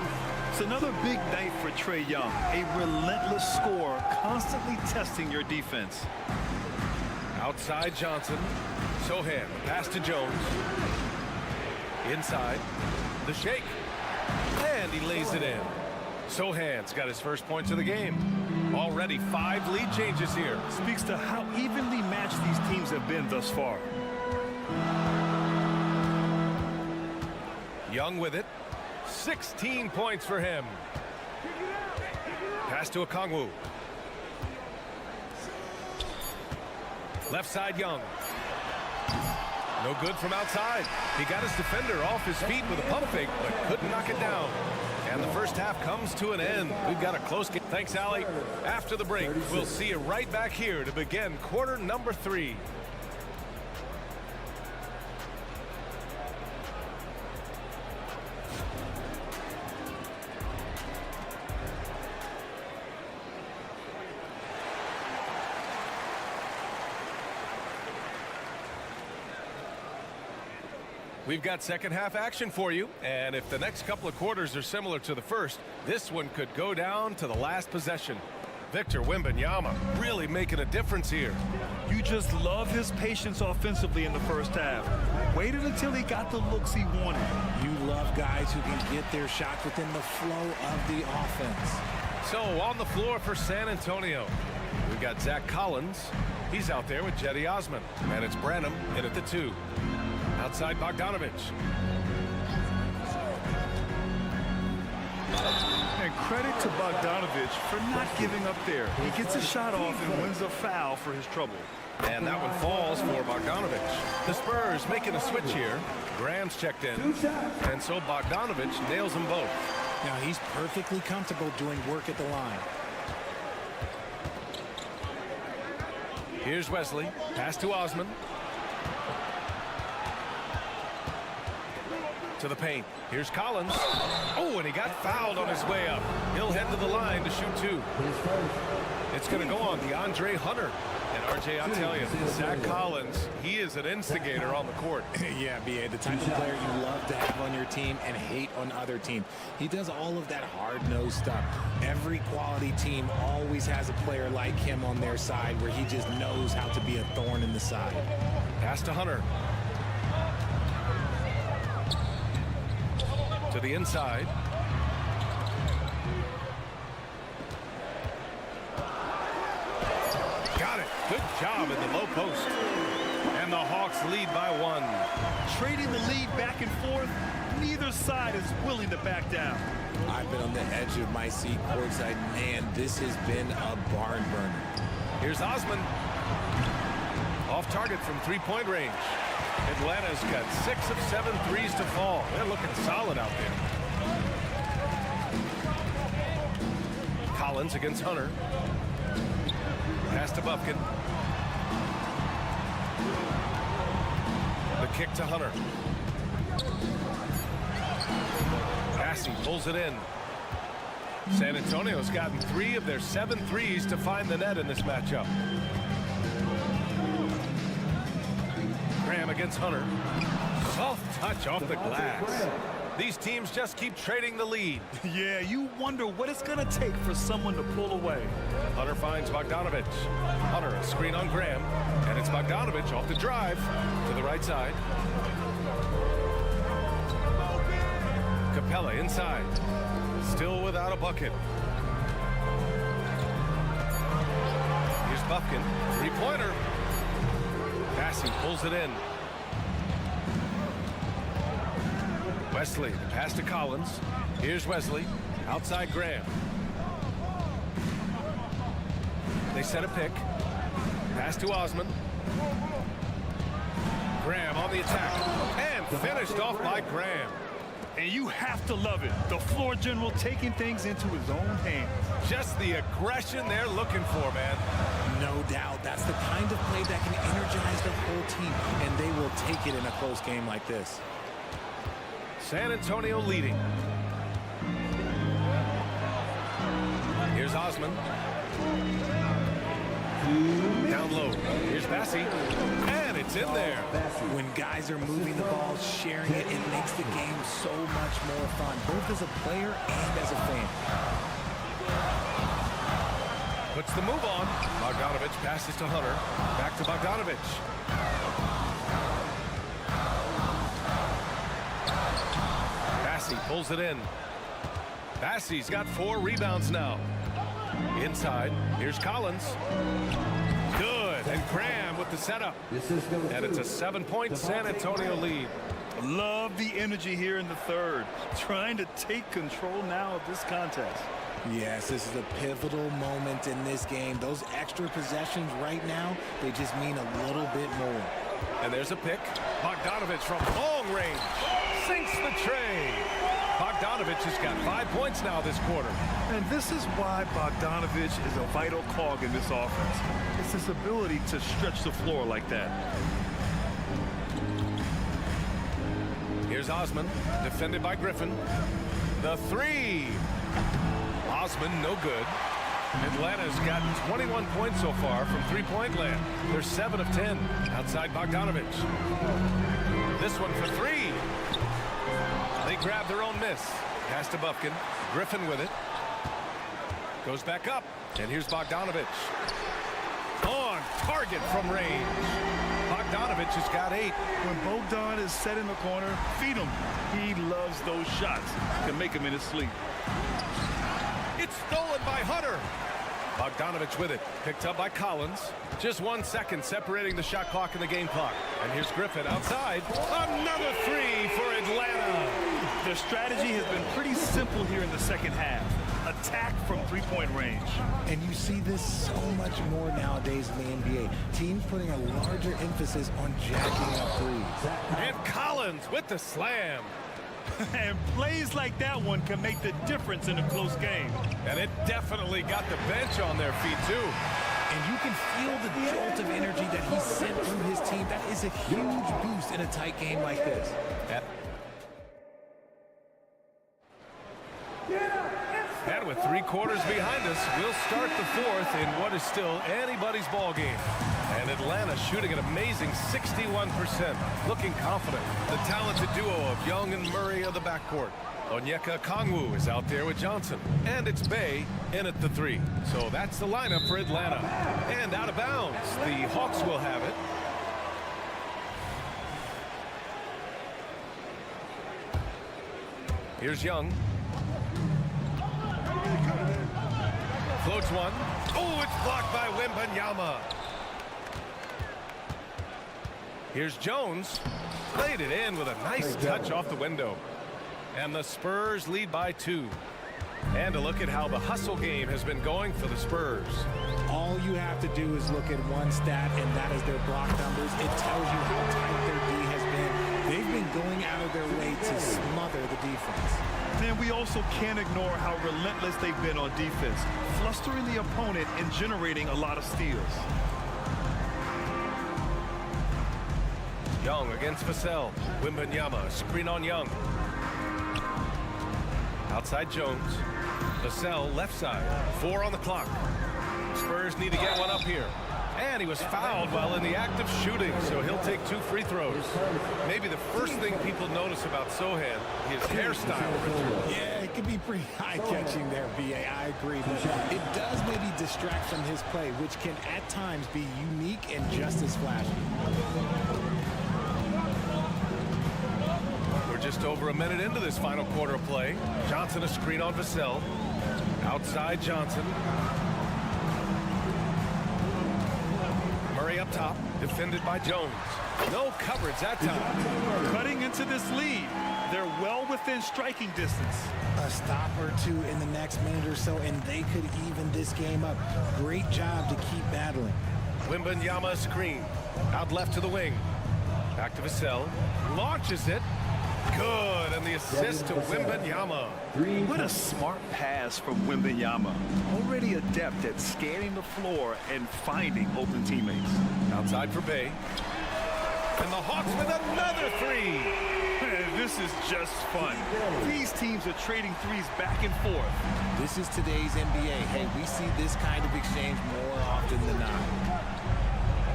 It's another big night for Trae Young. A relentless scorer, constantly testing your defense. Outside Johnson. Sohan, pass to Jones. Inside. The shake. And he lays it in. Sohan's got his first points of the game. Already 5 lead changes here. Speaks to how evenly matched these teams have been thus far. Young with it. 16 points for him. Pass to Okongwu. Left side Young. No good from outside. He got his defender off his feet with a pump fake, but couldn't knock it down. And the first half comes to an end. We've got a close game. Thanks, Allie. After the break, we'll see you right back here to begin quarter number 3. We've got second half action for you, and if the next couple of quarters are similar to the first, this one could go down to the last possession. Victor Wembanyama really making a difference here. You just love his patience offensively in the first half. Waited until he got the looks he wanted. You love guys who can get their shots within the flow of the offense. So on the floor for San Antonio, we've got Zach Collins. He's out there with Cedi Osman, and it's Branham in at the 2. Outside Bogdanovich. And credit to Bogdanovich for not giving up there. He gets a shot off and wins a foul for his trouble. And that one falls for Bogdanovich. The Spurs making a switch here. Graham's checked in. And so Bogdanovich nails them both. Now he's perfectly comfortable doing work at the line. Here's Wesley. Pass to Osman. To the paint. Here's Collins. Oh, and he got fouled on his way up. He'll head to the line to shoot 2. It's going to go on DeAndre Hunter. And RJ, I'll tell you, Zach Collins, he is an instigator on the court. Yeah, B.A., the type of player you love to have on your team and hate on other teams. He does all of that hard-nosed stuff. Every quality team always has a player like him on their side where he just knows how to be a thorn in the side. Pass to Hunter. To the inside. Got it. Good job in the low post. And the Hawks lead by 1. Trading the lead back and forth, neither side is willing to back down. I've been on the edge of my seat courtside. Man, this has been a barn burner. Here's Osman. Off target from 3-point range. Atlanta's got 6 of 7 threes to fall. They're looking solid out there. Collins against Hunter. Pass to Bufkin. kick to Hunter. Passing pulls it in. San Antonio's gotten 3 of their 7 threes to find the net in this matchup. Graham against Hunter. Soft touch off the glass. These teams just keep trading the lead. Yeah, you wonder what it's going to take for someone to pull away. Hunter finds Bogdanovic. Hunter, a screen on Graham. And it's Bogdanovic off the drive to the right side. Capella inside. Still without a bucket. Here's Buffkin. Three-pointer. Passing pulls it in. Wesley, the pass to Collins. Here's Wesley. Outside Graham. They set a pick. Pass to Osman. Graham on the attack. And finished off by Graham. And you have to love it. The floor general taking things into his own hands. Just the aggression they're looking for, man. No doubt. That's the kind of play that can energize the whole team, and they will take it in a close game like this. San Antonio leading. Here's Osman. Down low. Here's Bassey. And it's in there. When guys are moving the ball, sharing it, it makes the game so much more fun, both as a player and as a fan. Puts the move on. Bogdanovic passes to Hunter. Back to Bogdanovic. Bassey pulls it in. Bassey's got 4 rebounds now. Inside, here's Collins. Good, and Graham with the setup. And it's a 7-point San Antonio lead. Love the energy here in the third. Trying to take control now of this contest. Yes, this is a pivotal moment in this game. Those extra possessions right now, they just mean a little bit more. And there's a pick. Bogdanovic from long range. Sinks the tray. Bogdanovic has got 5 points now this quarter. And this is why Bogdanovic is a vital cog in this offense. It's his ability to stretch the floor like that. Here's Osman, defended by Griffin. The 3. Osman, no good. Atlanta's gotten 21 points so far from three-point land. They're 7 of 10 outside Bogdanovic. This one for 3. They grab their own miss. Pass to Buffkin. Griffin with it. Goes back up. And here's Bogdanovic. On target from range. Bogdanovic has got 8. When Bogdan is set in the corner, feed him. He loves those shots. Can make him in his sleep. It's stolen by Hunter. Bogdanovic with it. Picked up by Collins. Just 1 second separating the shot clock and the game clock. And here's Griffin outside. Another 3 for Atlanta. Their strategy has been pretty simple here in the second half. Attack from three-point range. And you see this so much more nowadays in the NBA. Teams putting a larger emphasis on jacking up threes. And Collins with the slam. And plays like that one can make the difference in a close game. And it definitely got the bench on their feet, too. And you can feel the jolt of energy that he sent through his team. That is a huge boost in a tight game like this. And with 3 quarters behind us, we'll start the 4th in what is still anybody's ball game. And Atlanta shooting an amazing 61%, looking confident. The talented duo of Young and Murray of the backcourt. Onyeka Okongwu is out there with Johnson. And it's Bey in at the 3. So that's the lineup for Atlanta. And out of bounds, the Hawks will have it. Here's Young. Floats one. Oh, it's blocked by Wembanyama. Here's Jones. Played it in with a nice touch off the window. And the Spurs lead by 2. And a look at how the hustle game has been going for the Spurs. All you have to do is look at one stat, and that is their block numbers. It tells you how tight their D has been. They've been going out of their way to smother the defense. And we also can't ignore how relentless they've been on defense, flustering the opponent and generating a lot of steals. Young against Vassell. Wembanyama, screen on Young. Outside Jones. Vassell left side. 4 on the clock. Spurs need to get one up here. And he was fouled while in the act of shooting, so he'll take 2 free throws. Maybe the first thing people notice about Sohan, his hairstyle. Yeah, it could be pretty eye-catching there, VA. I agree, but it does maybe distract from his play, which can at times be unique and just as flashy. We're just over a minute into this final quarter of play. Johnson a screen on Vassell. Outside Johnson. Murray up top, defended by Jones. No coverage that time. Cutting into this lead. They're well within striking distance. A stop or two in the next minute or so, and they could even this game up. Great job to keep battling. Wembanyama screen. Out left to the wing. Back to Vassell. Launches it. Good, and the assist to Wembanyama. What a smart pass from Wembanyama. Already adept at scanning the floor and finding open teammates. Outside for Bay. And the Hawks with another 3. This is just fun. These teams are trading threes back and forth. This is today's NBA. Hey, we see this kind of exchange more often than not.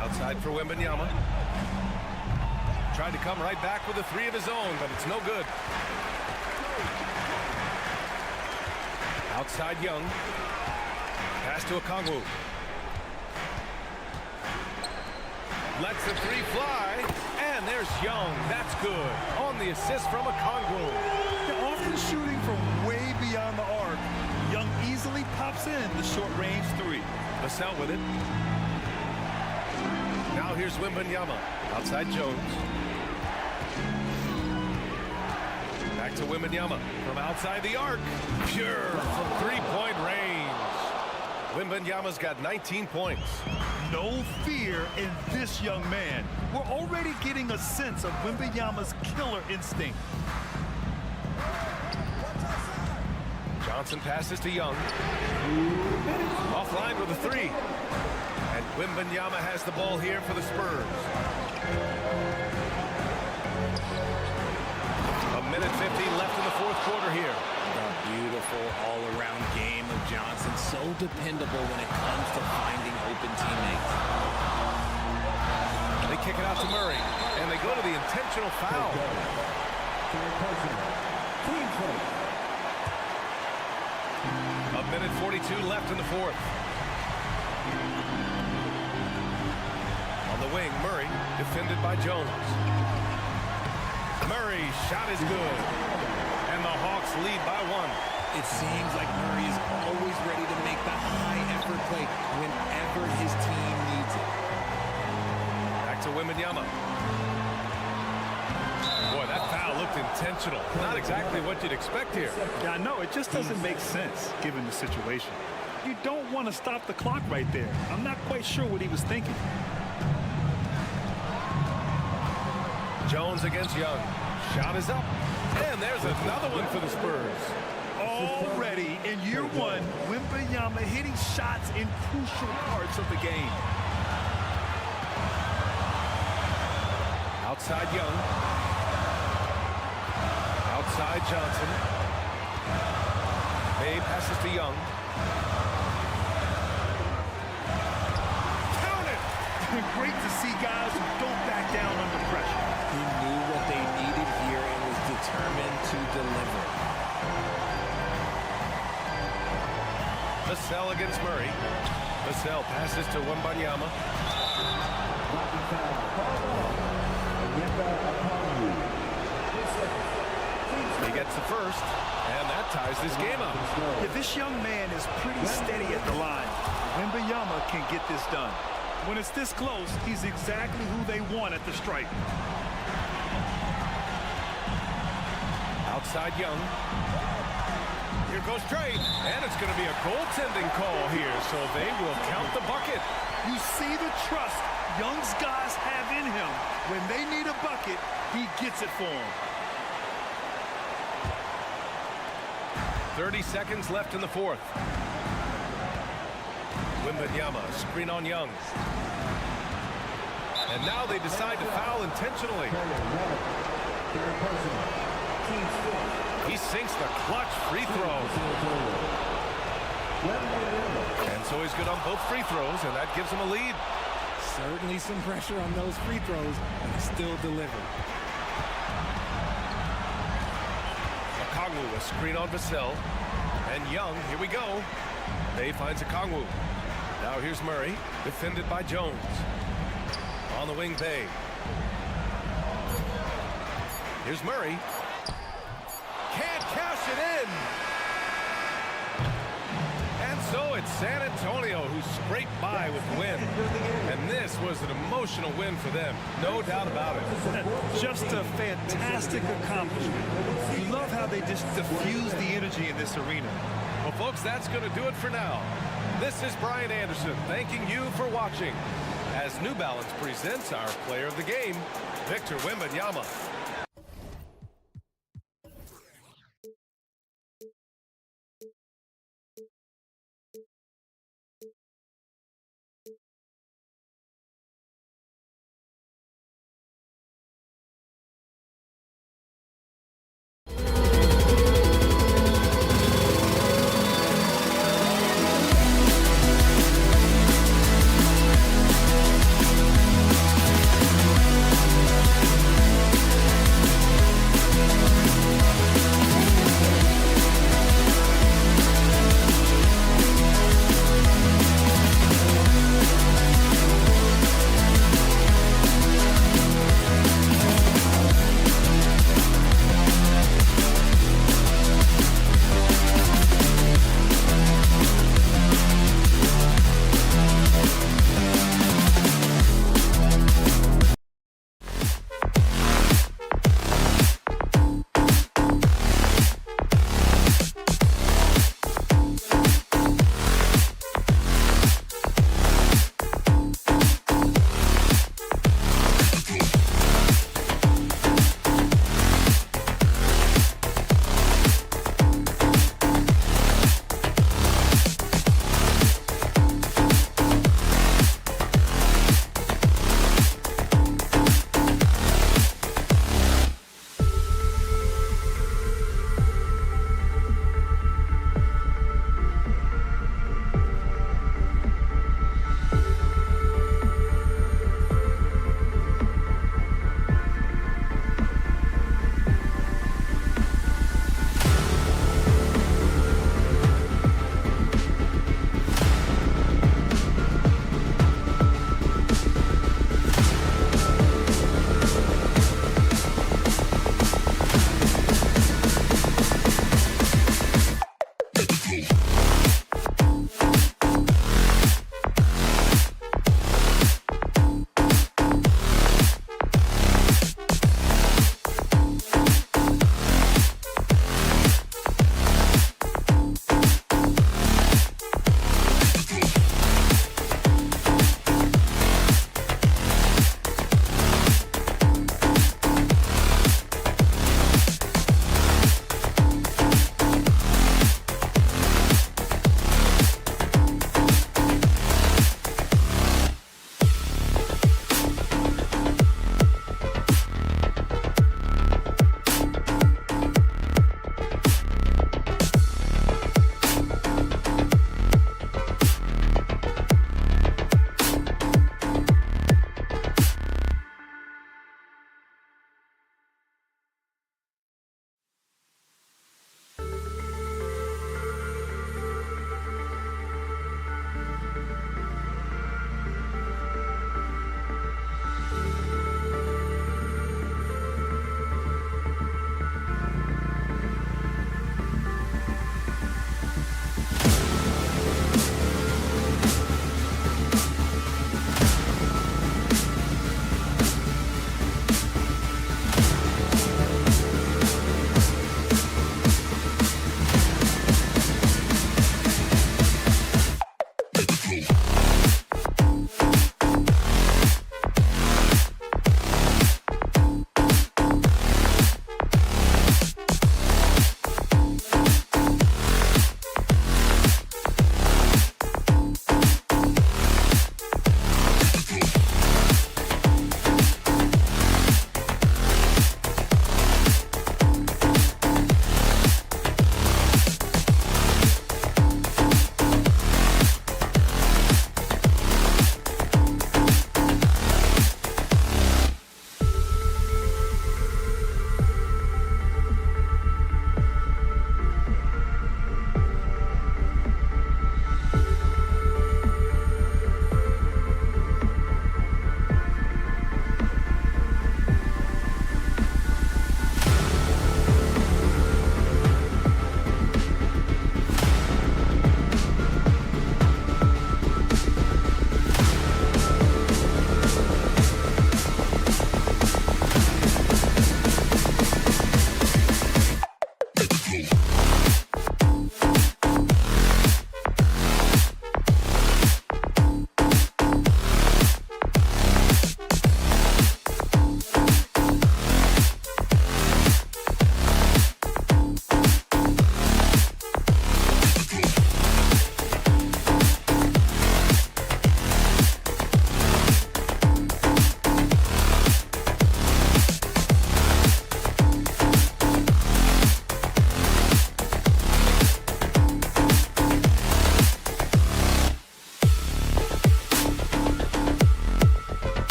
Outside for Wembanyama. Tried to come right back with a 3 of his own, but it's no good. Outside Young. Pass to Okongwu. Lets the 3 fly, and there's Young. That's good. On the assist from Okongwu. They're often shooting from way beyond the arc. Young easily pops in the short-range 3. Vassell with it. Now here's Wembanyama. Outside Jones. Back to Wembanyama from outside the arc. Pure from 3-point range. Wembanyama's got 19 points. No fear in this young man. We're already getting a sense of Wembanyama's killer instinct. Johnson passes to Young. Offline with a 3. And Wembanyama has the ball here for the Spurs. A minute 15 left in the 4th quarter here. A beautiful all-around game of Johnson. So dependable when it comes to finding open teammates. They kick it out to Murray, and they go to the intentional foul. A minute 42 left in the 4th. On the wing, Murray, defended by Jones. Murray's shot is good, and the Hawks lead by 1. It seems like Murray is always ready to make the high-effort play whenever his team needs it. Back to Wembanyama. Boy, that foul looked intentional. Not exactly what you'd expect here. Yeah, I know. It just doesn't make sense, given the situation. You don't want to stop the clock right there. I'm not quite sure what he was thinking. Jones against Young. Shot is up. And there's another one for the Spurs. Already in year 1, Wembanyama hitting shots in crucial parts of the game. Outside Young. Outside Johnson. Bay passes to Young. Count it! Great to see guys who don't back down under pressure. He knew what they needed here and was determined to deliver. Vassell against Murray. Vassell passes to Wembanyama. He gets the first, and that ties this game up. Yeah, this young man is pretty steady at the line. Wembanyama can get this done. When it's this close, he's exactly who they want at the stripe. Outside Young. Here goes Trey, and it's going to be a goaltending call here, so they will count the bucket. You see the trust Young's guys have in him. When they need a bucket, he gets it for them. 30 seconds left in the 4th. Wembanyama, screen on Young. And now they decide to foul intentionally. He sinks the clutch free throw. And so he's good on both free throws, and that gives him a lead. Certainly some pressure on those free throws, and he still delivered. Okongwu, a screen on Vassell. And Young, here we go. Bay finds Okongwu. Now here's Murray, defended by Jones. On the wing, Bay. Here's Murray. Can't cash it in. And so it's San Antonio who scraped by with the win. And this was an emotional win for them. No doubt about it. Just a fantastic accomplishment. You love how they just diffuse the energy in this arena. Well, folks, that's going to do it for now. This is Brian Anderson thanking you for watching as New Balance presents our player of the game, Victor Wembanyama.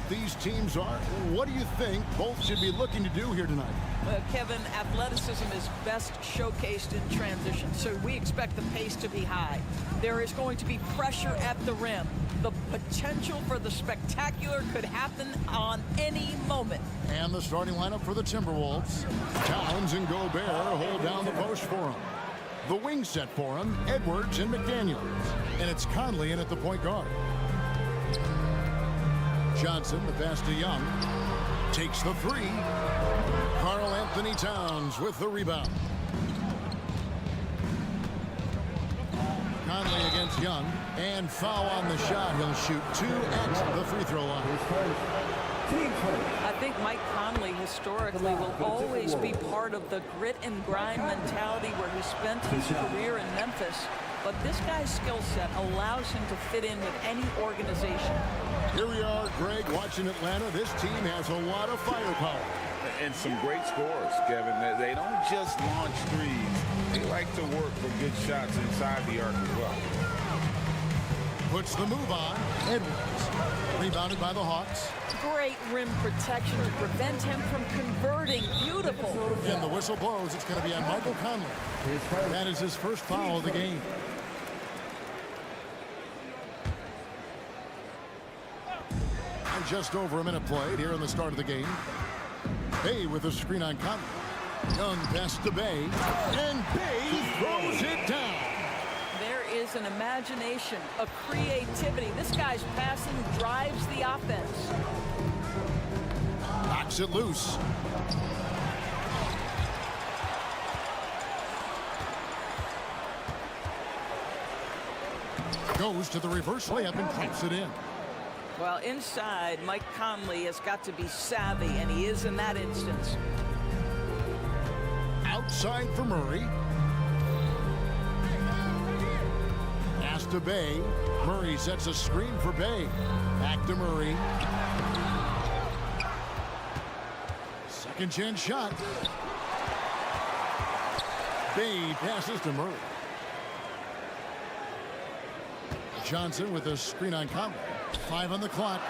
both these teams are. What do you think both should be looking to do here tonight? Kevin, athleticism is best showcased in transition, so we expect the pace to be high. There is going to be pressure at the rim. The potential for the spectacular could happen on any moment. And the starting lineup for the Timberwolves. Towns and Gobert hold down the post for them. The wing set for them, Edwards and McDaniels. And it's Conley in at the point guard. Johnson, the pass to Young. Takes the three. Karl Anthony Towns with the rebound. Conley against Young. And foul on the shot. He'll shoot 2 at the free throw line. I think Mike Conley historically will always be part of the grit and grind mentality where he spent his career in Memphis. But this guy's skill set allows him to fit in with any organization. Here we are, Greg, watching Atlanta. This team has a lot of firepower. And some great scores, Kevin. They don't just launch threes. They like to work for good shots inside the arc as well. Puts the move on. Edwards. Rebounded by the Hawks. Great rim protection to prevent him from converting. Beautiful. And the whistle blows. It's going to be on Michael Conley. That is his first foul of the game. And just over a minute played here in the start of the game. Bay with a screen on Conley. Young pass to Bay. And Bay throws it down. There is an imagination, a creativity. This guy's passing drives the offense. Knocks it loose. Goes to the reverse layup and pops it in. Well, inside, Mike Conley has got to be savvy, and he is in that instance. Outside for Murray. Pass to Bay. Murray sets a screen for Bay. Back to Murray. Second chance shot. Bay passes to Murray. Johnson with a screen on Conley. 5 on the clock.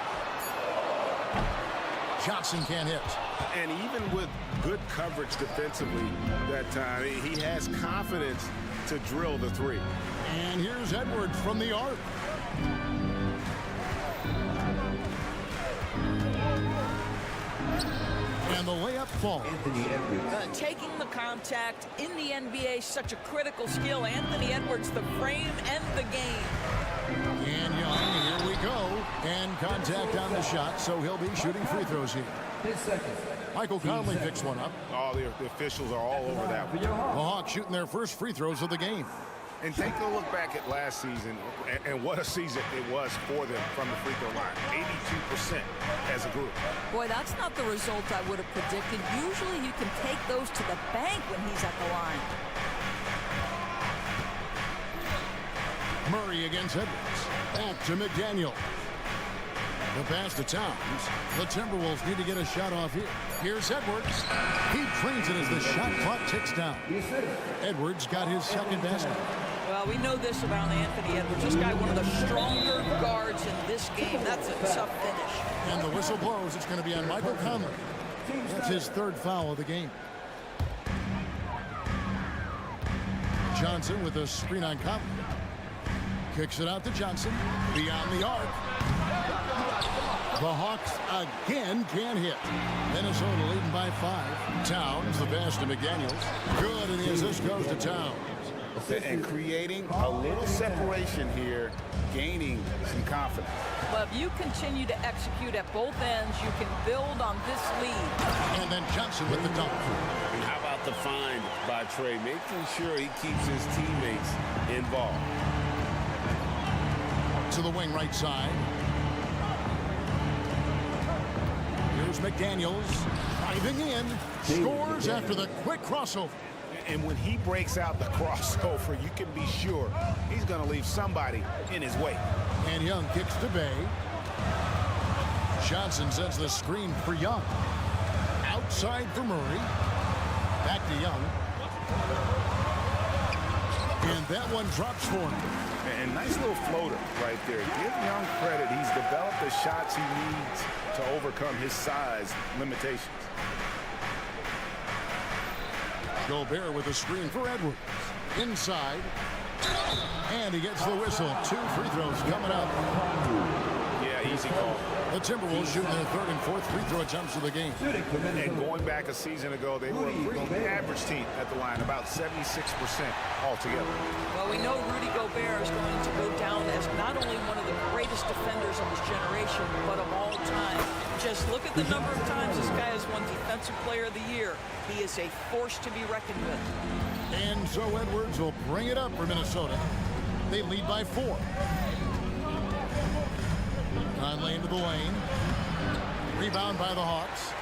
Johnson can't hit. And even with good coverage defensively that time, he has confidence to drill the three. And here's Edwards from the arc. And the layup falls. Taking the contact in the NBA, such a critical skill. Anthony Edwards, the frame and the game. And Young, here we go. And contact on the shot, so he'll be shooting free throws here. Michael Conley picks one up. Oh, the officials are all over that one. The Hawks shooting their first free throws of the game. And take a look back at last season, and what a season it was for them from the free throw line. 82% as a group. Boy, that's not the result I would have predicted. Usually you can take those to the bank when he's at the line. Murray against Edwards. Back to McDaniel. The pass to Towns. The Timberwolves need to get a shot off here. Here's Edwards. He trains it as the shot clock ticks down. Edwards got his second basket. Well, we know this about Anthony Edwards. This guy, one of the stronger guards in this game. That's a tough finish. And the whistle blows. It's going to be on Michael Conley. That's his third foul of the game. Johnson with a screen on Conley. Kicks it out to Johnson. Beyond the arc. The Hawks again can't hit. Minnesota leading by 5. Towns, the pass to McDaniels. Good, and the assist goes to Towns. And creating a little separation here, gaining some confidence. Well, if you continue to execute at both ends, you can build on this lead. And then Johnson with the dunk. How about the find by Trey, making sure he keeps his teammates involved. To the wing right side. Here's McDaniels driving in, scores after the quick crossover. And when he breaks out the crossover, you can be sure he's going to leave somebody in his way. And Young kicks to Bay. Johnson sets the screen for Young. Outside for Murray. Back to Young. And that one drops for him. And nice little floater right there. Give Young credit. He's developed the shots he needs to overcome his size limitations. Gobert with a screen for Edwards. Inside. And he gets the whistle. 2 free throws coming up. Yeah, easy call. The Timberwolves shooting their 3rd and 4th free throw attempts of the game. And going back a season ago, they were a pretty average team at the line, about 76% altogether. Well, we know Rudy Gobert is going to go down as not only one of the greatest defenders of his generation, but of all time. Just look at the number of times this guy has won Defensive Player of the Year. He is a force to be reckoned with. And so Edwards will bring it up for Minnesota. They lead by 4. Conley into the lane. Rebound by the Hawks.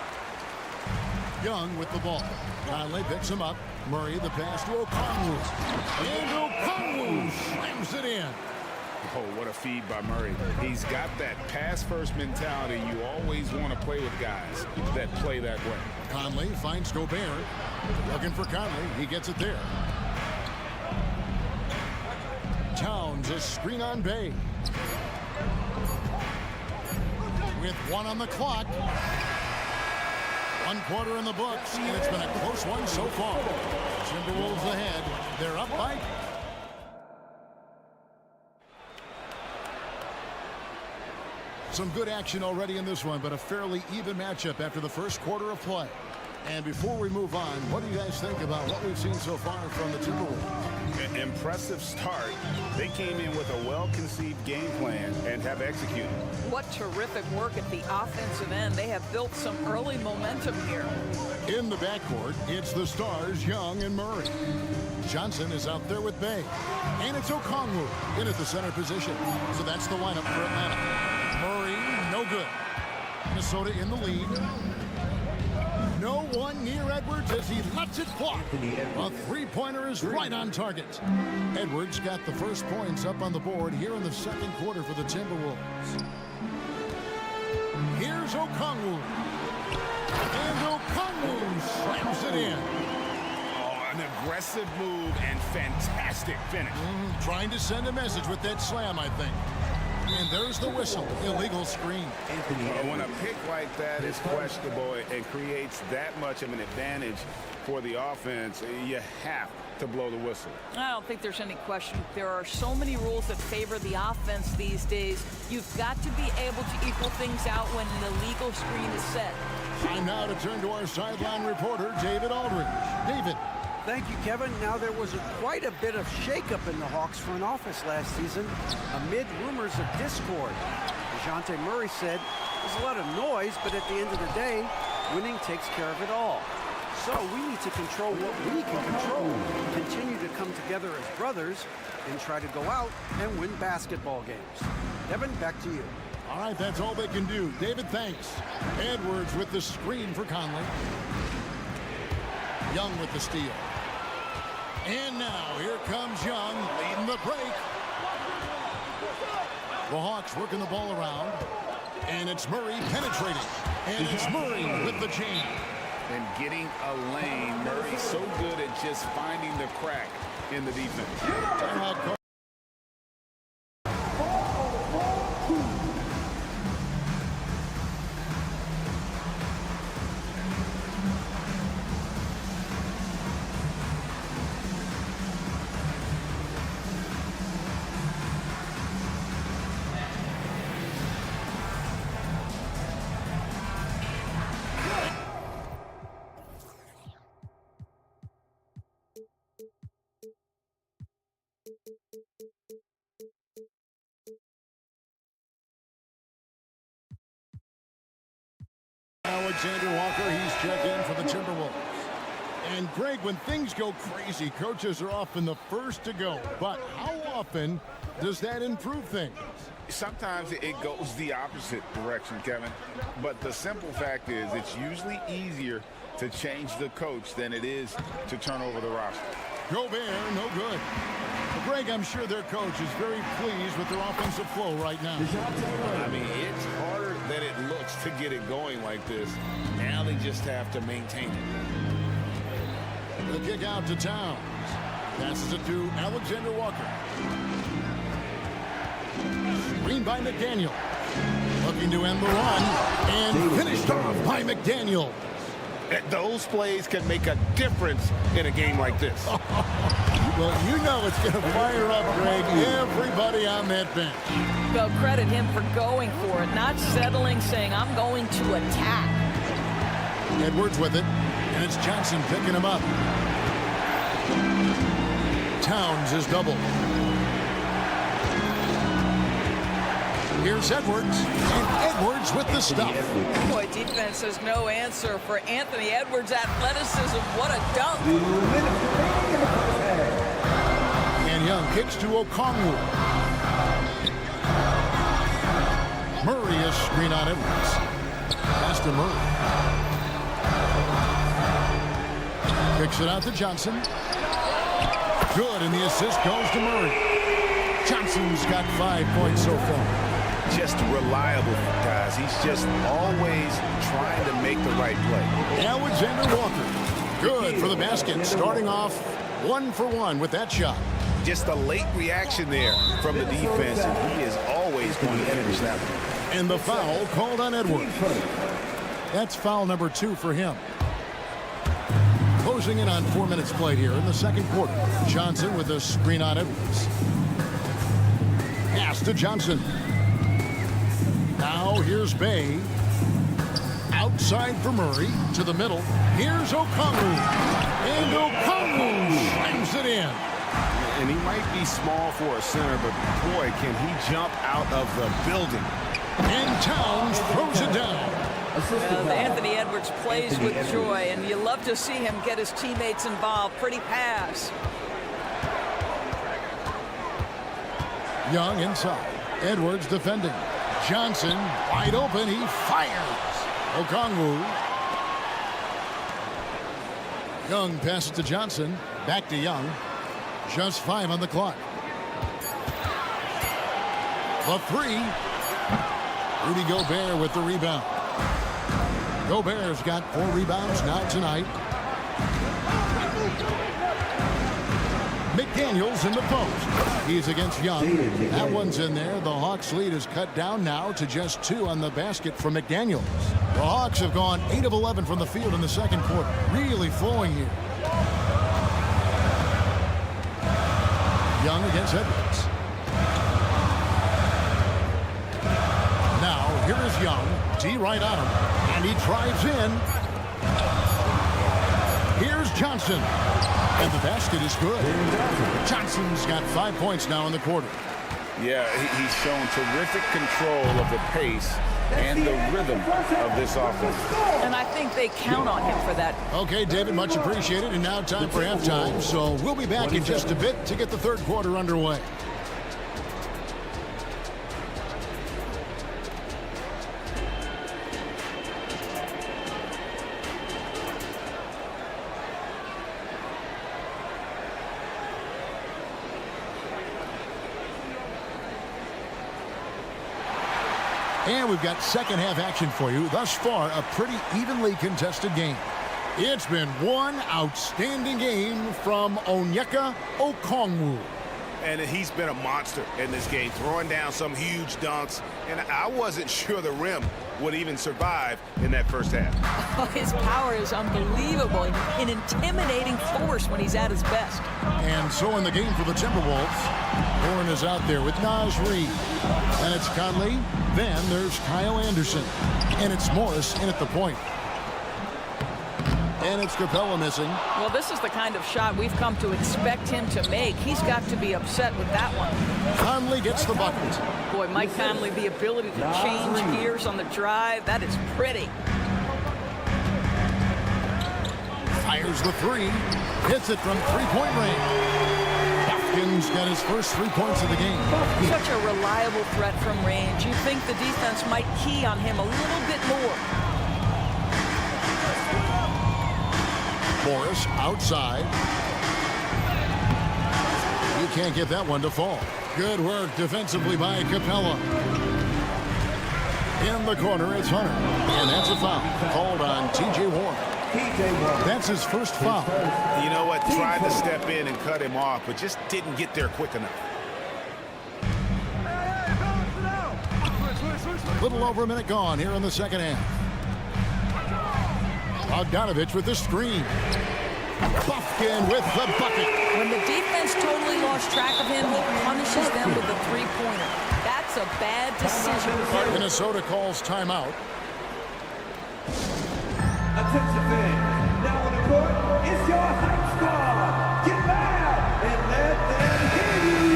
Young with the ball. Conley picks him up. Murray the pass to Okongwu. And Okongwu slams it in. Oh, what a feed by Murray. He's got that pass-first mentality. You always want to play with guys that play that way. Conley finds Gobert. Looking for Conley. He gets it there. Towns a screen on Bay. With 1 on the clock. 1 quarter in the books, and it's been a close one so far. Timberwolves ahead. They're up by. Some good action already in this one, but a fairly even matchup after the first quarter of play. And before we move on, what do you guys think about what we've seen so far from the Timberwolves? An impressive start. They came in with a well-conceived game plan and have executed. What terrific work at the offensive end. They have built some early momentum here. In the backcourt, it's the Stars, Young and Murray. Johnson is out there with Bay. And it's Okongwu in at the center position. So that's the lineup for Atlanta. Murray, no good. Minnesota in the lead. No one near Edwards as he lets it fly. A three-pointer is right on target. Edwards got the first points up on the board here in the second quarter for the Timberwolves. Here's Okongwu. And Okongwu slams it in. Oh, an aggressive move and fantastic finish. Trying to send a message with that slam, I think. And there's the whistle. Illegal screen. When a pick like that is questionable and creates that much of an advantage for the offense, you have to blow the whistle. I don't think there's any question. There are so many rules that favor the offense these days. You've got to be able to equal things out when an illegal screen is set. Time now to turn to our sideline reporter, David Aldridge. David. Thank you, Kevin. Now, there was quite a bit of shakeup in the Hawks front office last season amid rumors of discord. DeJounte Murray said, there's a lot of noise, but at the end of the day, winning takes care of it all. So we need to control what we can control, continue to come together as brothers, and try to go out and win basketball games. Kevin, back to you. All right, that's all they can do. David, thanks. Edwards with the screen for Conley. Young with the steal. And now here comes Young leading the break. The Hawks working the ball around. And it's Murray penetrating. And it's Murray with the jam. And getting a lane. Murray's so good at just finding the crack in the defense. Timeout. Alexander Walker, he's checked in for the Timberwolves. And Greg, when things go crazy, coaches are often the first to go. But how often does that improve things? Sometimes it goes the opposite direction, Kevin. But the simple fact is it's usually easier to change the coach than it is to turn over the roster. Gobert, no good. But Greg, I'm sure their coach is very pleased with their offensive flow right now. I mean, it's harder than it looks to get it going like this. Now they just have to maintain it. The kick out to Towns. Passes it to Alexander Walker. taken by McDaniel. Looking to end the run, and finished off by McDaniel. Those plays can make a difference in a game like this. Well, you know it's going to fire up, Greg, everybody on that bench. They'll credit him for going for it, not settling, saying, I'm going to attack. Edwards with it, and it's Johnson picking him up. Towns is doubled. Here's Edwards, and Edwards with the stop. Boy, defense has no answer for Anthony Edwards' athleticism. What a dunk. And Young kicks to Okongwu. Murray is screen on Edwards. Pass to Murray. Kicks it out to Johnson. Good, and the assist goes to Murray. Johnson's got 5 points so far. Just reliable, guys. He's just always trying to make the right play. Alexander Walker. Good for the basket. Starting off 1 for 1 with that shot. Just a late reaction there from the defense, and he is always going to finish that one. And the foul called on Edwards. That's foul number 2 for him. Closing in on 4 minutes played here in the second quarter. Johnson with a screen on Edwards. Pass to Johnson. Now here's Bay. Outside for Murray. To the middle. Here's Okongwu. And Okongwu slams it in. And he might be small for a center, but boy, can he jump out of the building. And Towns throws it down. Anthony Edwards plays with joy, and you love to see him get his teammates involved. Pretty pass. Young inside. Edwards defending. Johnson wide open. He fires. Okongwu. Young passes to Johnson. Back to Young. Just 5 on the clock. The 3. Rudy Gobert with the rebound. Gobert's got 4 rebounds now tonight. McDaniels in the post. He's against Young. That one's in there. The Hawks lead is cut down now to just 2 on the basket from McDaniels. The Hawks have gone 8 of 11 from the field in the second quarter. Really flowing here. Young against Edwards. Now, here is Young. D right on him. And he drives in. Here's Johnson. And the basket is good. Johnson's got 5 points now in the quarter. Yeah, he's shown terrific control of the pace and the rhythm of this offense. And I think they count on him for that. Okay, David, much appreciated. And now time for halftime. So we'll be back in just a bit to get the third quarter underway. And we've got second half action for you. Thus far, a pretty evenly contested game. It's been one outstanding game from Onyeka Okongwu. And he's been a monster in this game, throwing down some huge dunks. And I wasn't sure the rim would even survive in that first half. Oh, his power is unbelievable. An intimidating force when he's at his best. And so in the game for the Timberwolves, Warren is out there with Naz Reid. And it's Conley. Then there's Kyle Anderson. And it's Morris in at the point. And it's Capella missing. Well, this is the kind of shot we've come to expect him to make. He's got to be upset with that one. Conley gets the bucket. Boy, Mike Conley, the ability to change gears on the drive, that is pretty. Fires the 3. Hits it from three-point range. Hopkins got his first 3 points of the game. Such a reliable threat from range. You think the defense might key on him a little bit more. Morris outside. You can't get that one to fall. Good work defensively by Capella. In the corner, it's Hunter. And that's a foul called on T.J. Warren. That's his first foul. You know what? Tried to step in and cut him off, but just didn't get there quick enough. Little over a minute gone here in the second half. Bogdanovich with the screen. Bufkin with the bucket. When the defense totally lost track of him, he punishes them with a three-pointer. That's a bad decision. Minnesota calls timeout. Attention fans, now on the court, it's your hype squad. Get loud and let them hear you.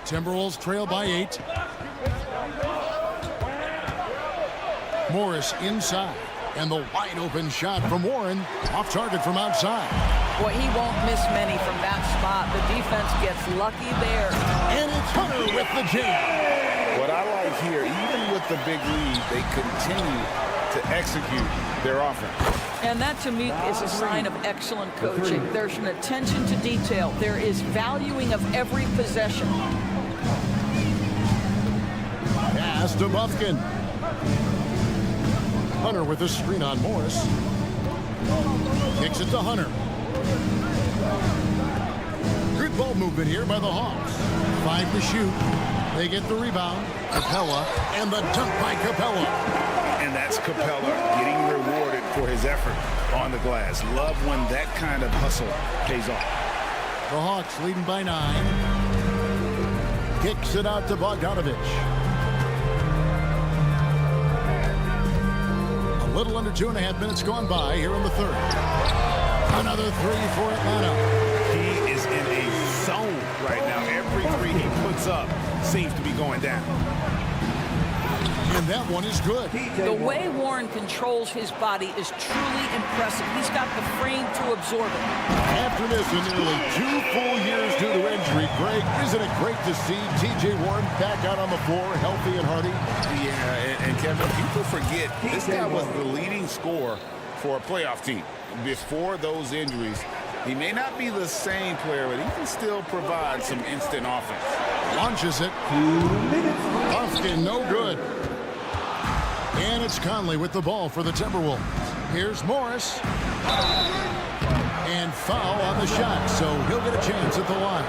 Timberwolves trail by 8. Morris inside. And the wide open shot from Warren. Off target from outside. Boy, he won't miss many from that spot. The defense gets lucky there. And it's Hunter with the jam. What I like here, even with the big lead, they continue to execute their offense. And that, to me, is a sign of excellent coaching. There's an attention to detail. There is valuing of every possession. Pass to Bufkin. Hunter with a screen on Morris. Kicks it to Hunter. Good ball movement here by the Hawks. 5 to shoot. They get the rebound. Capella, and the dunk by Capella. And that's Capella getting rewarded for his effort on the glass. Love when that kind of hustle pays off. The Hawks leading by 9. Kicks it out to Bogdanovich. A little under 2.5 minutes gone by here in the third. Another three for Atlanta. He is in a zone right now. Every three he puts up seems to be going down. And that one is good. The way Warren controls his body is truly impressive. He's got the frame to absorb it. After this, in nearly 2 full years due to injury, Greg, isn't it great to see T.J. Warren back out on the floor, healthy and hearty? Yeah, and Kevin, people forget this guy was the leading scorer for a playoff team. Before those injuries, he may not be the same player, but he can still provide some instant offense. Launches it. Bufkin, no good. And it's Conley with the ball for the Timberwolves. Here's Morris. And foul on the shot, so he'll get a chance at the line.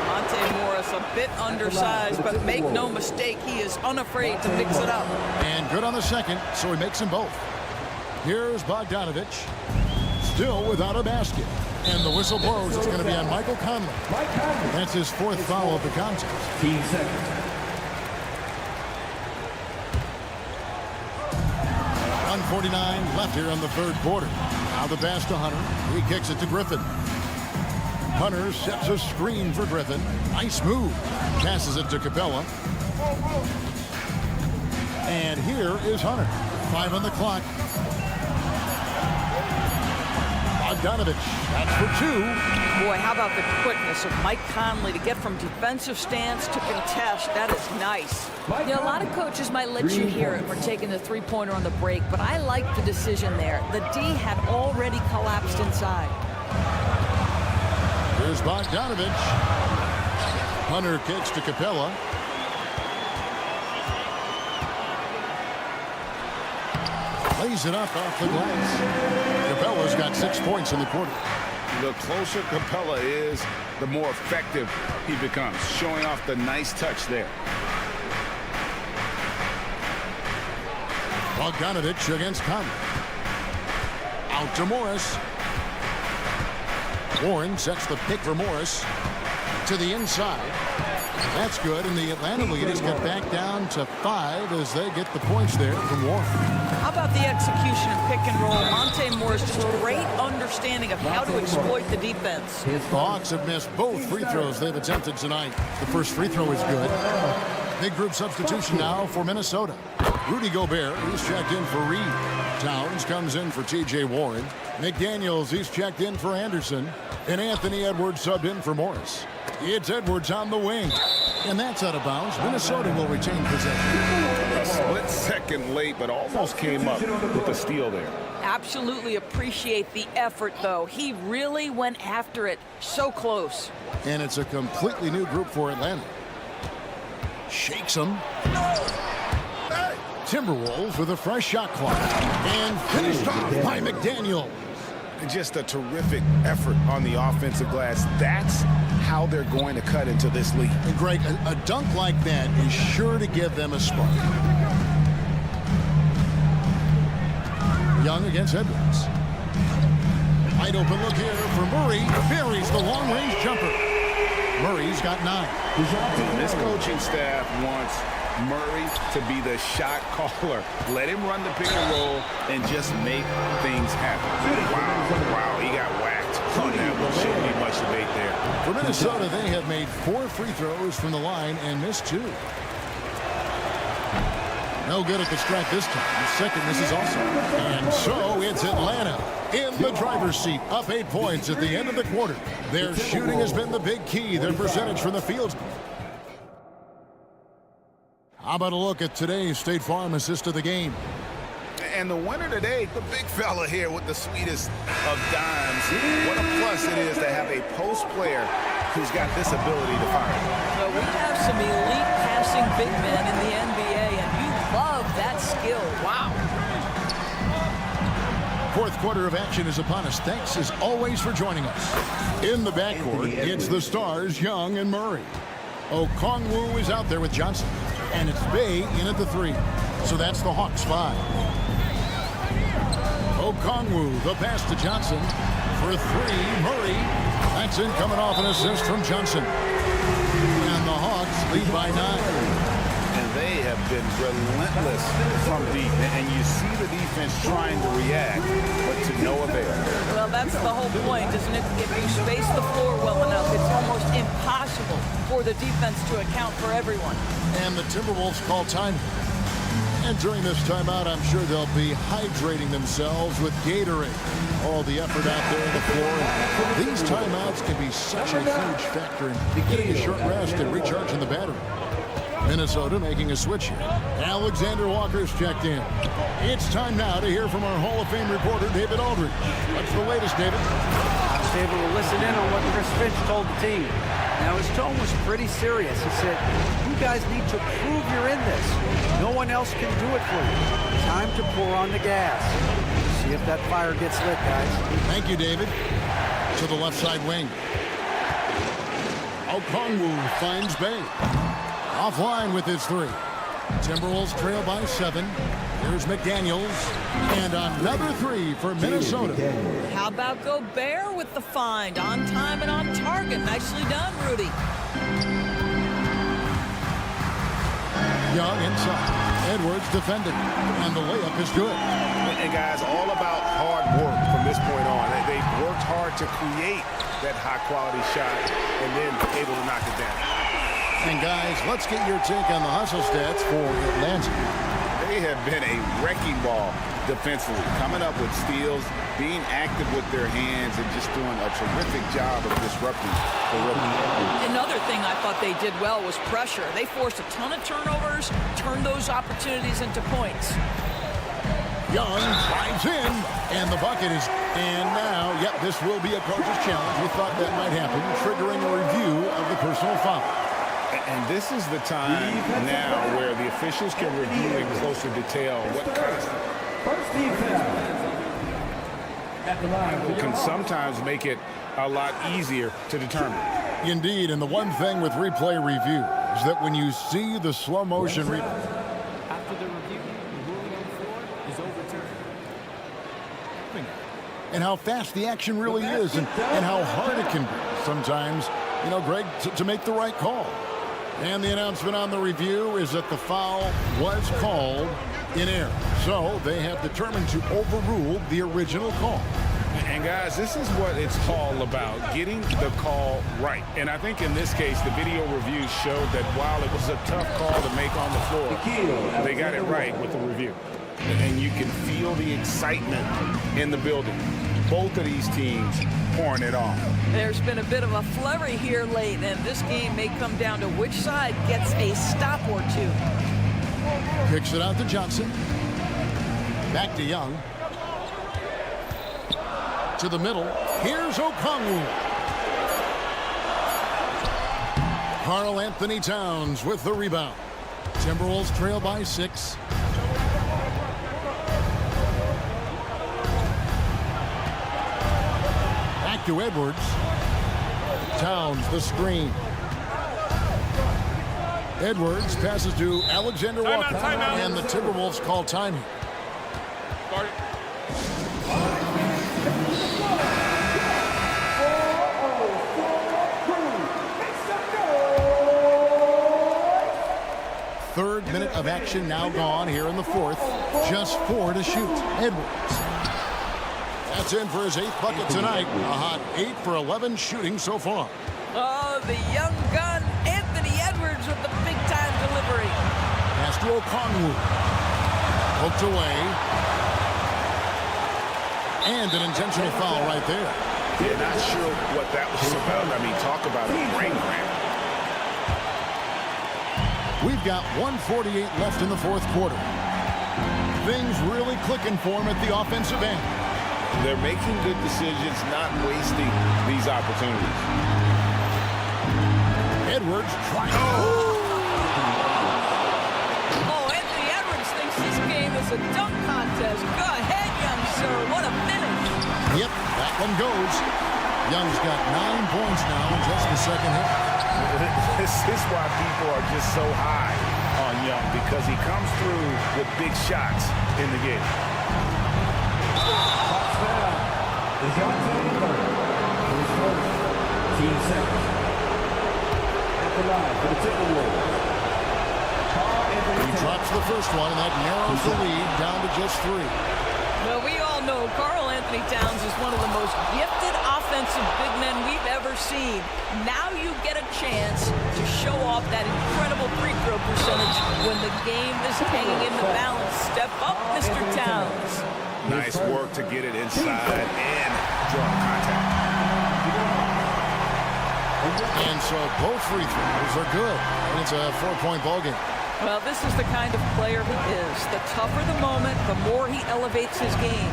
Monte Morris a bit undersized, but make no mistake, he is unafraid to mix it up. And good on the second, so he makes them both. Here's Bogdanovich. Still without a basket. And the whistle blows. It's going to be on Michael Conley. That's his 4th foul of the contest. 15 seconds. 1:49 left here in the third quarter. Now the pass to Hunter. He kicks it to Griffin. Hunter sets a screen for Griffin. Nice move. Passes it to Capella. And here is Hunter. 5 on the clock. Bogdanovich, that's for 2. Boy, how about the quickness of Mike Conley to get from defensive stance to contest. That is nice. You know, a lot of coaches might let you hear it for taking the three-pointer on the break, but I like the decision there. The D had already collapsed inside. Here's Bogdanovich. Hunter kicks to Capella. Lays it up off the glass. Capella's got 6 points in the quarter. The closer Capella is, the more effective he becomes, showing off the nice touch there. Bogdanovich against Conley. Out to Morris. Warren sets the pick for Morris to the inside. That's good, and the Atlanta leaders get back down to 5 as they get the points there from Warren. How about the execution of pick and roll? Monte Morris just great understanding of how to exploit the defense. The Hawks have missed both free throws they've attempted tonight. The first free throw is good. Big group substitution now for Minnesota. Rudy Gobert, he's checked in for Reed. Towns comes in for T.J. Warren. McDaniels, he's checked in for Anderson. And Anthony Edwards subbed in for Morris. It's Edwards on the wing. And that's out of bounds. Minnesota will retain possession. A split second late, but almost came up with the steal there. Absolutely appreciate the effort, though. He really went after it. So close. And it's a completely new group for Atlanta. Shakes them. Timberwolves with a fresh shot clock. And finished off by McDaniel. just a terrific effort on the offensive glass. That's how they're going to cut into this league. And Greg, a dunk like that is sure to give them a spark. Young against Edwards. Wide open look here for Murray. Buries the long-range jumper. Murray's got 9. This coaching staff wants Murray to be the shot caller. Let him run the pick and roll and just make things happen. Wow, he got whacked on that one. Shouldn't be much debate there. For Minnesota, they have made 4 free throws from the line and missed 2. No good at the strike this time. The second misses also. And so it's Atlanta in the driver's seat, up 8 points at the end of the quarter. Their shooting has been the big key. Their percentage from the field. How about a look at today's State Farm assist of the game? And the winner today, the big fella here with the sweetest of dimes. What a plus it is to have a post player who's got this ability to fire. So we have some elite passing big men in the NBA, and you love that skill. Wow. Fourth quarter of action is upon us. Thanks as always for joining us. In the backcourt, it's the Stars, Young and Murray. Okongwu is out there with Johnson. And it's Bay in at the 3. So that's the Hawks 5. Okongwu, the pass to Johnson. For 3, Murray. That's in coming off an assist from Johnson. And the Hawks lead by 9. And they have been relentless from deep. And you see the defense trying to react, but to no avail. Well, that's the whole point, isn't it? If you space the floor well enough, it's almost impossible for the defense to account for everyone. And the Timberwolves call time. And during this timeout, I'm sure they'll be hydrating themselves with Gatorade. All the effort out there on the floor. These timeouts can be such a huge factor in getting a short rest and recharging the battery. Minnesota making a switch here. Alexander Walker's checked in. It's time now to hear from our Hall of Fame reporter, David Aldridge. What's the latest, David? I was able to listen in on what Chris Finch told the team. Now, his tone was pretty serious. He said, you guys need to prove you're in this. No one else can do it for you. Time to pour on the gas. See if that fire gets lit, guys. Thank you, David. To the left side wing. Okongwu finds Bay. Offline with his 3. Timberwolves trail by 7. Here's McDaniels. And another 3 for Minnesota. How about Gobert with the find? On time and on target. Nicely done, Rudy. Young inside. Edwards defending. And the layup is good. And guys, all about hard work from this point on. They've worked hard to create that high-quality shot and then able to knock it down. And guys, let's get your take on the hustle stats for Atlanta. They have been a wrecking ball defensively, coming up with steals, being active with their hands, and just doing a terrific job of disrupting the rhythm. Another thing I thought they did well was pressure. They forced a ton of turnovers, turned those opportunities into points. Young drives in, and the bucket is, and now, yep, this will be a coach's challenge. We thought that might happen, triggering a review of the personal foul. And this is the time now where the officials can review in closer detail what can sometimes make it a lot easier to determine. Indeed, and the one thing with replay review is that when you see the slow motion replay, after the review, the ruling on the floor is overturned. And how fast the action really is, and how hard it can be sometimes, you know, Greg, to make the right call. And the announcement on the review is that the foul was called in error. So they have determined to overrule the original call. And guys, this is what it's all about, getting the call right. And I think in this case, the video review showed that while it was a tough call to make on the floor, they got it right with the review. And you can feel the excitement in the building. Both of these teams pouring it on. There's been a bit of a flurry here late, and this game may come down to which side gets a stop or 2. Kicks it out to Johnson. Back to Young. To the middle. Here's Okongwu. Karl Anthony Towns with the rebound. Timberwolves trail by 6. back to Edwards. Towns, the screen. Edwards passes to Alexander Walker. And the Timberwolves call time here. Third minute of action now gone here in the fourth. Just 4 to shoot. Edwards. That's in for his 8th bucket tonight. A hot 8 for 11 shooting so far. Oh, the young gun, Anthony Edwards with the big-time delivery. Pass to Okongwu. Poked away. And an intentional foul right there. Yeah, not sure what that was about. I mean, talk about a brain cramp. We've got 1:48 left in the fourth quarter. Things really clicking for him at the offensive end. They're making good decisions, not wasting these opportunities. Edwards trying. Oh, Anthony Edwards thinks this game is a dunk contest. Go ahead, young sir. What a finish. Yep, that one goes. Young's got 9 points now in just the second half. This is why people are just so high on Young, because he comes through with big shots in the game. Team second. At the line for the Timberwolves. He drops the first one, and that narrows the lead down to just 3. Well, we all know Karl Anthony Towns is one of the most gifted offensive big men we've ever seen. Now you get a chance to show off that incredible free throw percentage when the game is hanging in the balance. Step up, Mr. Towns. Nice work to get it inside and draw contact. And so both free throws are good. And it's a 4-point ballgame. Well, this is the kind of player he is. The tougher the moment, the more he elevates his game.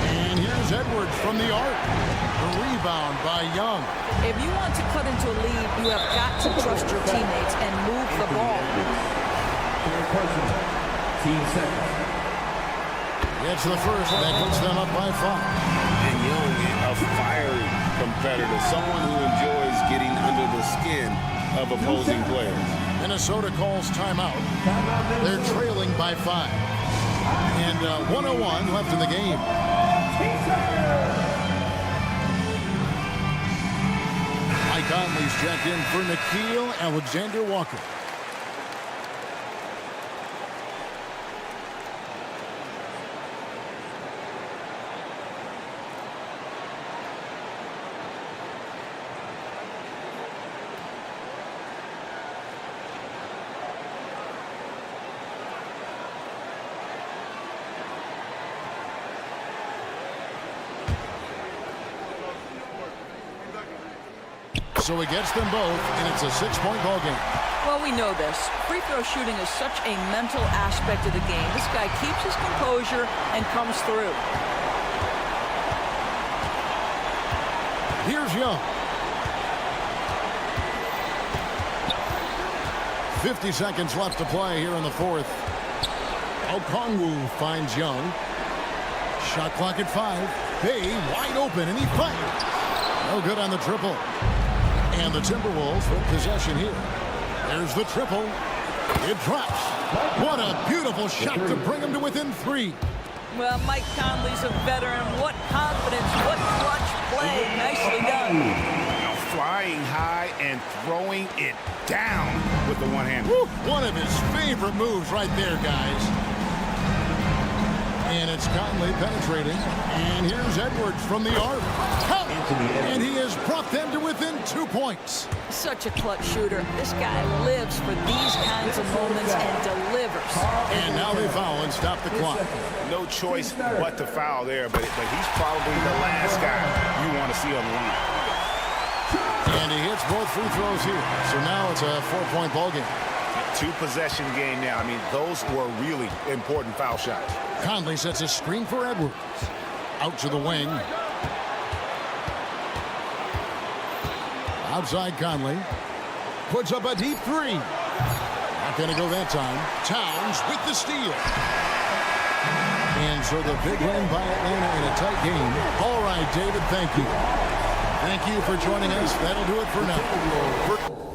And here's Edwards from the arc. The rebound by Young. If you want to cut into a lead, you have got to trust your teammates and move the ball. Team second. Gets the first, and that puts them up by 5. And Young, a fiery competitor, someone who enjoys getting under the skin of opposing players. Minnesota calls timeout. They're trailing by 5. And 1:01 left in the game. Mike Conley's checked in for Nickeil Alexander-Walker. So he gets them both, and it's a 6-point ball game. Well, we know this. Free throw shooting is such a mental aspect of the game. This guy keeps his composure and comes through. Here's Young. 50 seconds left to play here in the fourth. Okongwu finds Young. Shot clock at 5. Bay wide open, and he fires. No good on the triple. And the Timberwolves with possession here. There's the triple. It drops. What a beautiful shot to bring him to within 3. Well, Mike Conley's a veteran. What confidence, what clutch play. Nicely done. Now flying high and throwing it down with the one hand. One of his favorite moves right there, guys. And it's Conley penetrating. And here's Edwards from the arc. And he has brought them to within 2 points. Such a clutch shooter. This guy lives for these kinds of moments and delivers. And now they foul and stop the clock. No choice but to foul there, but he's probably the last guy you want to see on the line. And he hits both free throws here. So now it's a 4-point ball game. 2-possession game now. I mean, those were really important foul shots. Conley sets a screen for Edwards. Out to the wing. Outside Conley. Puts up a deep 3. Not going to go that time. Towns with the steal. And so the big win by Atlanta in a tight game. All right, David, thank you. Thank you for joining us. That'll do it for now.